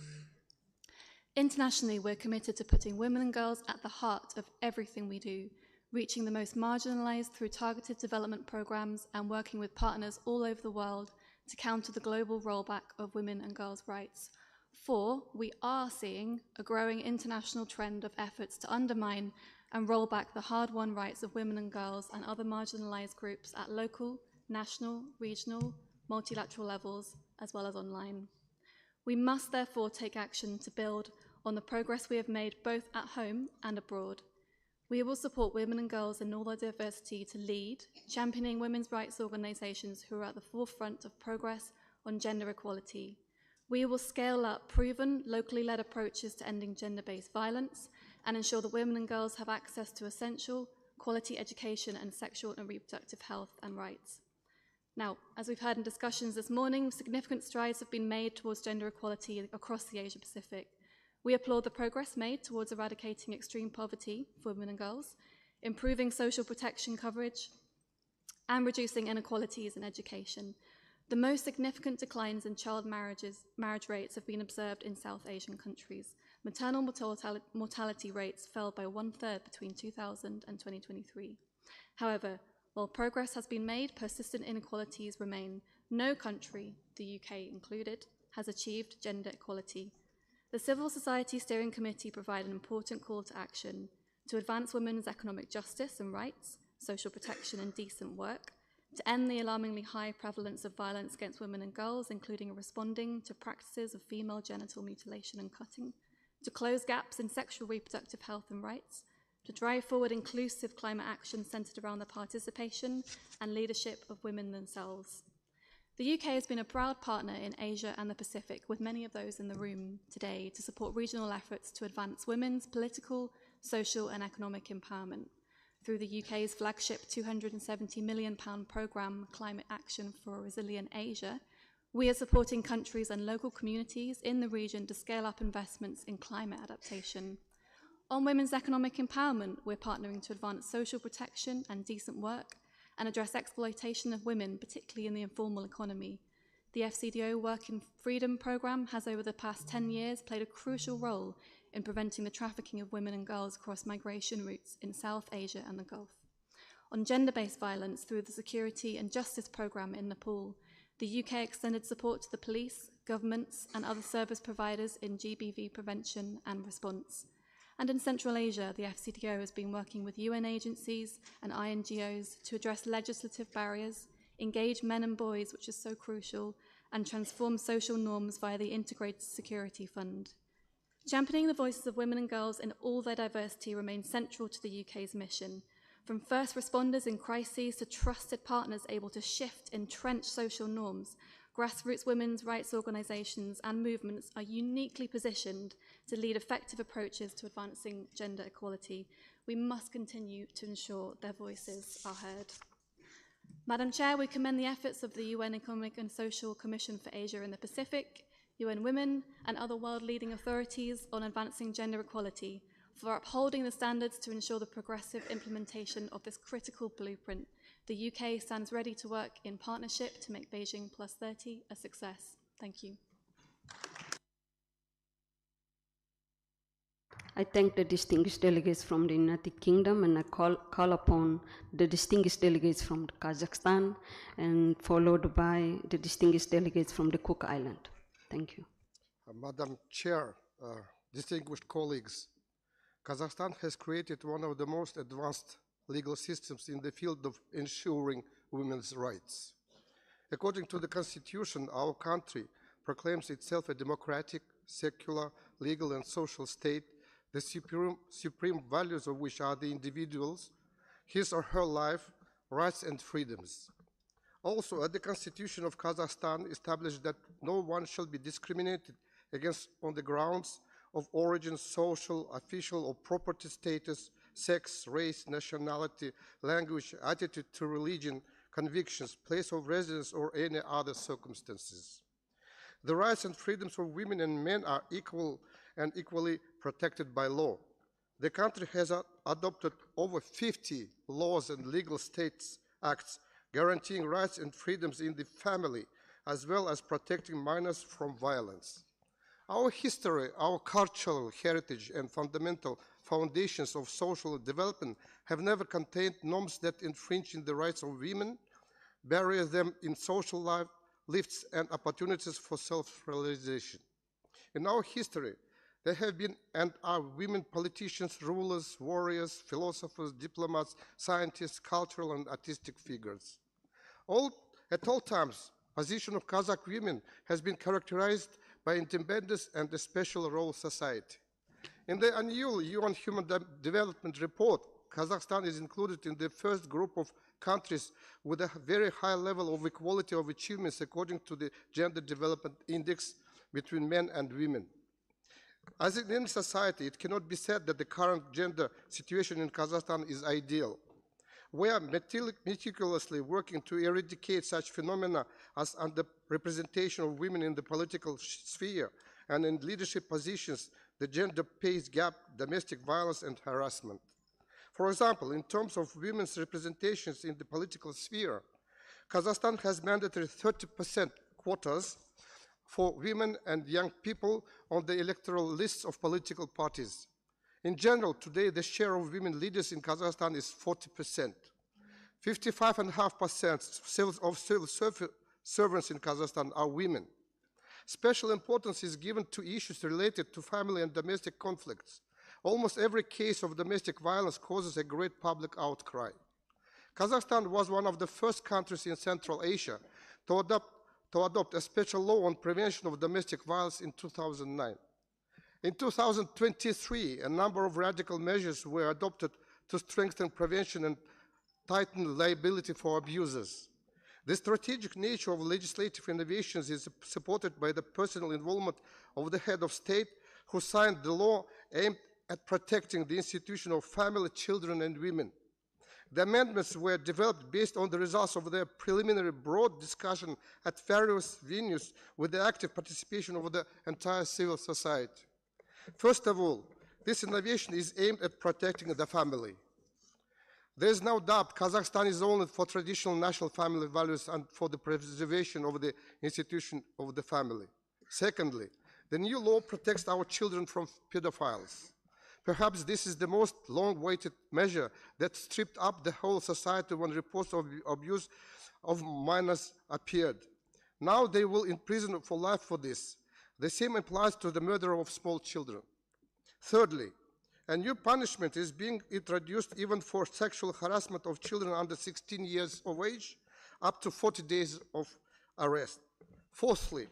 Internationally, we're committed to putting women and girls at the heart of everything we do, reaching the most marginalized through targeted development programs and working with partners all over the world to counter the global rollback of women and girls' rights. For we are seeing a growing international trend of efforts to undermine and roll back the hard-won rights of women and girls and other marginalized groups at local, national, regional, multilateral levels, as well as online. We must therefore take action to build on the progress we have made both at home and abroad. We will support women and girls in all their diversity to lead, championing women's rights organizations who are at the forefront of progress on gender equality. We will scale up proven, locally led approaches to ending gender-based violence and ensure that women and girls have access to essential, quality education, and sexual and reproductive health and rights. Now, as we've heard in discussions this morning, significant strides have been made towards gender equality across the Asia-Pacific. We applaud the progress made towards eradicating extreme poverty for women and girls, improving social protection coverage, and reducing inequalities in education. The most significant declines in child marriage rates have been observed in South Asian countries. Maternal mortality rates fell by 1/3 between 2000 and 2023. However, while progress has been made, persistent inequalities remain. No country, the UK included, has achieved gender equality. The Civil Society Steering Committee provided an important call to action to advance women's economic justice and rights, social protection and decent work, to end the alarmingly high prevalence of violence against women and girls, including responding to practices of female genital mutilation and cutting, to close gaps in sexual reproductive health and rights, to drive forward inclusive climate action centred around the participation and leadership of women themselves. The UK has been a proud partner in Asia and the Pacific, with many of those in the room today, to support regional efforts to advance women's political, social and economic empowerment. Through the UK's flagship £270 million programme, Climate Action for a Resilient Asia, we are supporting countries and local communities in the region to scale up investments in climate adaptation. On women's economic empowerment, we're partnering to advance social protection and decent work and address exploitation of women, particularly in the informal economy. The FCDO Work in Freedom programme has over the past 10 years played a crucial role in preventing the trafficking of women and girls across migration routes in South Asia and the Gulf. On gender-based violence, through the Security and Justice Programme in Nepal, the UK extended support to the police, governments and other service providers in GBV prevention and response. And in Central Asia, the FCDO has been working with UN agencies and INGOs to address legislative barriers, engage men and boys, which is so crucial, and transform social norms via the Integrated Security Fund. Championing the voices of women and girls in all their diversity remains central to the UK's mission. From first responders in crises to trusted partners able to shift entrenched social norms, grassroots women's rights organisations and movements are uniquely positioned to lead effective approaches to advancing gender equality. We must continue to ensure their voices are heard. Madam Chair, we commend the efforts of the UN Economic and Social Commission for Asia and the Pacific, UN Women and other world-leading authorities on advancing gender equality, for upholding the standards to ensure the progressive implementation of this critical blueprint. The UK stands ready to work in partnership to make Beijing+30 a success. Thank you. I thank the distinguished delegates from the United Kingdom, and I call upon the distinguished delegates from Kazakhstan, and followed by the distinguished delegates from the Cook Island. Thank you. Madam Chair, distinguished colleagues, Kazakhstan has created one of the most advanced legal systems in the field of ensuring women's rights. According to the Constitution, our country proclaims itself a democratic, secular, legal and social state, the supreme values of which are the individual's, his or her life, rights and freedoms. Also, the Constitution of Kazakhstan established that no one shall be discriminated against on the grounds of origin, social, official or property status, sex, race, nationality, language, attitude to religion, convictions, place of residence or any other circumstances. The rights and freedoms of women and men are equal and equally protected by law. The country has adopted over 50 laws and legal states acts guaranteeing rights and freedoms in the family, as well as protecting minors from violence. Our history, our cultural heritage, and fundamental foundations of social development have never contained norms that infringe on the rights of women, bury them in social life, lifts and opportunities for self-realization. In our history, there have been and are women politicians, rulers, warriors, philosophers, diplomats, scientists, cultural and artistic figures. At all times, the position of Kazakh women has been characterized by independence and a special role society. In the annual UN Human Development Report, Kazakhstan is included in the first group of countries with a very high level of equality of achievements according to the Gender Development Index between men and women. As in any society, it cannot be said that the current gender situation in Kazakhstan is ideal. We are meticulously working to eradicate such phenomena as underrepresentation of women in the political sphere and in leadership positions, the gender pay gap, domestic violence, and harassment. For example, in terms of women's representations in the political sphere, Kazakhstan has mandatory 30% quotas for women and young people on the electoral lists of political parties. In general, today, the share of women leaders in Kazakhstan is 40%. 55.5% of civil servants in Kazakhstan are women. Special importance is given to issues related to family and domestic conflicts. Almost every case of domestic violence causes a great public outcry. Kazakhstan was one of the first countries in Central Asia to adopt a special law on prevention of domestic violence in 2009. In 2023, a number of radical measures were adopted to strengthen prevention and tighten liability for abusers. The strategic nature of legislative innovations is supported by the personal involvement of the head of state, who signed the law aimed at protecting the institution of family, children, and women. The amendments were developed based on the results of their preliminary broad discussion at various venues with the active participation of the entire civil society. First of all, this innovation is aimed at protecting the family. There is no doubt Kazakhstan is known for traditional national family values and for the preservation of the institution of the family. Secondly, the new law protects our children from pedophiles. Perhaps this is the most long-awaited measure that stripped up the whole society when reports of abuse of minors appeared. Now they will imprison for life for this. The same applies to the murder of small children. Thirdly, a new punishment is being introduced even for sexual harassment of children under 16 years of age, up to 40 days of arrest. Fourthly,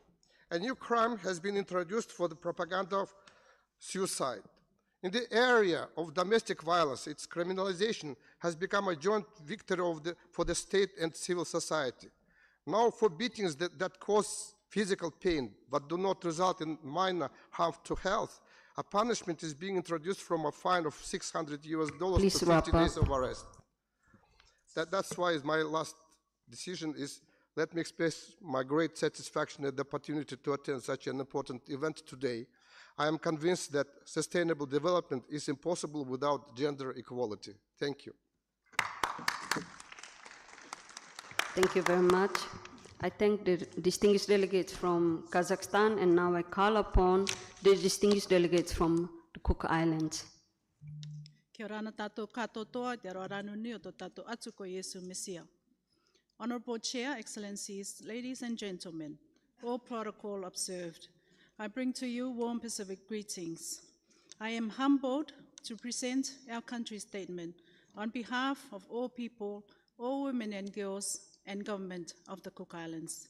a new crime has been introduced for the propaganda of suicide. In the area of domestic violence, its criminalization has become a joint victory for the state and civil society. Now, for beatings that cause physical pain but do not result in minor harm to health, a punishment is being introduced from a fine of $600 to 50 days of arrest. That's why my last decision is, let me express my great satisfaction at the opportunity to attend such an important event today. I am convinced that sustainable development is impossible without gender equality. Thank you. Thank you very much. I thank the distinguished delegates from Kazakhstan, and now I call upon the distinguished delegates from the Cook Islands. Kia ora ana tātou katotoa, te aroa ranuni o tō tātou atu ko Iesu Mesia. Honourable Chair, Excellencies, ladies and gentlemen, all protocol observed, I bring to you warm Pacific greetings. I am humbled to present our country's statement on behalf of all people, all women and girls, and government of the Cook Islands.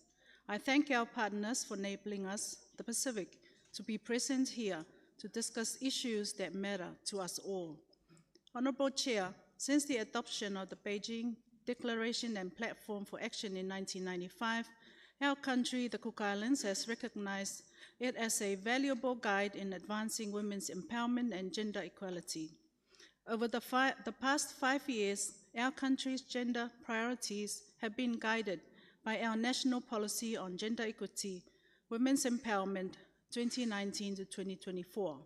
I thank our partners for enabling us, the Pacific, to be present here to discuss issues that matter to us all. Honourable Chair, since the adoption of the Beijing Declaration and Platform for Action in 1995, our country, the Cook Islands, has recognized it as a valuable guide in advancing women's empowerment and gender equality. Over the past 5 years, our country's gender priorities have been guided by our national policy on gender equity, women's empowerment, 2019 to 2024.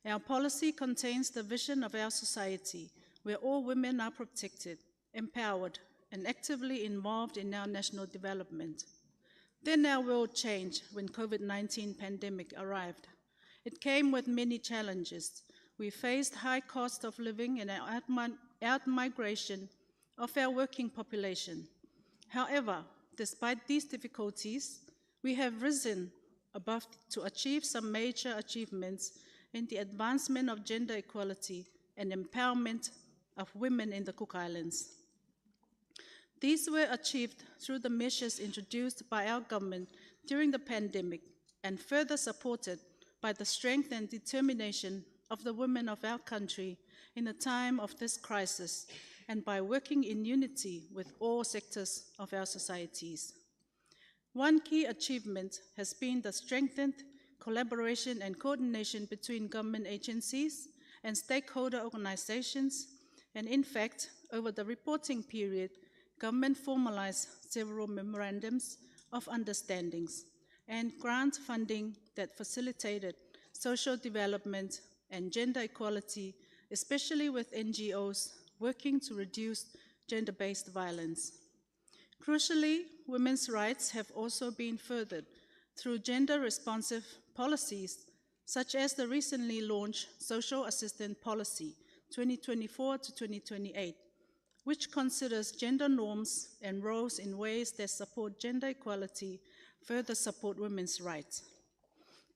Our policy contains the vision of our society where all women are protected, empowered, and actively involved in our national development. Then our world changed when COVID-19 pandemic arrived. It came with many challenges. We faced high cost of living and out-migration of our working population. However, despite these difficulties, we have risen above to achieve some major achievements in the advancement of gender equality and empowerment of women in the Cook Islands. These were achieved through the measures introduced by our government during the pandemic and further supported by the strength and determination of the women of our country in a time of this crisis and by working in unity with all sectors of our societies. One key achievement has been the strengthened collaboration and coordination between government agencies and stakeholder organizations, and in fact, over the reporting period, government formalized several memorandums of understandings and grant funding that facilitated social development and gender equality, especially with NGOs working to reduce gender-based violence. Crucially, women's rights have also been furthered through gender-responsive policies, such as the recently launched Social Assistance Policy 2024 to 2028, which considers gender norms and roles in ways that support gender equality, further support women's rights.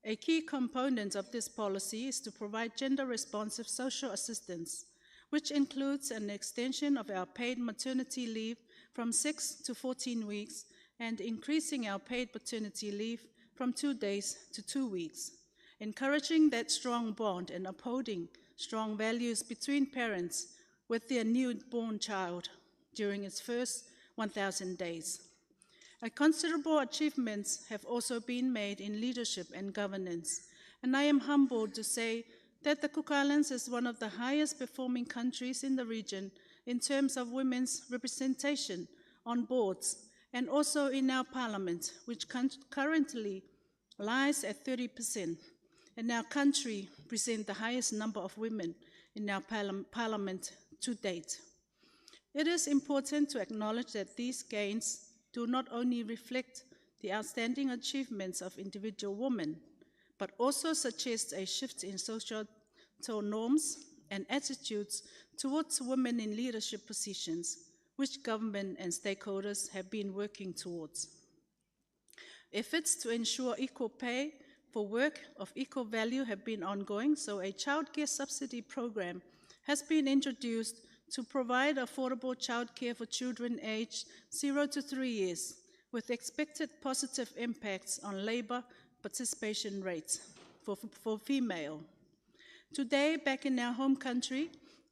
A key component of this policy is to provide gender-responsive social assistance, which includes an extension of our paid maternity leave from 6 to 14 weeks and increasing our paid paternity leave from 2 days to 2 weeks, encouraging that strong bond and upholding strong values between parents with their newborn child during its first 1,000 days. Considerable achievements have also been made in leadership and governance, and I am humbled to say that the Cook Islands is one of the highest performing countries in the region in terms of women's representation on boards and also in our parliament, which currently lies at 30%. And our country presents the highest number of women in our parliament to date. It is important to acknowledge that these gains do not only reflect the outstanding achievements of individual women, but also suggest a shift in social norms and attitudes towards women in leadership positions, which government and stakeholders have been working towards. Efforts to ensure equal pay for work of equal value have been ongoing, so a childcare subsidy program has been introduced to provide affordable childcare for children aged 0 to 3 years, with expected positive impacts on labor participation rates for female. Today, back in our home country,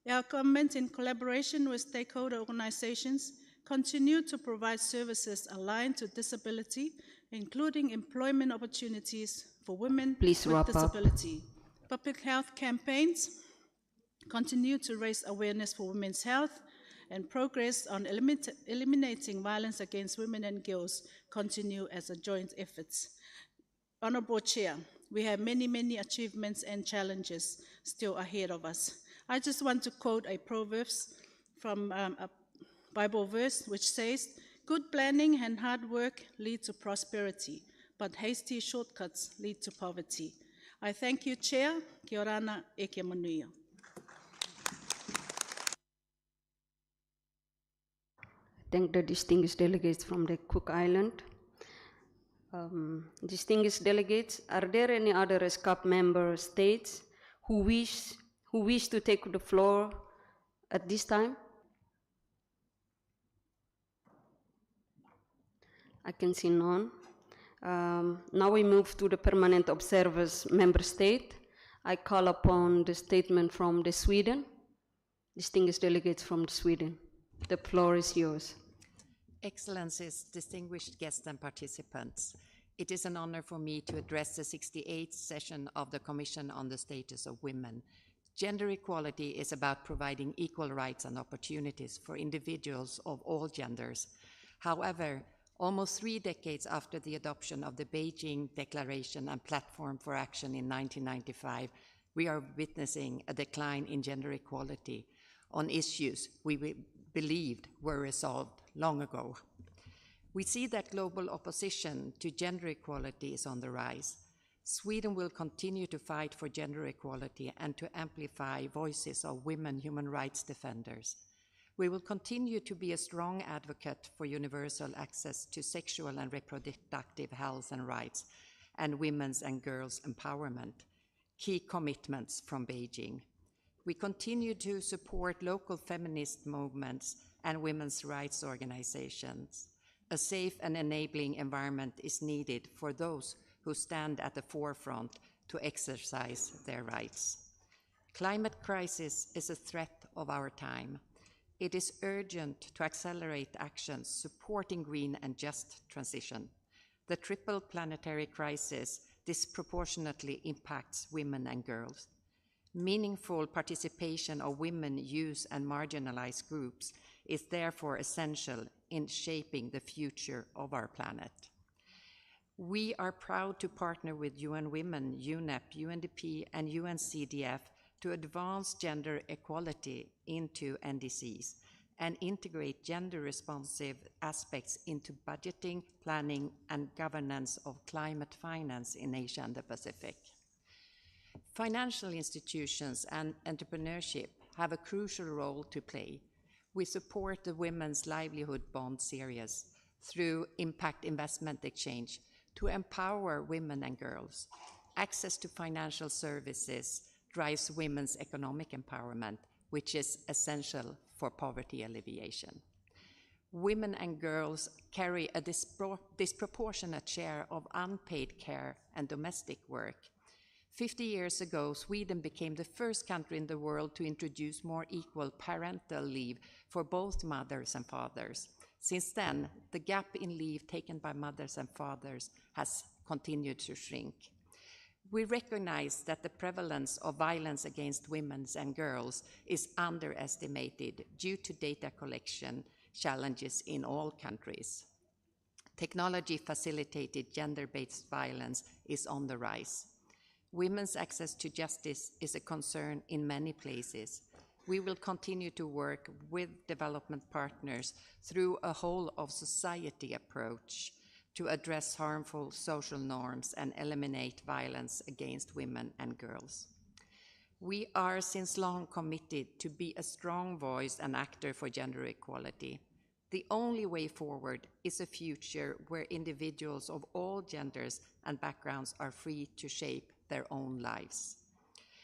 our government, in collaboration with stakeholder organizations, continue to provide services aligned to disability, including employment opportunities for women with disability. Public health campaigns continue to raise awareness for women's health, and progress on eliminating violence against women and girls continue as a joint efforts. Honorable Chair, we have many, many achievements and challenges still ahead of us. I just want to quote a Proverbs from a Bible verse which says, "Good planning and hard work lead to prosperity, but hasty shortcuts lead to poverty." I thank you, Chair. Kia orana e kia manuia. Thank the distinguished delegates from the Cook Island. Distinguished delegates, are there any other ESCAP member states who wish to take the floor at this time? I can see none. Now we move to the permanent observers member state. I call upon the statement from the Sweden. Distinguished delegates from Sweden, the floor is yours. Excellencies, distinguished guests and participants, it is an honor for me to address the 68th session of the Commission on the Status of Women. Gender equality is about providing equal rights and opportunities for individuals of all genders. However, almost 3 decades after the adoption of the Beijing Declaration and Platform for Action in 1995, we are witnessing a decline in gender equality on issues we believed were resolved long ago. We see that global opposition to gender equality is on the rise. Sweden will continue to fight for gender equality and to amplify voices of women human rights defenders. We will continue to be a strong advocate for universal access to sexual and reproductive health and rights, and women's and girls' empowerment, key commitments from Beijing. We continue to support local feminist movements and women's rights organizations. A safe and enabling environment is needed for those who stand at the forefront to exercise their rights. Climate crisis is a threat of our time. It is urgent to accelerate actions supporting green and just transition. The triple planetary crisis disproportionately impacts women and girls. Meaningful participation of women, youth, and marginalized groups is therefore essential in shaping the future of our planet. We are proud to partner with UN Women, UNEP, UNDP, and UNCDF to advance gender equality into NDCs and integrate gender-responsive aspects into budgeting, planning, and governance of climate finance in Asia and the Pacific. Financial institutions and entrepreneurship have a crucial role to play. We support the Women's Livelihood Bond series through Impact Investment Exchange to empower women and girls. Access to financial services drives women's economic empowerment, which is essential for poverty alleviation. Women and girls carry a disproportionate share of unpaid care and domestic work. 50 years ago, Sweden became the first country in the world to introduce more equal parental leave for both mothers and fathers. Since then, the gap in leave taken by mothers and fathers has continued to shrink. We recognize that the prevalence of violence against women and girls is underestimated due to data collection challenges in all countries. Technology-facilitated gender-based violence is on the rise. Women's access to justice is a concern in many places. We will continue to work with development partners through a whole-of-society approach to address harmful social norms and eliminate violence against women and girls. We are since long committed to be a strong voice and actor for gender equality. The only way forward is a future where individuals of all genders and backgrounds are free to shape their own lives.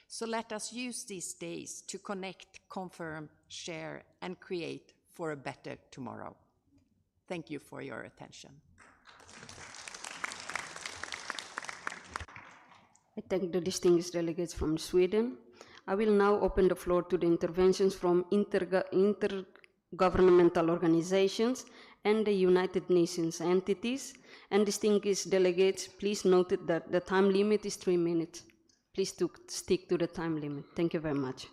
So let us use these days to connect, confirm, share, and create for a better tomorrow. Thank you for your attention. I thank the distinguished delegates from Sweden. I will now open the floor to the interventions from intergovernmental organizations and the United Nations entities. And distinguished delegates, please note that the time limit is 3 minutes. Please stick to the time limit. Thank you very much.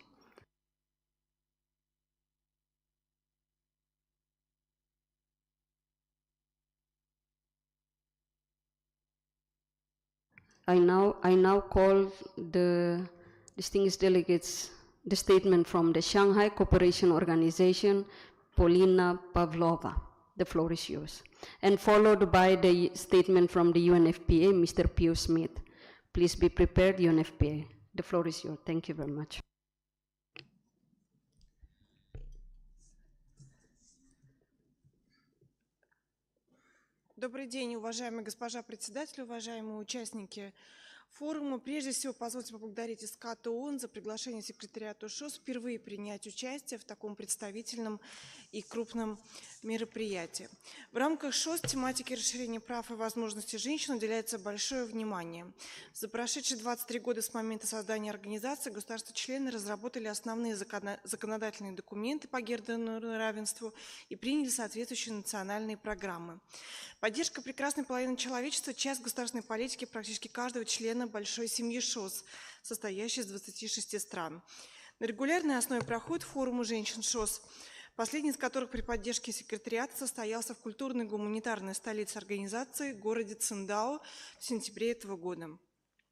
I now call the distinguished delegates the statement from the Shanghai Cooperation Organization, Polina Pavlova. The floor is yours. And followed by the statement from the UNFPA, Mr. Pio Smith. Please be prepared, UNFPA. The floor is yours. Thank you very much. Добрый день, уважаемая госпожа председатель, уважаемые участники форума. Прежде всего, позвольте поблагодарить ESCAP ООН за приглашение секретариату ШОС впервые принять участие в таком представительном и крупном мероприятии. В рамках ШОС тематике расширения прав и возможностей женщин уделяется большое внимание. За прошедшие 23 года с момента создания организации государства-члены разработали основные законодательные документы по гендерному равенству и приняли соответствующие национальные программы. Поддержка прекрасной половины человечества – часть государственной политики практически каждого члена большой семьи ШОС, состоящей из 26 стран. На регулярной основе проходит форумы женщин ШОС, последний из которых при поддержке секретариата состоялся в культурной гуманитарной столице организации, городе Циндао, в сентябре этого года.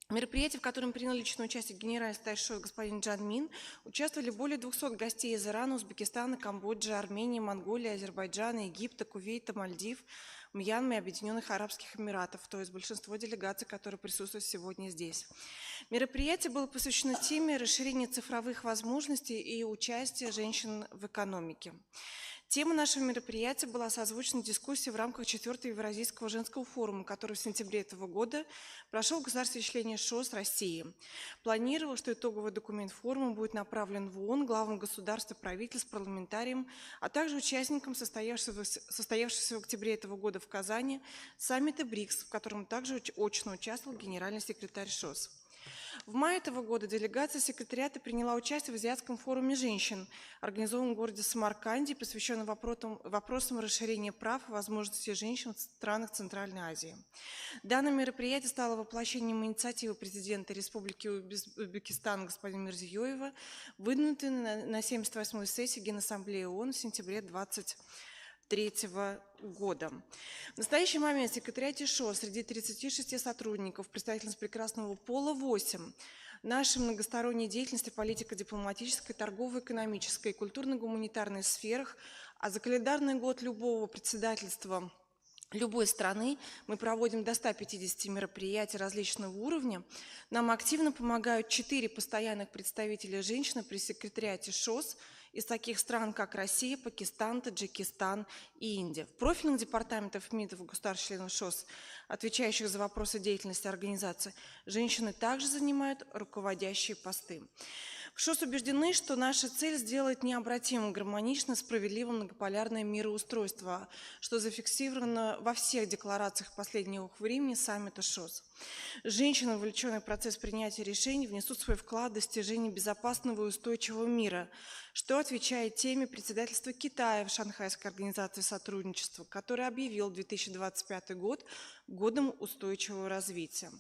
Мероприятие, в котором принял личное участие генеральный секретарь ШОС господин Джан Мин, участвовали более 200 гостей из Ирана, Узбекистана, Камбоджи, Армении, Монголии, Азербайджана, Египта, Кувейта, Мальдив, Мьянмы и Объединенных Арабских Эмиратов, то есть большинство делегаций, которые присутствуют сегодня здесь. Мероприятие было посвящено теме расширения цифровых возможностей и участия женщин в экономике. Тема нашего мероприятия была созвучена дискуссии в рамках 4-го Евразийского женского форума, который в сентябре этого года прошел в государстве-члене ШОС России. Планировалось, что итоговый документ форума будет направлен в ООН, главам государств и правительств, парламентариям, а также участникам состоявшегося в октябре этого года в Казани саммита БРИКС, в котором также очно участвовал генеральный секретарь ШОС. В мае этого года делегация секретариата приняла участие в Азиатском форуме женщин, организованном в городе Самарканде, посвященном вопросам расширения прав и возможностей женщин в странах Центральной Азии. Данное мероприятие стало воплощением инициативы президента Республики Узбекистан господина Мирзиёева, выдвинутой на 78-й сессии Генассамблеи ООН в сентябре 2023 года. В настоящий момент в секретариате ШОС среди 36 сотрудников представительниц прекрасного пола 8. Нашей многосторонней деятельности, политико-дипломатической, торгово-экономической и культурно-гуманитарной сферах, а за календарный год любого председательства любой страны мы проводим до 150 мероприятий различного уровня. Нам активно помогают 4 постоянных представителя женщин при секретариате ШОС из таких стран, как Россия, Пакистан, Таджикистан и Индия. В профильных департаментах МИДов и государств-членов ШОС, отвечающих за вопросы деятельности организации, женщины также занимают руководящие посты. В ШОС убеждены, что наша цель сделать необратимым, гармоничным, справедливым многополярное мироустройство, что зафиксировано во всех декларациях последнего времени саммита ШОС. Женщины, вовлеченные в процесс принятия решений, внесут свой вклад в достижение безопасного и устойчивого мира, что отвечает теме председательства Китая в Шанхайской организации сотрудничества, который объявил 2025 год годом устойчивого развития.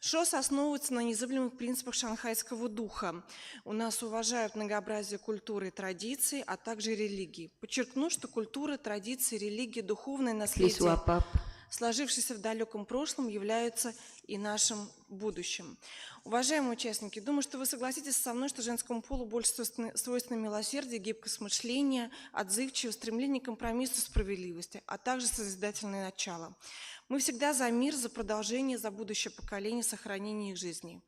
ШОС основывается на незыблемых принципах шанхайского духа. У нас уважают многообразие культуры и традиций, а также религий. Подчеркну, что культура, традиции, религия, духовное наследие, сложившиеся в далеком прошлом, являются и нашим будущим. Уважаемые участники, думаю, что вы согласитесь со мной, что женскому полу больше свойственно милосердие, гибкость мышления, отзывчивость, стремление к компромиссу, справедливости, а также созидательное начало. Мы всегда за мир, за продолжение, за будущее поколение, сохранение их жизни.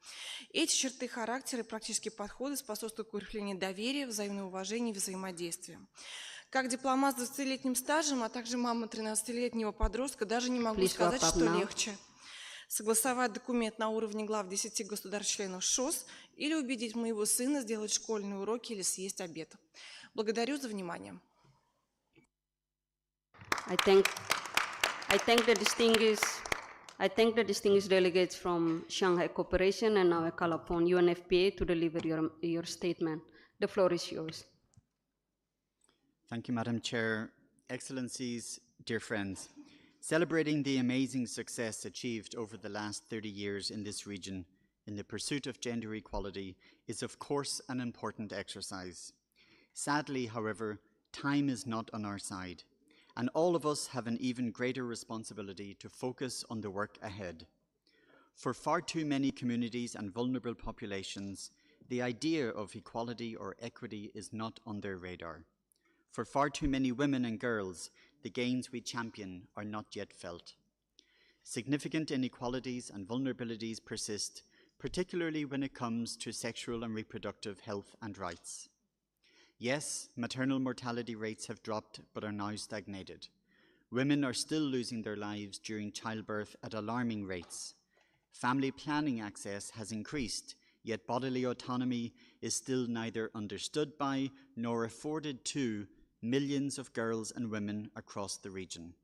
Эти черты характера и практические подходы способствуют укреплению доверия, взаимного уважения и взаимодействия. Как дипломат с 20-летним стажем, а также мама 13-летнего подростка, даже не могу сказать, что легче согласовать документ на уровне глав 10 государств-членов ШОС или убедить моего сына сделать школьные уроки или съесть обед. Благодарю за внимание. I thank the distinguished delegates from Shanghai Cooperation, and now I call upon UNFPA to deliver your statement. The floor is yours. Thank you, Madam Chair. Excellencies, dear friends, celebrating the amazing success achieved over the last 30 years in this region in the pursuit of gender equality is of course an important exercise. Sadly, however, time is not on our side, and all of us have an even greater responsibility to focus on the work ahead. For far too many communities and vulnerable populations, the idea of equality or equity is not on their radar. For far too many women and girls, the gains we champion are not yet felt. Significant inequalities and vulnerabilities persist, particularly when it comes to sexual and reproductive health and rights. Yes, maternal mortality rates have dropped but are now stagnated. Women are still losing their lives during childbirth at alarming rates. Family planning access has increased, yet bodily autonomy is still neither understood by nor afforded to millions of girls and women across the region.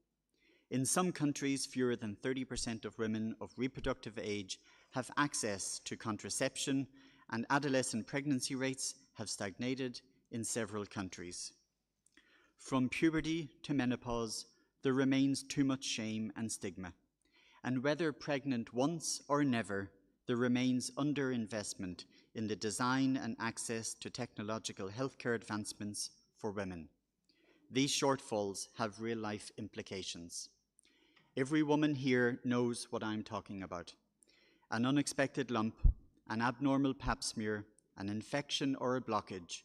In some countries, fewer than 30% of women of reproductive age have access to contraception, and adolescent pregnancy rates have stagnated in several countries. From puberty to menopause, there remains too much shame and stigma. And whether pregnant once or never, there remains underinvestment in the design and access to technological healthcare advancements for women. These shortfalls have real-life implications. Every woman here knows what I'm talking about. An unexpected lump, an abnormal pap smear, an infection or a blockage,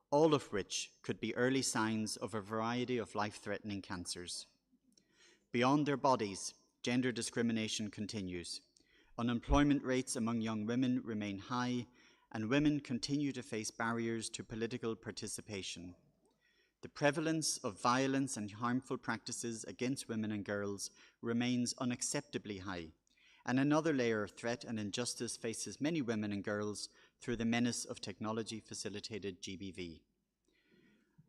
all of which could be early signs of a variety of life-threatening cancers. Beyond their bodies, gender discrimination continues. Unemployment rates among young women remain high, and women continue to face barriers to political participation. The prevalence of violence and harmful practices against women and girls remains unacceptably high, and another layer of threat and injustice faces many women and girls through the menace of technology-facilitated GBV.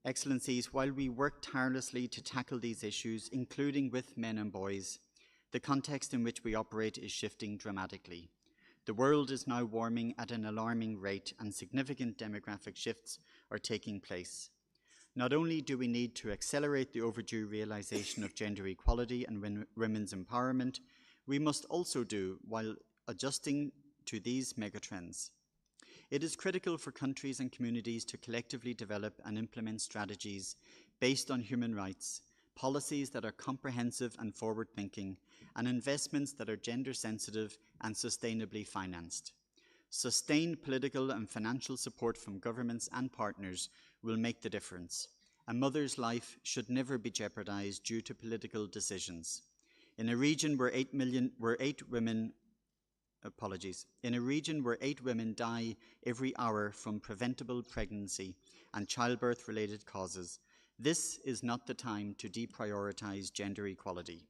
Excellencies, while we work tirelessly to tackle these issues, including with men and boys, the context in which we operate is shifting dramatically. The world is now warming at an alarming rate, and significant demographic shifts are taking place. Not only do we need to accelerate the overdue realization of gender equality and women's empowerment, we must also do while adjusting to these megatrends. It is critical for countries and communities to collectively develop and implement strategies based on human rights, policies that are comprehensive and forward-thinking, and investments that are gender-sensitive and sustainably financed. Sustained political and financial support from governments and partners will make the difference. A mother's life should never be jeopardized due to political decisions. In a region where 8 women die every hour from preventable pregnancy and childbirth-related causes, this is not the time to deprioritize gender equality.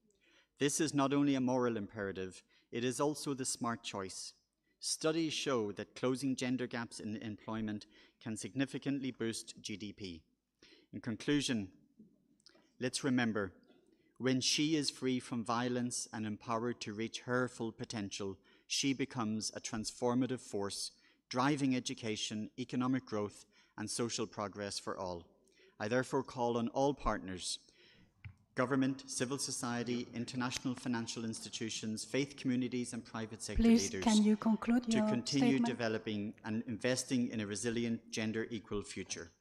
This is not only a moral imperative, it is also the smart choice. Studies show that closing gender gaps in employment can significantly boost GDP. In conclusion, let's remember, when she is free from violence and empowered to reach her full potential, she becomes a transformative force, driving education, economic growth, and social progress for all. I therefore call on all partners, government, civil society, international financial institutions, faith communities, and private sector leaders can you conclude to your continue statement? developing and investing in a resilient, gender-equal future.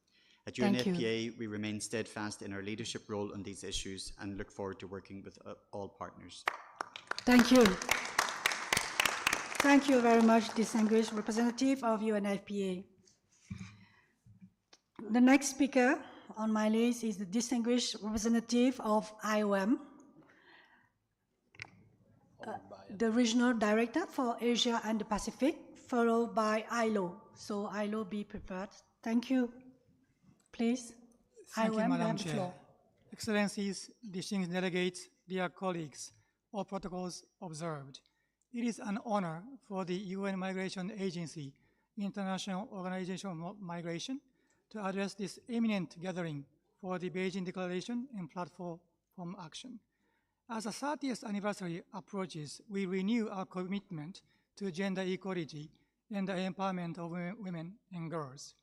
At Thank you. UNFPA, we remain steadfast in our leadership role on these issues and look forward to working with all partners. Thank you. Thank you very much, distinguished representative of UNFPA. The next speaker on my list is the distinguished representative of IOM, the regional director for Asia and the Pacific, followed by ILO. So ILO, be prepared. Thank you. Please, Thank you, IOM, you Madam have the Chair. floor. Excellencies, distinguished delegates, dear colleagues, all protocols observed. It is an honor for the UN Migration Agency, International Organization of Migration, to address this eminent gathering for the Beijing Declaration and Platform for Action. As the 30th anniversary approaches, we renew our commitment to gender equality and the empowerment of women and girls.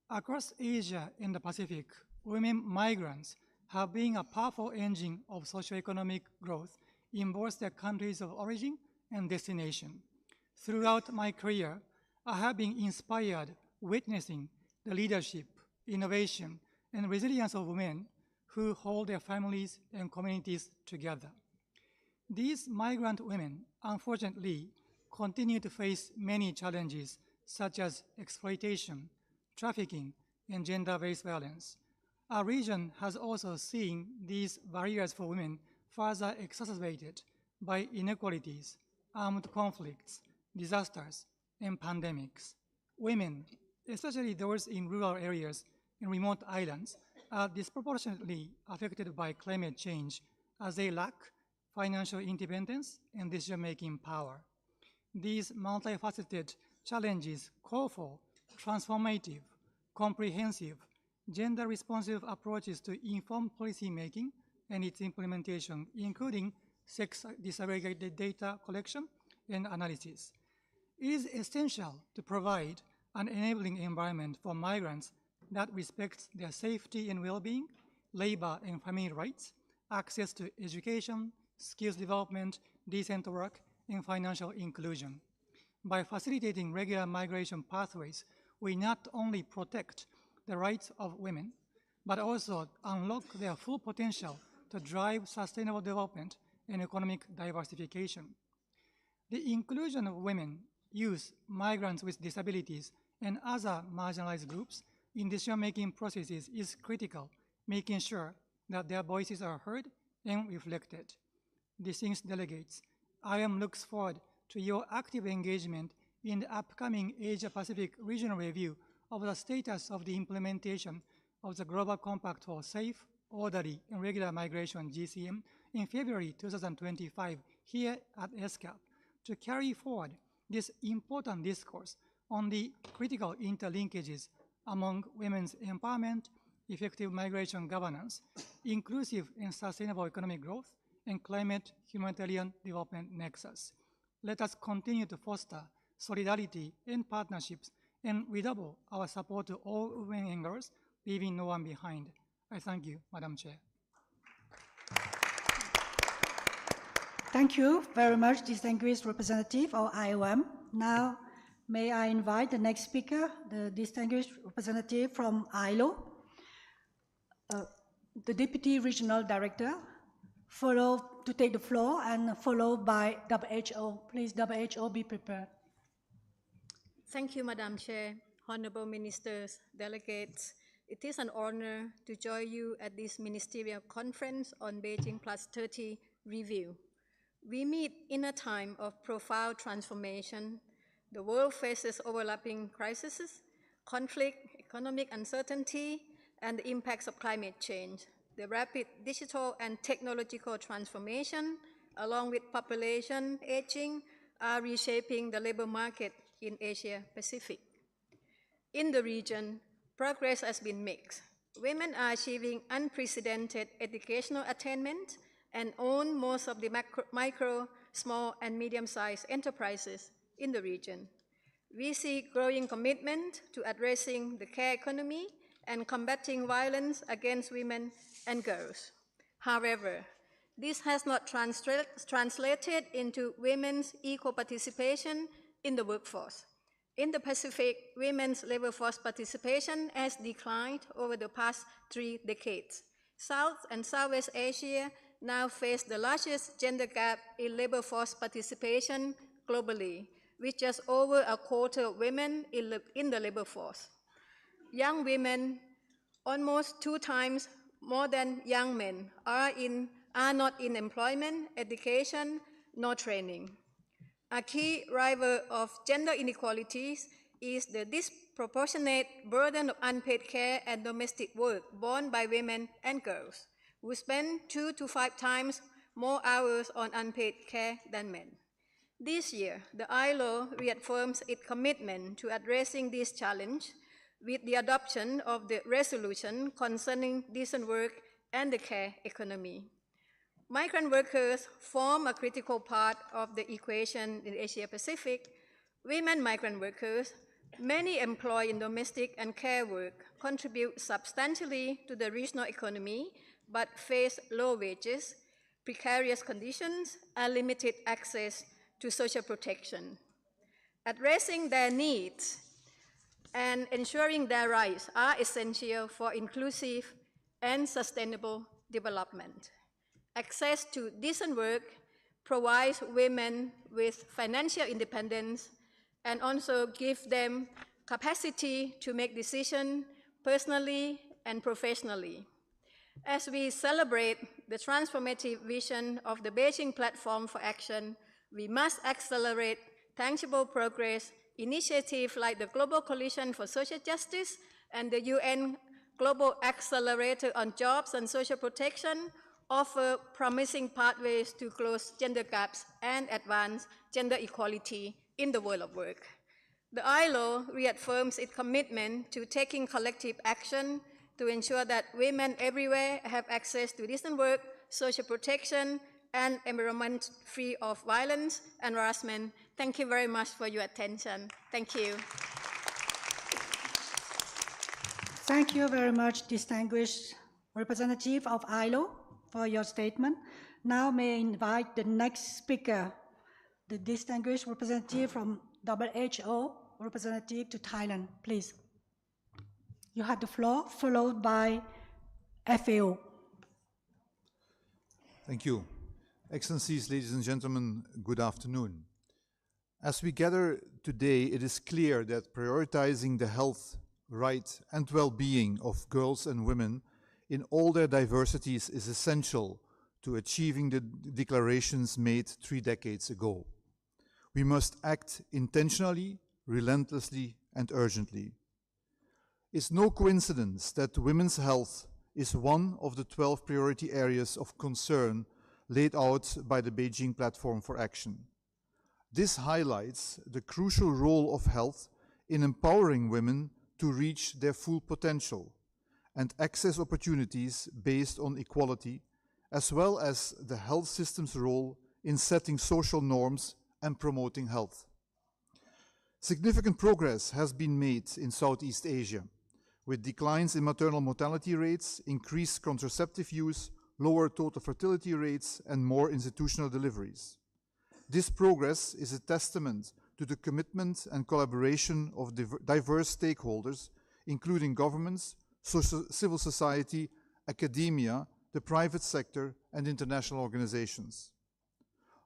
Across Asia and the Pacific, women migrants have been a powerful engine of socioeconomic growth in both their countries of origin and destination. Throughout my career, I have been inspired witnessing the leadership, innovation, and resilience of women who hold their families and communities together. These migrant women, unfortunately, continue to face many challenges such as exploitation, trafficking, and gender-based violence. Our region has also seen these barriers for women further exacerbated by inequalities, armed conflicts, disasters, and pandemics. Women, especially those in rural areas and remote islands, are disproportionately affected by climate change as they lack financial independence and decision-making power. These multifaceted challenges call for transformative, comprehensive, gender-responsive approaches to inform policymaking and its implementation, including sex disaggregated data collection and analysis. It is essential to provide an enabling environment for migrants that respects their safety and well-being, labor and family rights, access to education, skills development, decent work, and financial inclusion. By facilitating regular migration pathways, we not only protect the rights of women, but also unlock their full potential to drive sustainable development and economic diversification. The inclusion of women, youth, migrants with disabilities, and other marginalized groups in decision-making processes is critical, making sure that their voices are heard and reflected. Distinguished delegates, IOM looks forward to your active engagement in the upcoming Asia-Pacific Regional Review of the status of the implementation of the Global Compact for Safe, Orderly, and Regular Migration, GCM, in February 2025 here at ESCAP to carry forward this important discourse on the critical interlinkages among women's empowerment, effective migration governance, inclusive and sustainable economic growth, and climate humanitarian development nexus. Let us continue to foster solidarity, and partnerships, and redouble our support to all women and girls, leaving no one behind. I thank you, Madam Chair. Thank you very much, distinguished representative of IOM. Now, may I invite the next speaker, the distinguished representative from ILO, the Deputy Regional Director, to take the floor, and followed by WHO. Please, WHO, be prepared. Thank you, Madam Chair, honorable ministers, delegates. It is an honor to join you at this ministerial conference on Beijing+30 review. We meet in a time of profound transformation. The world faces overlapping crises, conflict, economic uncertainty, and the impacts of climate change. The rapid digital and technological transformation, along with population aging, are reshaping the labor market in Asia Pacific. In the region, progress has been mixed. Women are achieving unprecedented educational attainment and own most of the micro, small, and medium-sized enterprises in the region. We see growing commitment to addressing the care economy and combating violence against women and girls. However, this has not translated into women's equal participation in the workforce. In the Pacific, women's labor force participation has declined over the past 3 decades. South and Southwest Asia now face the largest gender gap in labor force participation globally, with just over a quarter of women in the labor force. Young women, almost 2 times more than young men, are not in employment, education, nor training. A key driver of gender inequalities is the disproportionate burden of unpaid care and domestic work borne by women and girls, who spend 2 to 5 times more hours on unpaid care than men. This year, the ILO reaffirms its commitment to addressing this challenge with the adoption of the resolution concerning decent work and the care economy. Migrant workers form a critical part of the equation in Asia Pacific. Women migrant workers, many employed in domestic and care work, contribute substantially to the regional economy, but face low wages, precarious conditions, and limited access to social protection. Addressing their needs and ensuring their rights are essential for inclusive and sustainable development. Access to decent work provides women with financial independence and also gives them capacity to make decisions personally and professionally. As we celebrate the transformative vision of the Beijing Platform for Action, we must accelerate tangible progress. Initiatives like the Global Coalition for Social Justice and the UN Global Accelerator on Jobs and Social Protection offer promising pathways to close gender gaps and advance gender equality in the world of work. The ILO reaffirms its commitment to taking collective action to ensure that women everywhere have access to decent work, social protection, and environment free of violence and harassment. Thank you very much for your attention. Thank you. Thank you very much, distinguished representative of ILO, for your statement. Now may I invite the next speaker, the distinguished representative from WHO, representative to Thailand, please. You have the floor, followed by FAO. Thank you. Excellencies, ladies and gentlemen, good afternoon. As we gather today, it is clear that prioritizing the health, right, and well-being of girls and women in all their diversities is essential to achieving the declarations made 3 decades ago. We must act intentionally, relentlessly, and urgently. It's no coincidence that women's health is one of the 12 priority areas of concern laid out by the Beijing Platform for Action. This highlights the crucial role of health in empowering women to reach their full potential and access opportunities based on equality, as well as the health system's role in setting social norms and promoting health. Significant progress has been made in Southeast Asia, with declines in maternal mortality rates, increased contraceptive use, lower total fertility rates, and more institutional deliveries. This progress is a testament to the commitment and collaboration of diverse stakeholders, including governments, civil society, academia, the private sector, and international organizations.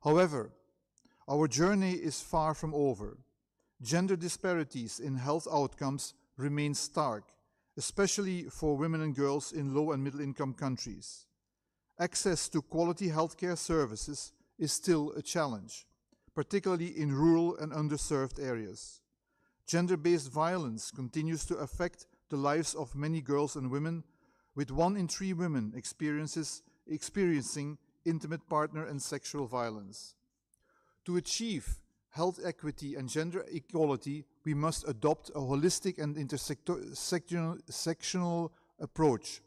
However, our journey is far from over. Gender disparities in health outcomes remain stark, especially for women and girls in low and middle income countries. Access to quality healthcare services is still a challenge, particularly in rural and underserved areas. Gender-based violence continues to affect the lives of many girls and women, with 1 in 3 women experiencing intimate partner and sexual violence. To achieve health equity and gender equality, we must adopt a holistic and intersectional approach.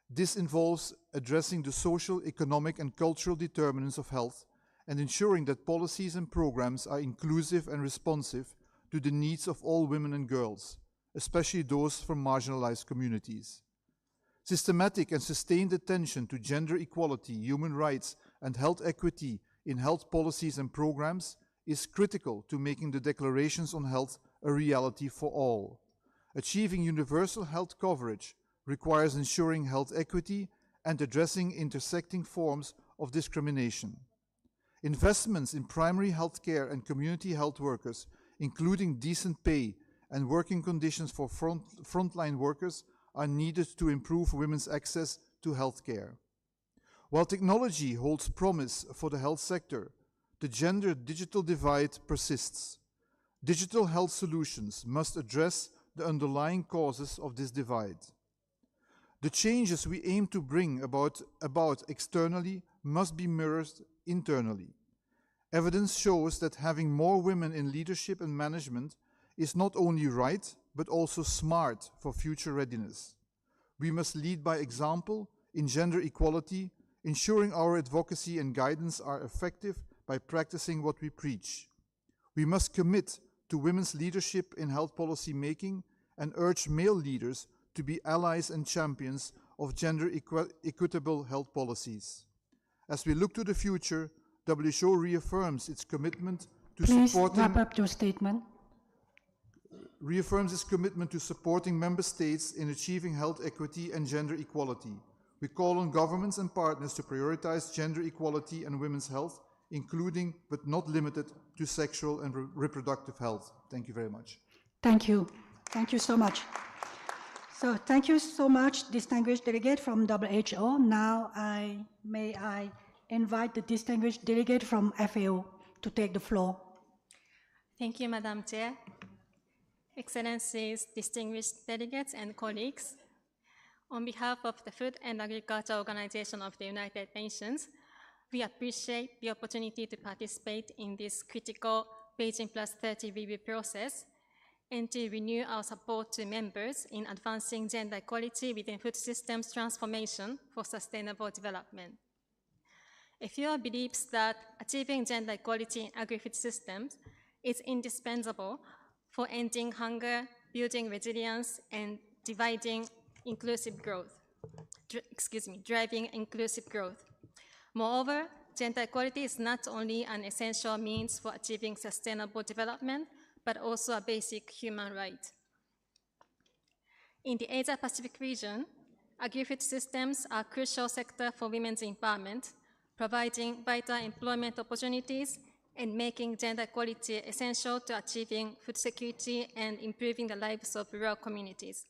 This involves addressing the social, economic, and cultural determinants of health and ensuring that policies and programs are inclusive and responsive to the needs of all women and girls, especially those from marginalized communities. Systematic and sustained attention to gender equality, human rights, and health equity in health policies and programs is critical to making the declarations on health a reality for all. Achieving universal health coverage requires ensuring health equity and addressing intersecting forms of discrimination. Investments in primary health care and community health workers, including decent pay and working conditions for frontline workers, are needed to improve women's access to health care. While technology holds promise for the health sector, the gender-digital divide persists. Digital health solutions must address the underlying causes of this divide. The changes we aim to bring about externally must be mirrored internally. Evidence shows that having more women in leadership and management is not only right, but also smart for future readiness. We must lead by example in gender equality, ensuring our advocacy and guidance are effective by practicing what we preach. We must commit to women's leadership in health policy making and urge male leaders to be allies and champions of gender equitable health policies. As we look to the future, WHO reaffirms its commitment to supporting... Please wrap up your statement. Reaffirms its commitment to supporting member states in achieving health equity and gender equality. We call on governments and partners to prioritize gender equality and women's health, including but not limited to sexual and reproductive health. Thank you very much. Thank you. Thank you so much. So thank you so much, distinguished delegate from WHO. Now may I invite the distinguished delegate from FAO to take the floor. Thank you, Madam Chair. Excellencies, distinguished delegates and colleagues, on behalf of the Food and Agriculture Organization of the United Nations, we appreciate the opportunity to participate in this critical Beijing+30 review process and to renew our support to members in advancing gender equality within food systems transformation for sustainable development. FAO believes that achieving gender equality in agri-food systems is indispensable for ending hunger, building resilience, and driving inclusive growth. Moreover, gender equality is not only an essential means for achieving sustainable development, but also a basic human right. In the Asia-Pacific region, agri-food systems are a crucial sector for women's empowerment, providing vital employment opportunities and making gender equality essential to achieving food security and improving the lives of rural communities.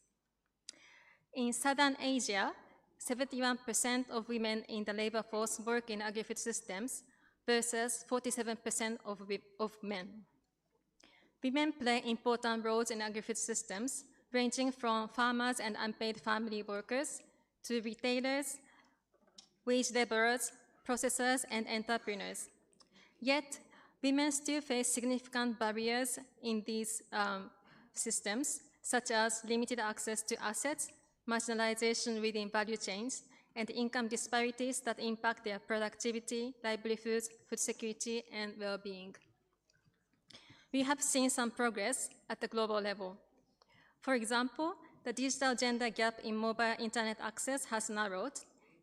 In Southern Asia, 71% of women in the labor force work in agri-food systems versus 47% of men. Women play important roles in agri-food systems, ranging from farmers and unpaid family workers to retailers, wage laborers, processors, and entrepreneurs. Yet, women still face significant barriers in these systems, such as limited access to assets, marginalization within value chains, and income disparities that impact their productivity, livelihoods, food security, and well-being. we have seen some progress at the global level. For example, the digital gender gap in mobile internet access has narrowed,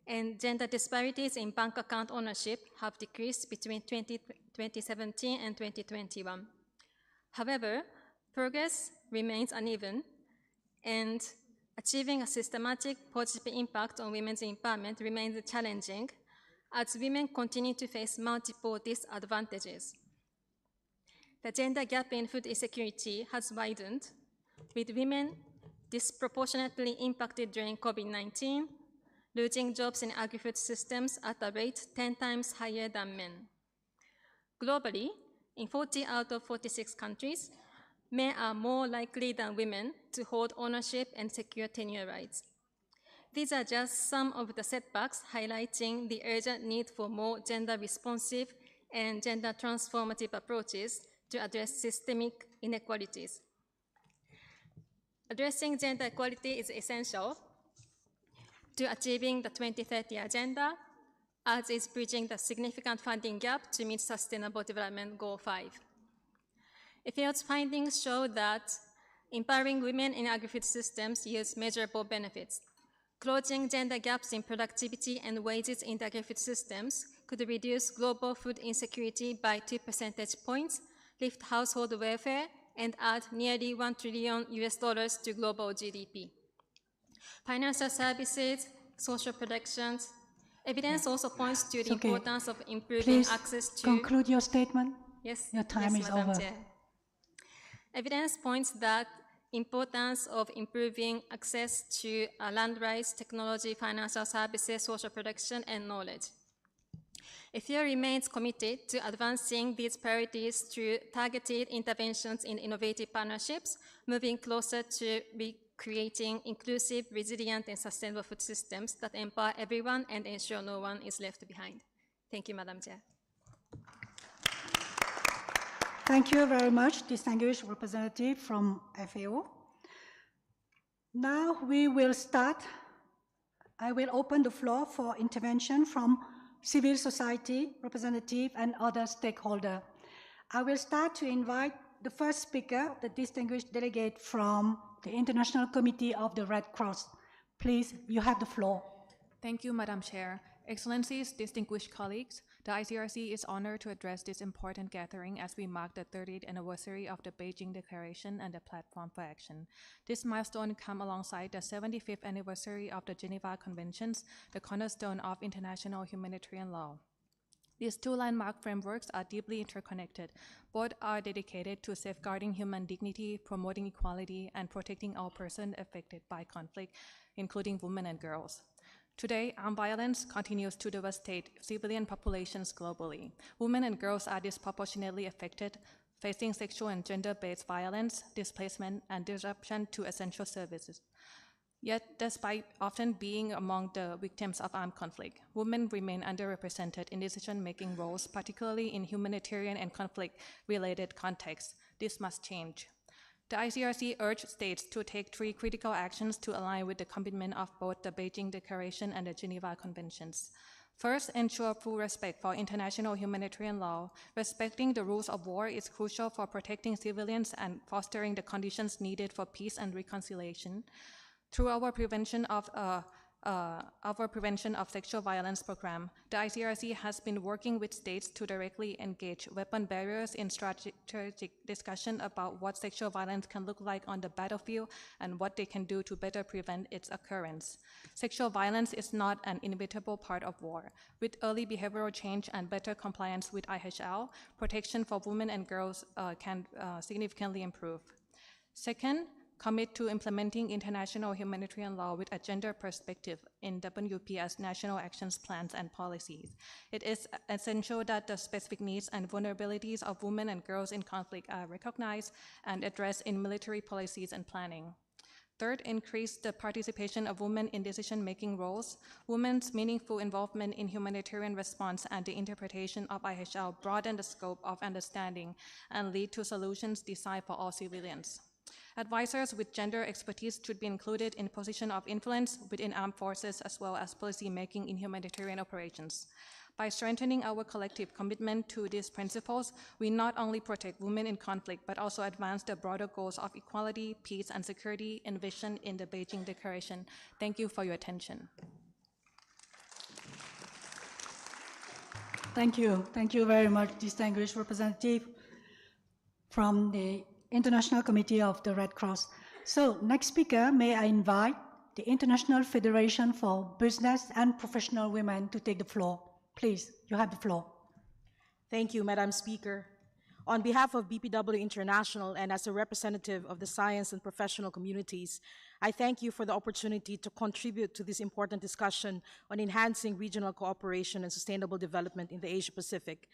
and gender disparities in bank account ownership have decreased between 2017 and 2021. However, progress remains uneven, and achieving a systematic positive impact on women's empowerment remains challenging, as women continue to face multiple disadvantages. The gender gap in food insecurity has widened, with women disproportionately impacted during COVID-19, losing jobs in agri-food systems at a rate 10 times higher than men. Globally, in 40 out of 46 countries, men are more likely than women to hold ownership and secure tenure rights. These are just some of the setbacks highlighting the urgent need for more gender-responsive and gender-transformative approaches to address systemic inequalities. Addressing gender equality is essential to achieving the 2030 agenda, as is bridging the significant funding gap to meet Sustainable Development Goal 5. IFAO's findings show that empowering women in agri-food systems yields measurable benefits. Closing gender gaps in productivity and wages in the agri-food systems could reduce global food insecurity by 2 percentage points, lift household welfare, and add nearly $1 trillion to global GDP. Financial services, social protections. Evidence also points to the importance of improving access to... conclude your statement. Yes, your time is Madam over. Chair. Evidence points that importance of improving access to land rights, technology, financial services, social protection, and knowledge. IFAO remains committed to advancing these priorities through targeted interventions in innovative partnerships, moving closer to creating inclusive, resilient, and sustainable food systems that empower everyone and ensure no one is left behind. Thank you, Madam Chair. Thank you very much, distinguished representative from FAO. Now we will start. I will open the floor for intervention from civil society representative and other stakeholders. I will start to invite the first speaker, the distinguished delegate from the International Committee of the Red Cross. Please, you have the floor. Thank you, Madam Chair. Excellencies, distinguished colleagues, the ICRC is honored to address this important gathering as we mark the 30th anniversary of the Beijing Declaration and the Platform for Action. This milestone comes alongside the 75th anniversary of the Geneva Conventions, the cornerstone of international humanitarian law. These two landmark frameworks are deeply interconnected. Both are dedicated to safeguarding human dignity, promoting equality, and protecting all persons affected by conflict, including women and girls. Today, armed violence continues to devastate civilian populations globally. Women and girls are disproportionately affected, facing sexual and gender-based violence, displacement, and disruption to essential services. Yet, despite often being among the victims of armed conflict, women remain underrepresented in decision-making roles, particularly in humanitarian and conflict-related contexts. This must change. The ICRC urged states to take 3 critical actions to align with the commitment of both the Beijing Declaration and the Geneva Conventions. First, ensure full respect for international humanitarian law. Respecting the rules of war is crucial for protecting civilians and fostering the conditions needed for peace and reconciliation. Through our prevention of sexual violence program, the ICRC has been working with states to directly engage weapon barriers in strategic discussion about what sexual violence can look like on the battlefield and what they can do to better prevent its occurrence. Sexual violence is not an inevitable part of war. With early behavioral change and better compliance with IHL, protection for women and girls can significantly improve. Second, commit to implementing international humanitarian law with a gender perspective in WPS national actions plans and policies. It is essential that the specific needs and vulnerabilities of women and girls in conflict are recognized and addressed in military policies and planning. Third, increase the participation of women in decision-making roles. Women's meaningful involvement in humanitarian response and the interpretation of IHL broaden the scope of understanding and lead to solutions designed for all civilians. Advisors with gender expertise should be included in position of influence within armed forces as well as policy making in humanitarian operations. By strengthening our collective commitment to these principles, we not only protect women in conflict, but also advance the broader goals of equality, peace, and security envisioned in the Beijing Declaration. Thank you for your attention. Thank you. Thank you very much, distinguished representative from the International Committee of the Red Cross. So, next speaker, may I invite the International Federation for Business and Professional Women to take the floor. Please, you have the floor. Thank you, Madam Speaker. On behalf of BPW International and as a representative of the science and professional communities, I thank you for the opportunity to contribute to this important discussion on enhancing regional cooperation and sustainable development in the Asia-Pacific.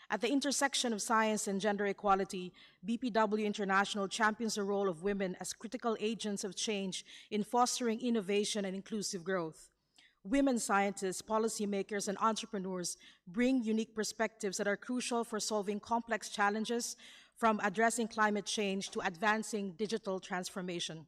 At the intersection of science and gender equality, BPW International champions the role of women as critical agents of change in fostering innovation and inclusive growth. Women scientists, policymakers, and entrepreneurs bring unique perspectives that are crucial for solving complex challenges, from addressing climate change to advancing digital transformation.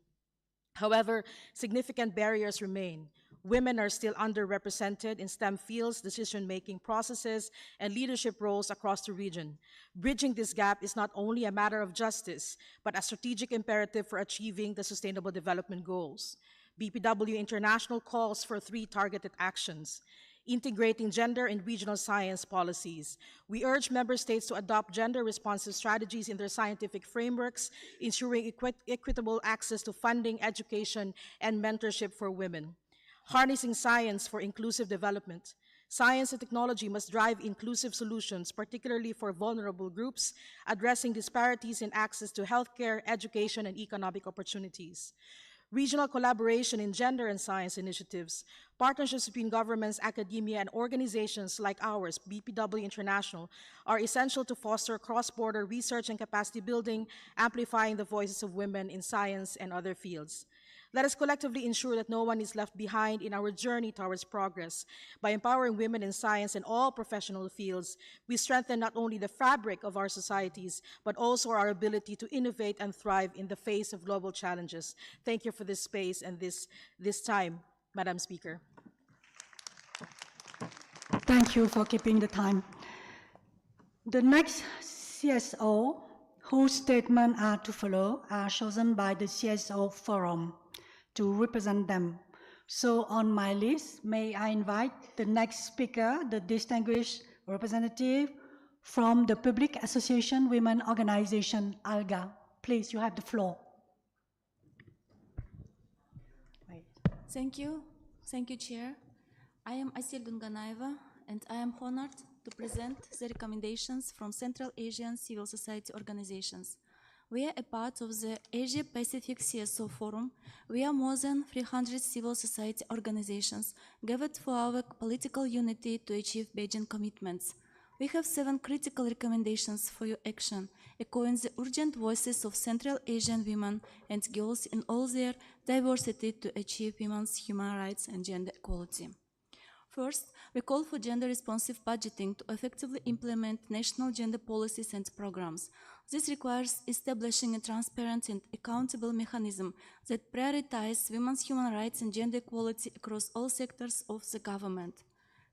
However, significant barriers remain. Women are still underrepresented in STEM fields, decision-making processes, and leadership roles across the region. Bridging this gap is not only a matter of justice, but a strategic imperative for achieving the Sustainable Development Goals. BPW International calls for 3 targeted actions. Integrating gender in regional science policies. We urge member states to adopt gender-responsive strategies in their scientific frameworks, ensuring equitable access to funding, education, and mentorship for women. Harnessing science for inclusive development. Science and technology must drive inclusive solutions, particularly for vulnerable groups, addressing disparities in access to healthcare, education, and economic opportunities. Regional collaboration in gender and science initiatives, partnerships between governments, academia, and organizations like ours, BPW International, are essential to foster cross-border research and capacity building, amplifying the voices of women in science and other fields. Let us collectively ensure that no one is left behind in our journey towards progress. By empowering women in science and all professional fields, we strengthen not only the fabric of our societies, but also our ability to innovate and thrive in the face of global challenges. Thank you for this space and this time, Madam Speaker. Thank you for keeping the time. The next CSO, whose statements are to follow, are chosen by the CSO Forum to represent them. So on my list, may I invite the next speaker, the distinguished representative from the Public Association Women Organization, Alga. Please, you have the floor. Thank you, Chair. I am Asil Dunganaeva, and I am honored to present the recommendations from Central Asian civil society organizations. We are a part of the Asia-Pacific CSO Forum. We are more than 300 civil society organizations gathered for our political unity to achieve Beijing commitments. We have 7 critical recommendations for your action, echoing the urgent voices of Central Asian women and girls in all their diversity to achieve women's human rights and gender equality. First, we call for gender-responsive budgeting to effectively implement national gender policies and programs. This requires establishing a transparent and accountable mechanism that prioritizes women's human rights and gender equality across all sectors of the government.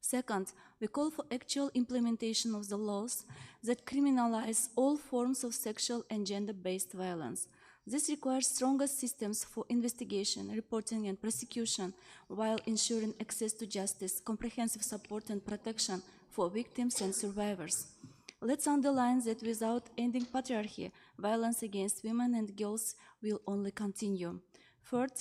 Second, we call for actual implementation of the laws that criminalize all forms of sexual and gender-based violence. This requires stronger systems for investigation, reporting, and prosecution, while ensuring access to justice, comprehensive support, and protection for victims and survivors. Let's underline that without ending patriarchy, violence against women and girls will only continue. Third,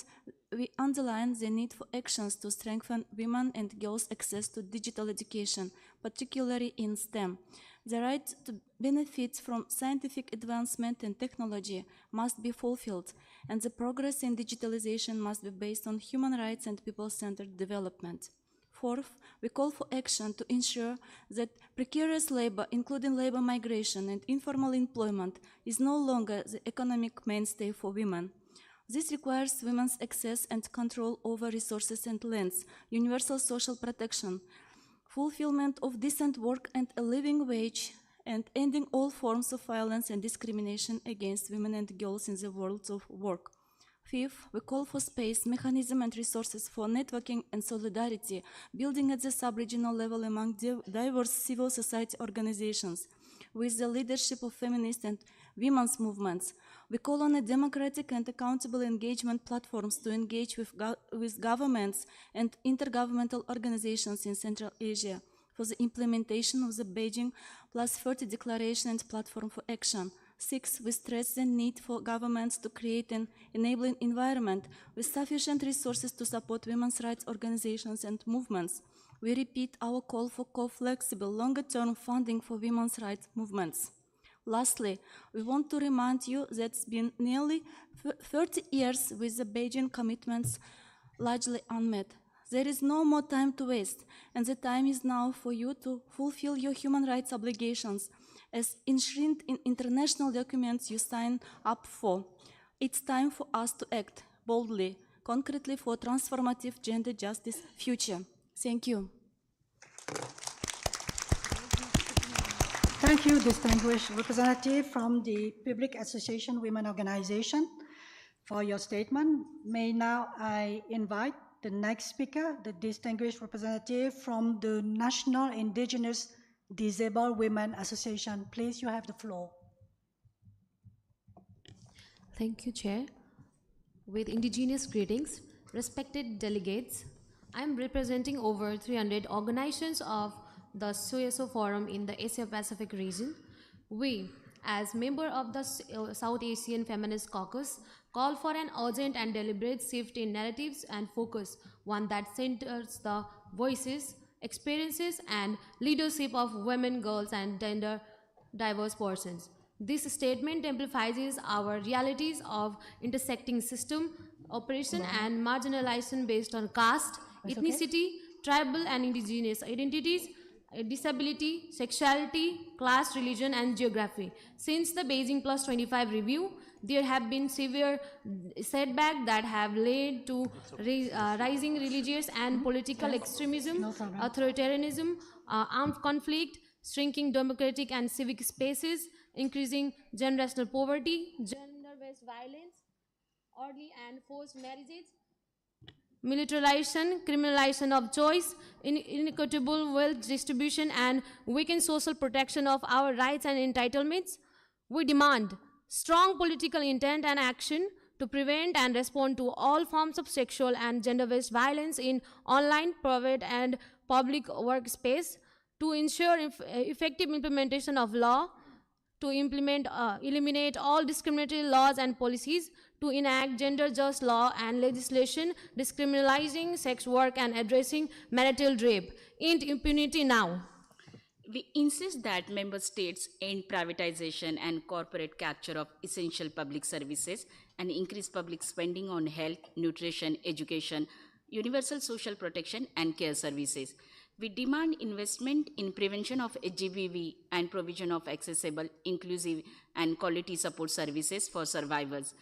we underline the need for actions to strengthen women and girls' access to digital education, particularly in STEM. The right to benefit from scientific advancement and technology must be fulfilled, and the progress in digitalization must be based on human rights and people-centered development. Fourth, we call for action to ensure that precarious labor, including labor migration and informal employment, is no longer the economic mainstay for women. This requires women's access and control over resources and lands, universal social protection, fulfillment of decent work and a living wage, and ending all forms of violence and discrimination against women and girls in the world of work. Fifth, we call for space, mechanism, and resources for networking and solidarity, building at the sub-regional level among diverse civil society organizations, with the leadership of feminist and women's movements. We call on a democratic and accountable engagement platforms to engage with governments and intergovernmental organizations in Central Asia for the implementation of the Beijing+30 Declaration and Platform for Action. Six, we stress the need for governments to create an enabling environment with sufficient resources to support women's rights organizations and movements. We repeat our call for flexible, longer-term funding for women's rights movements. Lastly, we want to remind you that it's been nearly 30 years with the Beijing commitments largely unmet. There is no more time to waste, and the time is now for you to fulfill your human rights obligations as enshrined in international documents you sign up for. It's time for us to act boldly, concretely for a transformative gender justice future. Thank you. Thank you, distinguished representative from the Public Association Women Organization, for your statement. May now I invite the next speaker, the distinguished representative from the National Indigenous Disabled Women Association. Please, you have the floor. Thank you, Chair. With indigenous greetings, respected delegates, I am representing over 300 organizations of the CSO Forum in the Asia-Pacific region. We, as member of the South Asian Feminist Caucus, call for an urgent and deliberate shift in narratives and focus, one that centers the voices, experiences, and leadership of women, girls, and gender diverse persons. This statement amplifies our realities of intersecting system, oppression, and marginalization based on caste, ethnicity, tribal and indigenous identities, disability, sexuality, class, religion, and geography. Since the Beijing+25 review, there have been severe setbacks that have led to rising religious and political extremism, authoritarianism, armed conflict, shrinking democratic and civic spaces, increasing generational poverty, gender-based violence, early and forced marriages, militarization, criminalization of choice, inequitable wealth distribution, and weakened social protection of our rights and entitlements. We demand strong political intent and action to prevent and respond to all forms of sexual and gender-based violence in online, private, and public workspace, to ensure effective implementation of law, to eliminate all discriminatory laws and policies, to enact gender-just law and legislation discriminating sex work and addressing marital rape. End impunity now. We insist that member states end privatization and corporate capture of essential public services and increase public spending on health, nutrition, education, universal social protection, and care services. We demand investment in prevention of HGBV and provision of accessible, inclusive, and quality support services for survivors.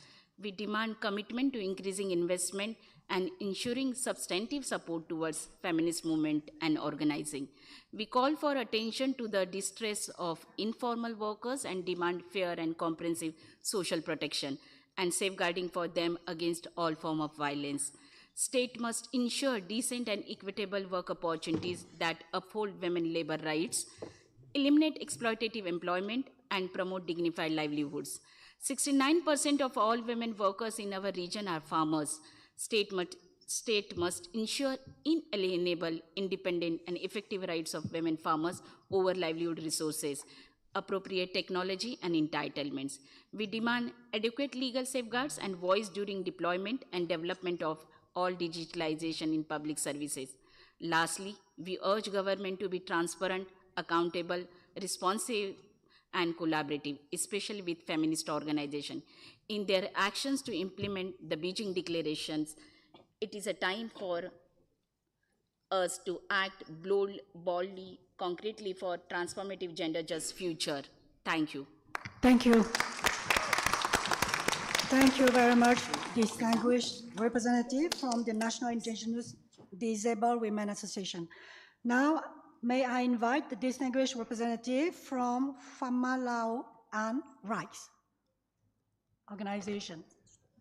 We demand commitment to increasing investment and ensuring substantive support towards feminist movement and organizing. We call for attention to the distress of informal workers and demand fair and comprehensive social protection and safeguarding for them against all forms of violence. State must ensure decent and equitable work opportunities that uphold women labor rights, eliminate exploitative employment, and promote dignified livelihoods. 69% of all women workers in our region are farmers. State must ensure inalienable, independent, and effective rights of women farmers over livelihood resources, appropriate technology, and entitlements. We demand adequate legal safeguards and voice during deployment and development of all digitalization in public services. Lastly, we urge government to be transparent, accountable, responsive, and collaborative, especially with feminist organizations, in their actions to implement the Beijing declarations. It is a time for us to act boldly, concretely for transformative gender-just future. Thank you. Thank you. Thank you very much, distinguished representative from the National Indigenous Disabled Women Association. Now, may I invite the distinguished representative from Palau and Rights Organization.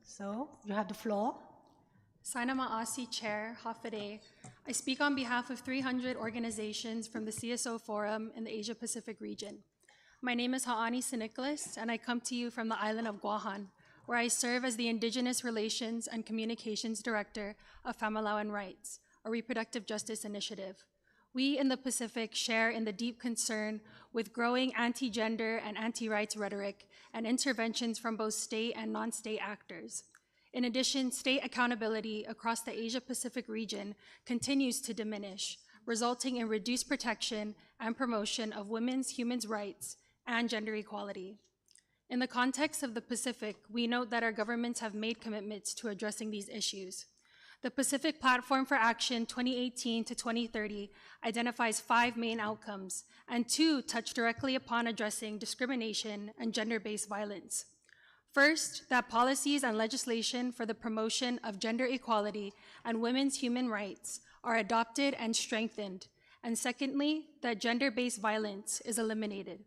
So you have the floor. Sainama Asi Chair, Hafide. I speak on behalf of 300 organizations from the CSO Forum in the Asia-Pacific region. My name is Ha'ani Sinicholas, and I come to you from the island of Guahan, where I serve as the Indigenous Relations and Communications Director of Familauan Rights, a reproductive justice initiative. We in the Pacific share in the deep concern with growing anti-gender and anti-rights rhetoric and interventions from both state and non-state actors. In addition, state accountability across the Asia-Pacific region continues to diminish, resulting in reduced protection and promotion of women's human rights and gender equality. In the context of the Pacific, we note that our governments have made commitments to addressing these issues. The Pacific Platform for Action 2018 to 2030 identifies 5 main outcomes, and 2 touch directly upon addressing discrimination and gender-based violence. First, that policies and legislation for the promotion of gender equality and women's human rights are adopted and strengthened. And secondly, that gender-based violence is eliminated.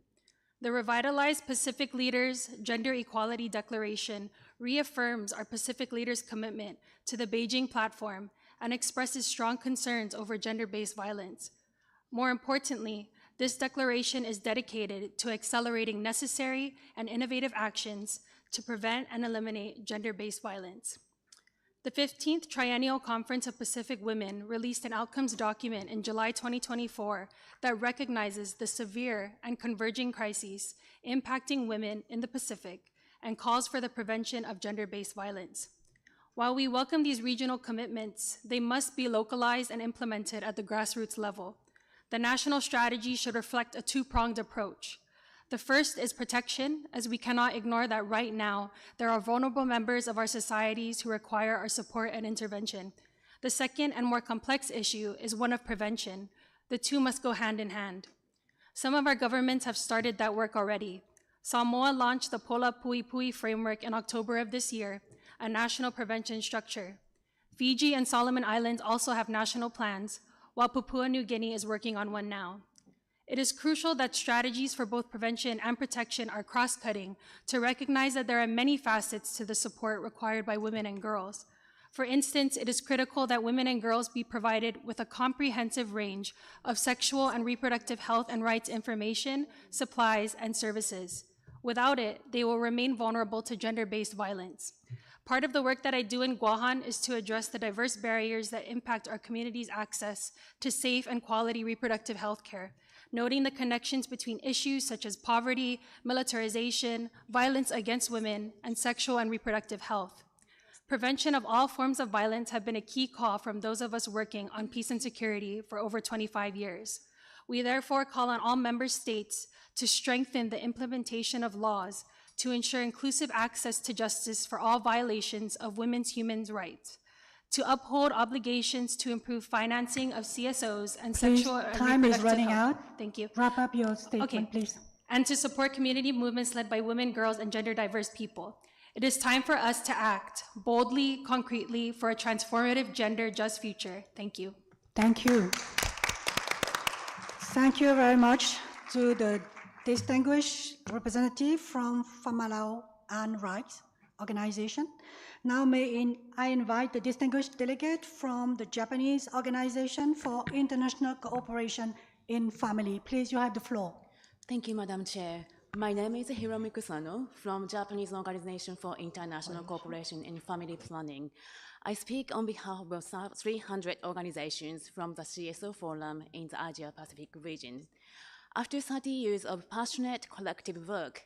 The revitalized Pacific Leaders Gender Equality Declaration reaffirms our Pacific leaders' commitment to the Beijing platform and expresses strong concerns over gender-based violence. More importantly, this declaration is dedicated to accelerating necessary and innovative actions to prevent and eliminate gender-based violence. The 15th Triennial Conference of Pacific Women released an outcomes document in July 2024 that recognizes the severe and converging crises impacting women in the Pacific and calls for the prevention of gender-based violence. While we welcome these regional commitments, they must be localized and implemented at the grassroots level. The national strategy should reflect a 2-pronged approach. The first is protection, as we cannot ignore that right now there are vulnerable members of our societies who require our support and intervention. The second and more complex issue is one of prevention. The 2 must go hand in hand. Some of our governments have started that work already. Samoa launched the Pola Pui Pui framework in October of this year, a national prevention structure. Fiji and Solomon Islands also have national plans, while Papua New Guinea is working on one now. It is crucial that strategies for both prevention and protection are cross-cutting to recognize that there are many facets to the support required by women and girls. For instance, it is critical that women and girls be provided with a comprehensive range of sexual and reproductive health and rights information, supplies, and services. Without it, they will remain vulnerable to gender-based violence. Part of the work that I do in Guahan is to address the diverse barriers that impact our community's access to safe and quality reproductive health care, noting the connections between issues such as poverty, militarization, violence against women, and sexual and reproductive health. Prevention of all forms of violence have been a key call from those of us working on peace and security for over 25 years. We therefore call on all member states to strengthen the implementation of laws to ensure inclusive access to justice for all violations of women's human rights, to uphold obligations to improve financing of CSOs and Please, sexual and time is reproductive running health. out. Thank you. Wrap up your statement, Okay. please. And to support community movements led by women, girls, and gender diverse people. It is time for us to act boldly, concretely, for a transformative gender just future. Thank you. Thank you. Thank you very much to the distinguished representative from Familauan Rights Organization. Now I invite the distinguished delegate from the Japanese Organization for International Cooperation in Family. Please, you have the floor. Thank you, Madam Chair. My name is Hiromi Kusano from Japanese Organization for International Cooperation in Family Planning. I speak on behalf of 300 organizations from the CSO Forum in the Asia-Pacific region. After 30 years of passionate collective work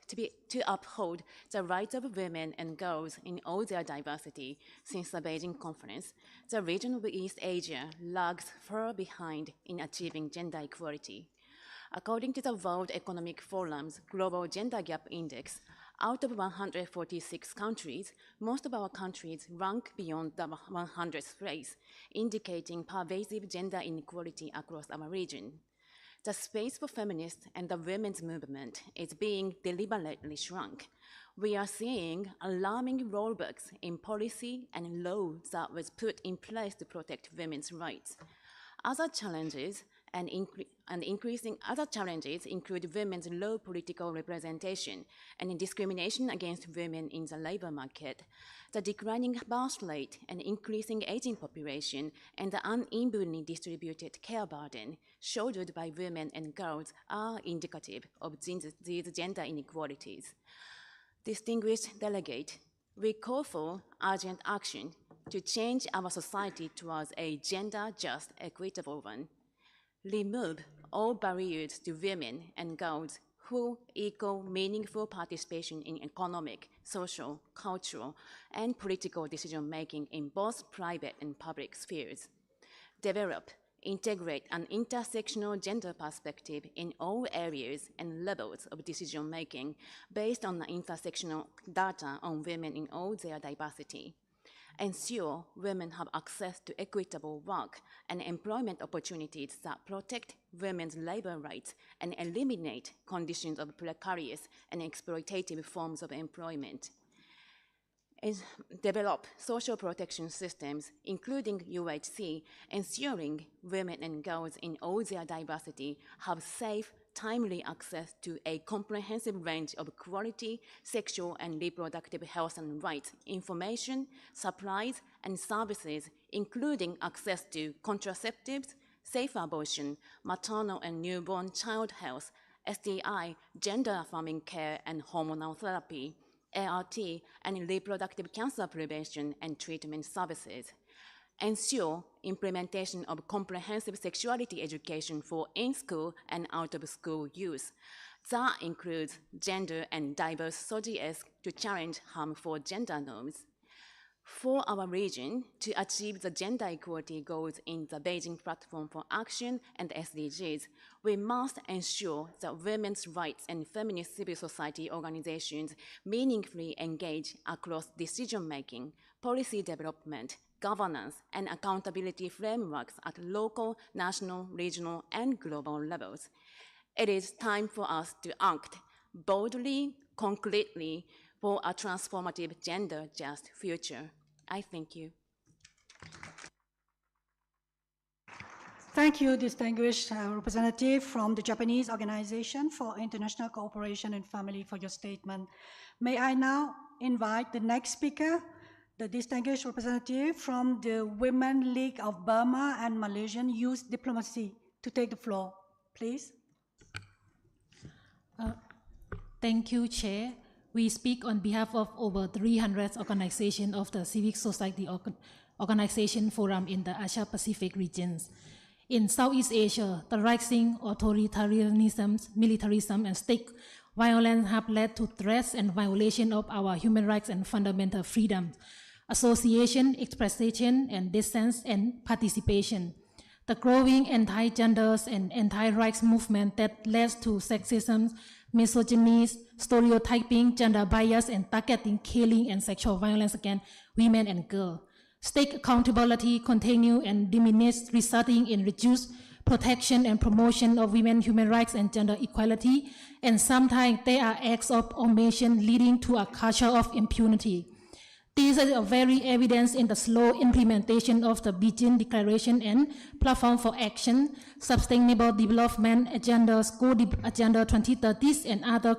to uphold the rights of women and girls in all their diversity since the Beijing Conference, the region of East Asia lags far behind in achieving gender equality. According to the World Economic Forum's Global Gender Gap Index, out of 146 countries, most of our countries rank beyond the 100th place, indicating pervasive gender inequality across our region. The space for feminists and the women's movement is being deliberately shrunk. We are seeing alarming rollbacks in policy and law that was put in place to protect women's rights. Other challenges and increasing other challenges include women's low political representation and discrimination against women in the labor market. The declining birth rate and increasing aging population and the unevenly distributed care burden shouldered by women and girls are indicative of these gender inequalities. Distinguished delegate, we call for urgent action to change our society towards a gender-just, equitable one. Remove all barriers to women and girls who equal meaningful participation in economic, social, cultural, and political decision-making in both private and public spheres. Develop, integrate an intersectional gender perspective in all areas and levels of decision-making based on the intersectional data on women in all their diversity. Ensure women have access to equitable work and employment opportunities that protect women's labor rights and eliminate conditions of precarious and exploitative forms of employment. Develop social protection systems, including UHC, ensuring women and girls in all their diversity have safe, timely access to a comprehensive range of quality, sexual and reproductive health and rights, information, supplies, and services, including access to contraceptives, safe abortion, maternal and newborn child health, STI, gender-affirming care and hormonal therapy, ART, and reproductive cancer prevention and treatment services. Ensure implementation of comprehensive sexuality education for in-school and out-of-school youth. That includes gender and diverse SOGIs to challenge harmful gender norms. For our region to achieve the gender equality goals in the Beijing Platform for Action and SDGs, we must ensure that women's rights and feminist civil society organizations meaningfully engage across decision-making, policy development, governance, and accountability frameworks at local, national, regional, and global levels. It is time for us to act boldly, concretely, for a transformative gender-just future. I thank you. Thank you, distinguished representative from the Japanese Organization for International Cooperation and Family, for your statement. May I now invite the next speaker, the distinguished representative from the Women League of Burma and Malaysian Youth Diplomacy, to take the floor, please. Thank you, Chair. We speak on behalf of over 300 organizations of the Civic Society Organization Forum in the Asia-Pacific regions. In Southeast Asia, the rising authoritarianism, militarism, and state violence have led to threats and violation of our human rights and fundamental freedoms, association, expression, and dissent and participation. The growing anti-genders and anti-rights movement that leads to sexism, misogyny, stereotyping, gender bias, and targeting, killing, and sexual violence against women and girls. State accountability continue and diminish, resulting in reduced protection and promotion of women's human rights and gender equality, and sometimes there are acts of omission leading to a culture of impunity. This is very evident in the slow implementation of the Beijing Declaration and Platform for Action, Sustainable Development Agenda, School Agenda 2030, and other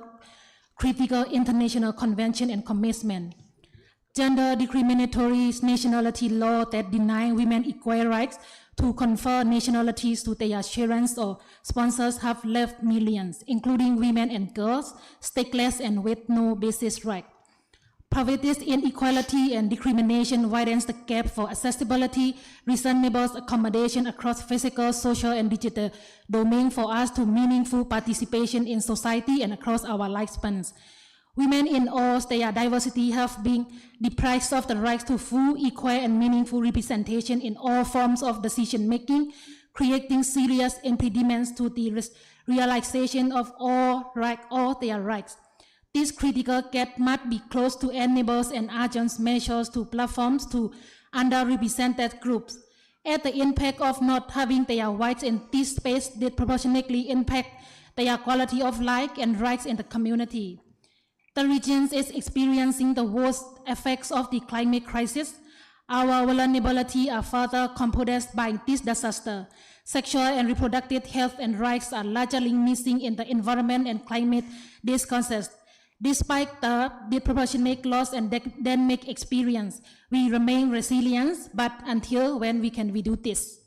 critical international conventions and commitments. Gender discriminatory nationality law that deny women equal rights to confer nationalities to their children or sponsors have left millions, including women and girls, stateless and with no basic rights. Poverty, inequality, and discrimination widens the gap for accessibility, reasonable accommodation across physical, social, and digital domains for us to meaningful participation in society and across our lifespans. Women in all their diversity have been deprived of the right to full, equal, and meaningful representation in all forms of decision-making, creating serious impediments to the realization of all their rights. This critical gap must be closed to enable and urgent measures to platforms to underrepresented groups. As the impact of not having their rights in this space disproportionately impact their quality of life and rights in the community. The region is experiencing the worst effects of the climate crisis. Our vulnerability are further compounded by this disaster. Sexual and reproductive health and rights are largely missing in the environment and climate discourses. Despite the disproportionate loss and damage experience, we remain resilient, but until when can we do this?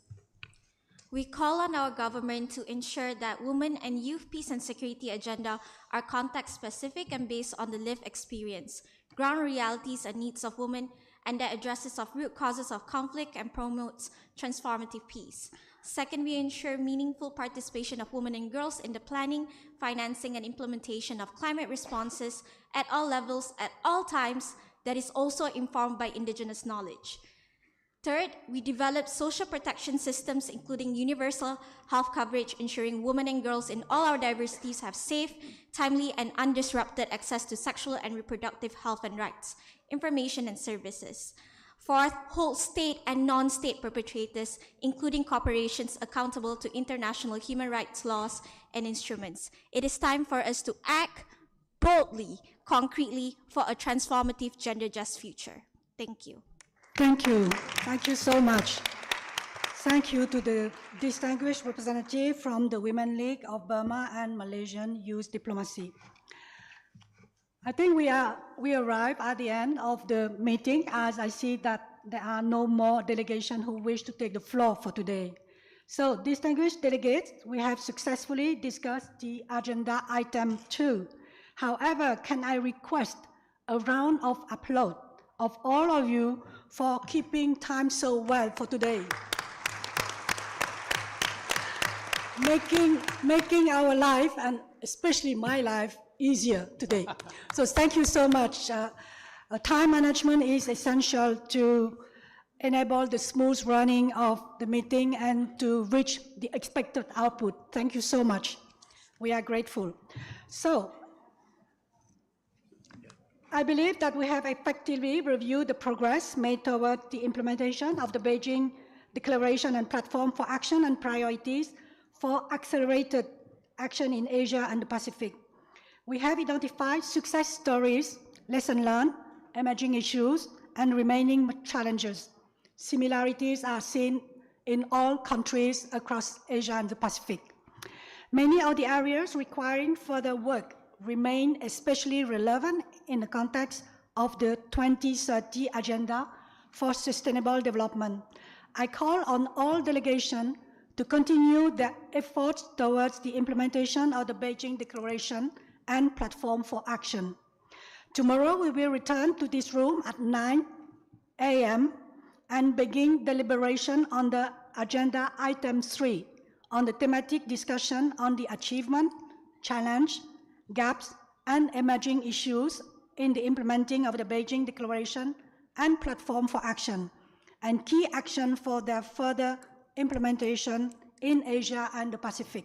We call on our government to ensure that women and youth peace and security agenda are context-specific and based on the lived experience, ground realities and needs of women, and that addresses of root causes of conflict and promotes transformative peace. Second, we ensure meaningful participation of women and girls in the planning, financing, and implementation of climate responses at all levels, at all times, that is also informed by Indigenous knowledge. Third, we develop social protection systems, including universal health coverage, ensuring women and girls in all our diversities have safe, timely, and undisrupted access to sexual and reproductive health and rights, information, and services. Fourth, hold state and non-state perpetrators, including corporations, accountable to international human rights laws and instruments. It is time for us to act boldly, concretely, for a transformative, gender-just future. Thank you. Thank you. Thank you so much. Thank you to the distinguished representative from the Women League of Burma and Malaysian Youth Diplomacy. I think we arrive at the end of the meeting, as I see that there are no more delegations who wish to take the floor for today. So, distinguished delegates, we have successfully discussed the agenda item 2. However, can I request a round of applause of all of you for keeping time so well for today. Making our life, and especially my life, easier today. So thank you so much. Time management is essential to enable the smooth running of the meeting and to reach the expected output. Thank you so much. We are grateful. So, I believe that we have effectively reviewed the progress made toward the implementation of the Beijing Declaration and Platform for Action and Priorities for Accelerated Action in Asia and the Pacific. We have identified success stories, lessons learned, emerging issues, and remaining challenges. Similarities are seen in all countries across Asia and the Pacific. Many of the areas requiring further work remain especially relevant in the context of the 2030 Agenda for Sustainable Development. I call on all delegations to continue their efforts towards the implementation of the Beijing Declaration and Platform for Action. Tomorrow we will return to this room at 9 a.m. and begin deliberation on the Agenda Item 3 on the thematic discussion on the achievement, challenge, gaps, and emerging issues in the implementing of the Beijing Declaration and Platform for Action, and key action for their further implementation in Asia and the Pacific.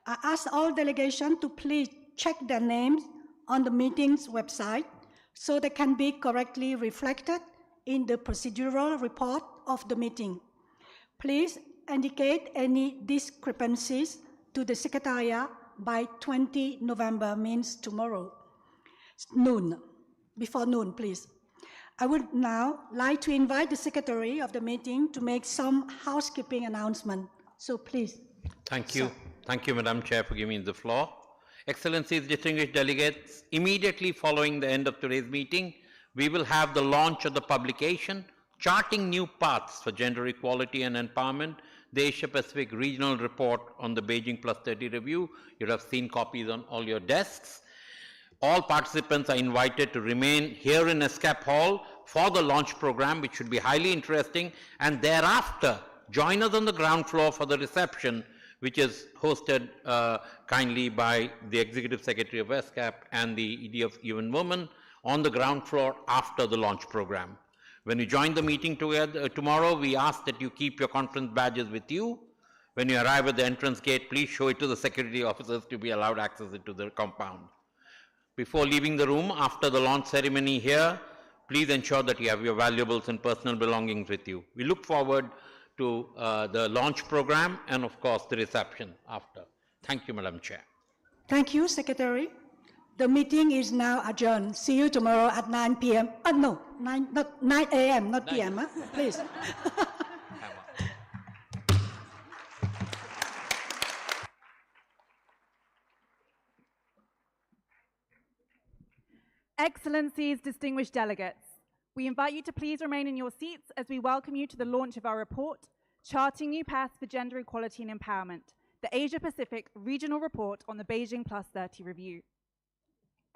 I ask all delegations to please check their names on the meeting's website so they can be correctly reflected in the procedural report of the meeting. Please indicate any discrepancies to the Secretariat by 20 November, means tomorrow, noon, before noon, please. I would now like to invite the Secretary of the meeting to make some housekeeping announcement. So please. Thank you. Thank you, Madam Chair, for giving me the floor. Excellencies, distinguished delegates, immediately following the end of today's meeting, we will have the launch of the publication, Charting New Paths for Gender Equality and Empowerment, the Asia-Pacific Regional Report on the Beijing+30 Review. You have seen copies on all your desks. All participants are invited to remain here in ESCAP Hall for the launch program, which should be highly interesting, and thereafter join us on the ground floor for the reception, which is hosted kindly by the Executive Secretary of ESCAP and the ED of UN Women on the ground floor after the launch program. When you join the meeting together tomorrow, we ask that you keep your conference badges with you. When you arrive at the entrance gate, please show it to the security officers to be allowed access to the compound. Before leaving the room, after the launch ceremony here, please ensure that you have your valuables and personal belongings with you. We look forward to the launch program and, of course, the reception after. Thank you, Madam Chair. Thank you, Secretary. The meeting is now adjourned. See you tomorrow at 9 p.m. No, 9 a.m., not p.m. Huh? Please. Excellencies, distinguished delegates, we invite you to please remain in your seats as we welcome you to the launch of our report, Charting New Paths for Gender Equality and Empowerment, the Asia-Pacific Regional Report on the Beijing+30 Review.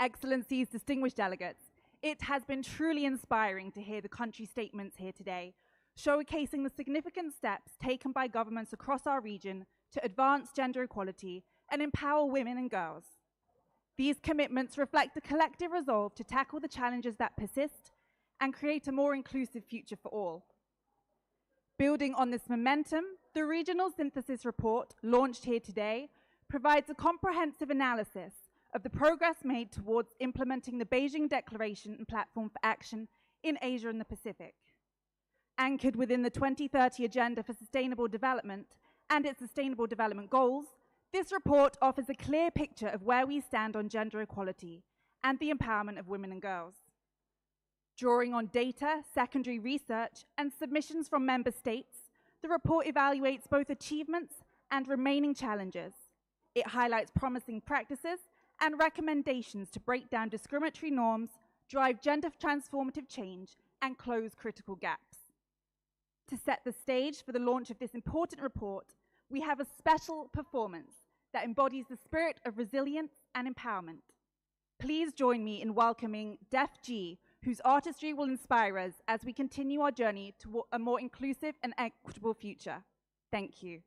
Excellencies, distinguished delegates, it has been truly inspiring to hear the country statements here today, showcasing the significant steps taken by governments across our region to advance gender equality and empower women and girls. These commitments reflect a collective resolve to tackle the challenges that persist and create a more inclusive future for all. Building on this momentum, the Regional Synthesis Report, launched here today, provides a comprehensive analysis of the progress made towards implementing the Beijing Declaration and Platform for Action in Asia and the Pacific. Anchored within the 2030 Agenda for Sustainable Development and its Sustainable Development Goals, this report offers a clear picture of where we stand on gender equality and the empowerment of women and girls. Drawing on data, secondary research, and submissions from member states, the report evaluates both achievements and remaining challenges. It highlights promising practices and recommendations to break down discriminatory norms, drive gender transformative change, and close critical gaps. To set the stage for the launch of this important report, we have a special performance that embodies the spirit of resilience and empowerment. Please join me in welcoming Def G, whose artistry will inspire us as we continue our journey to a more inclusive and equitable future. Thank you.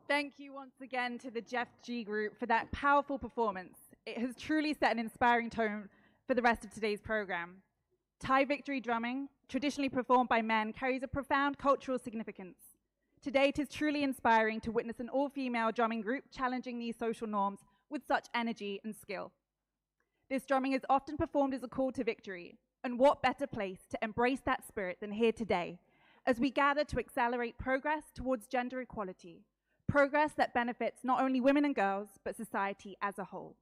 Thank you once again to the Jeff G Group for that powerful performance. It has truly set an inspiring tone for the rest of today's program. Thai victory drumming, traditionally performed by men, carries a profound cultural significance. Today, it is truly inspiring to witness an all-female drumming group challenging these social norms with such energy and skill. This drumming is often performed as a call to victory, and what better place to embrace that spirit than here today, as we gather to accelerate progress towards gender equality, progress that benefits not only women and girls, but society as a whole.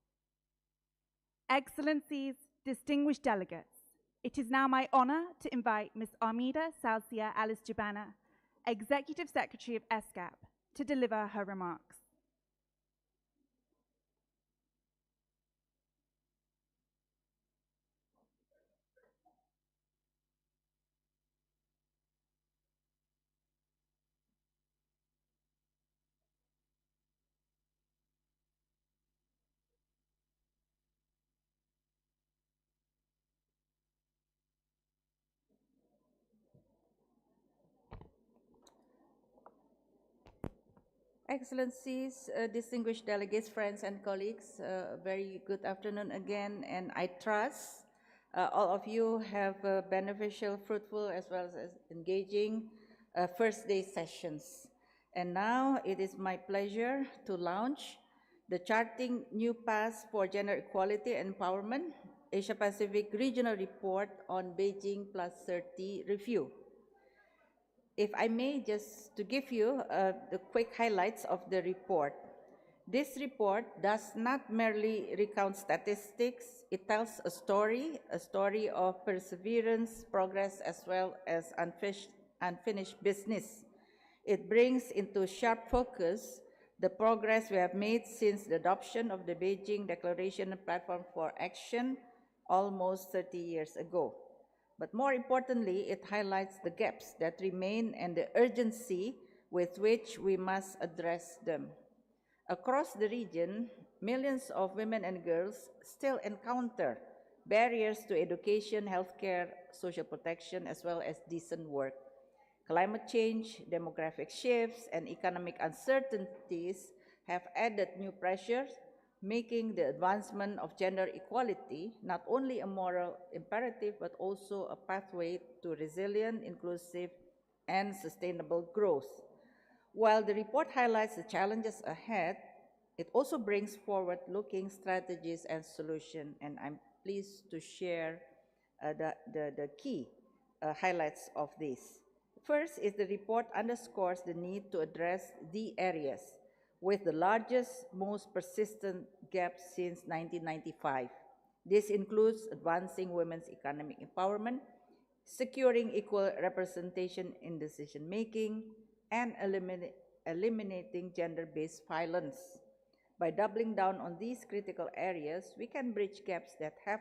Excellencies, distinguished delegates, it is now my honor to invite Ms. Armida Salcia Alice Jabana, Executive Secretary of ESCAP, to deliver her remarks. Excellencies, distinguished delegates, friends and colleagues, very good afternoon again, and I trust all of you have beneficial, fruitful, as well as engaging first day sessions. And now it is my pleasure to launch the Charting New Paths for Gender Equality and Empowerment, Asia Pacific Regional Report on Beijing+30 Review. If I may, just to give you the quick highlights of the report. This report does not merely recount statistics, it tells a story of perseverance, progress, as well as unfinished business. It brings into sharp focus the progress we have made since the adoption of the Beijing Declaration and Platform for Action almost 30 years ago. But more importantly, it highlights the gaps that remain and the urgency with which we must address them. Across the region, millions of women and girls still encounter barriers to education, healthcare, social protection, as well as decent work. Climate change, demographic shifts, and economic uncertainties have added new pressures, making the advancement of gender equality not only a moral imperative, but also a pathway to resilient, inclusive, and sustainable growth. While the report highlights the challenges ahead, it also brings forward-looking strategies and solutions, and I'm pleased to share the key highlights of this. First is the report underscores the need to address the areas with the largest, most persistent gap since 1995. This includes advancing women's economic empowerment, securing equal representation in decision-making, and eliminating gender-based violence. By doubling down on these critical areas, we can bridge gaps that have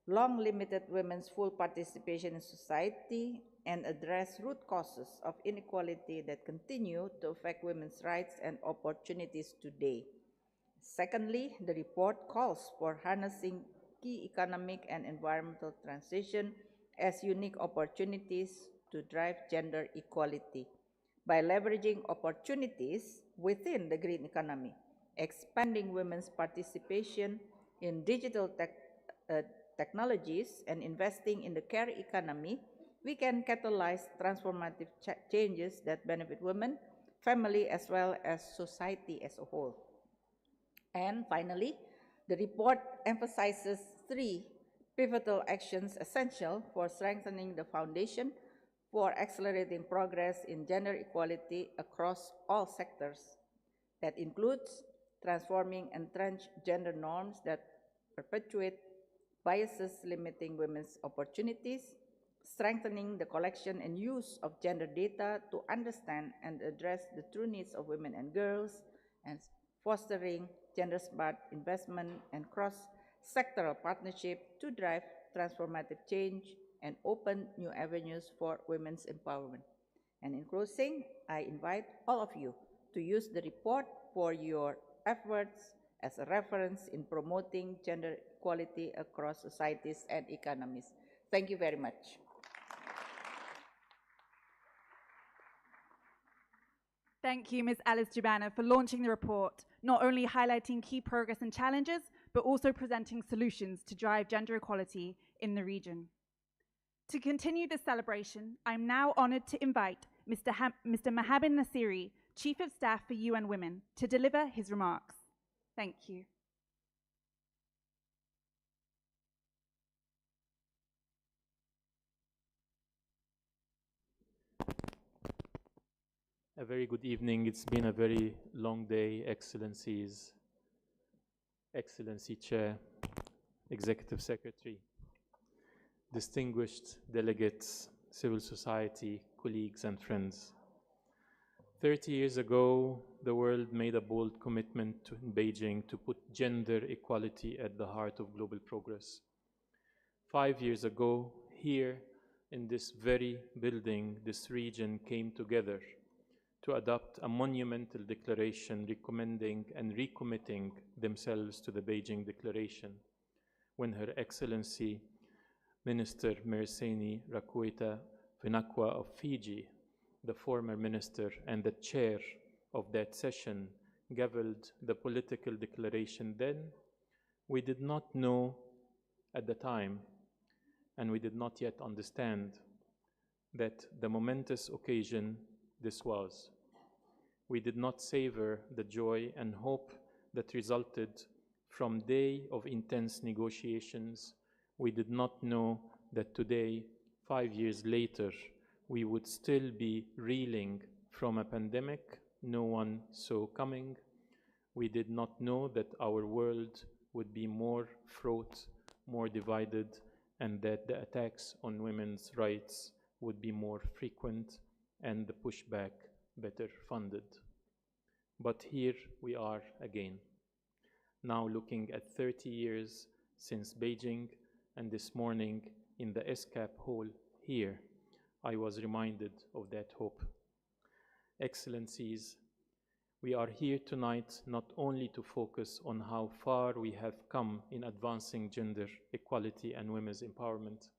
long limited women's full participation in society and address root causes of inequality that continue to affect women's rights and opportunities today. Secondly, the report calls for harnessing key economic and environmental transition as unique opportunities to drive gender equality. By leveraging opportunities within the green economy, expanding women's participation in digital technologies, and investing in the care economy, we can catalyze transformative changes that benefit women, family, as well as society as a whole. And finally, the report emphasizes 3 pivotal actions essential for strengthening the foundation for accelerating progress in gender equality across all sectors. That includes transforming entrenched gender norms that perpetuate biases limiting women's opportunities, strengthening the collection and use of gender data to understand and address the true needs of women and girls, and fostering gender-smart investment and cross-sectoral partnership to drive transformative change and open new avenues for women's empowerment. And in closing, I invite all of you to use the report for your efforts as a reference in promoting gender equality across societies and economies. Thank you very much. Thank you, Ms. Alice Jubana, for launching the report, not only highlighting key progress and challenges, but also presenting solutions to drive gender equality in the region. To continue this celebration, I'm now honored to invite Mr. Mahabin Nasiri, Chief of Staff for UN Women, to deliver his remarks. Thank you. A very good evening. It's been a very long day, Excellencies, Excellency Chair, Executive Secretary, distinguished delegates, civil society, colleagues and friends. 30 years ago, the world made a bold commitment in Beijing to put gender equality at the heart of global progress. 5 years ago, here in this very building, this region came together to adopt a monumental declaration recommending and recommitting themselves to the Beijing Declaration, when Her Excellency Minister Merseni Rakoita Vinakwa of Fiji, the former minister and the chair of that session, gavelled the political declaration. Then we did not know at the time, and we did not yet understand, that the momentous occasion this was. We did not savor the joy and hope that resulted from day of intense negotiations. We did not know that today, 5 years later, we would still be reeling from a pandemic no one saw coming. We did not know that our world would be more fraught, more divided, and that the attacks on women's rights would be more frequent and the pushback better funded. But here we are again, now looking at 30 years since Beijing, and this morning in the ESCAP hall here, I was reminded of that hope. Excellencies, we are here tonight not only to focus on how far we have come in advancing gender equality and women's empowerment,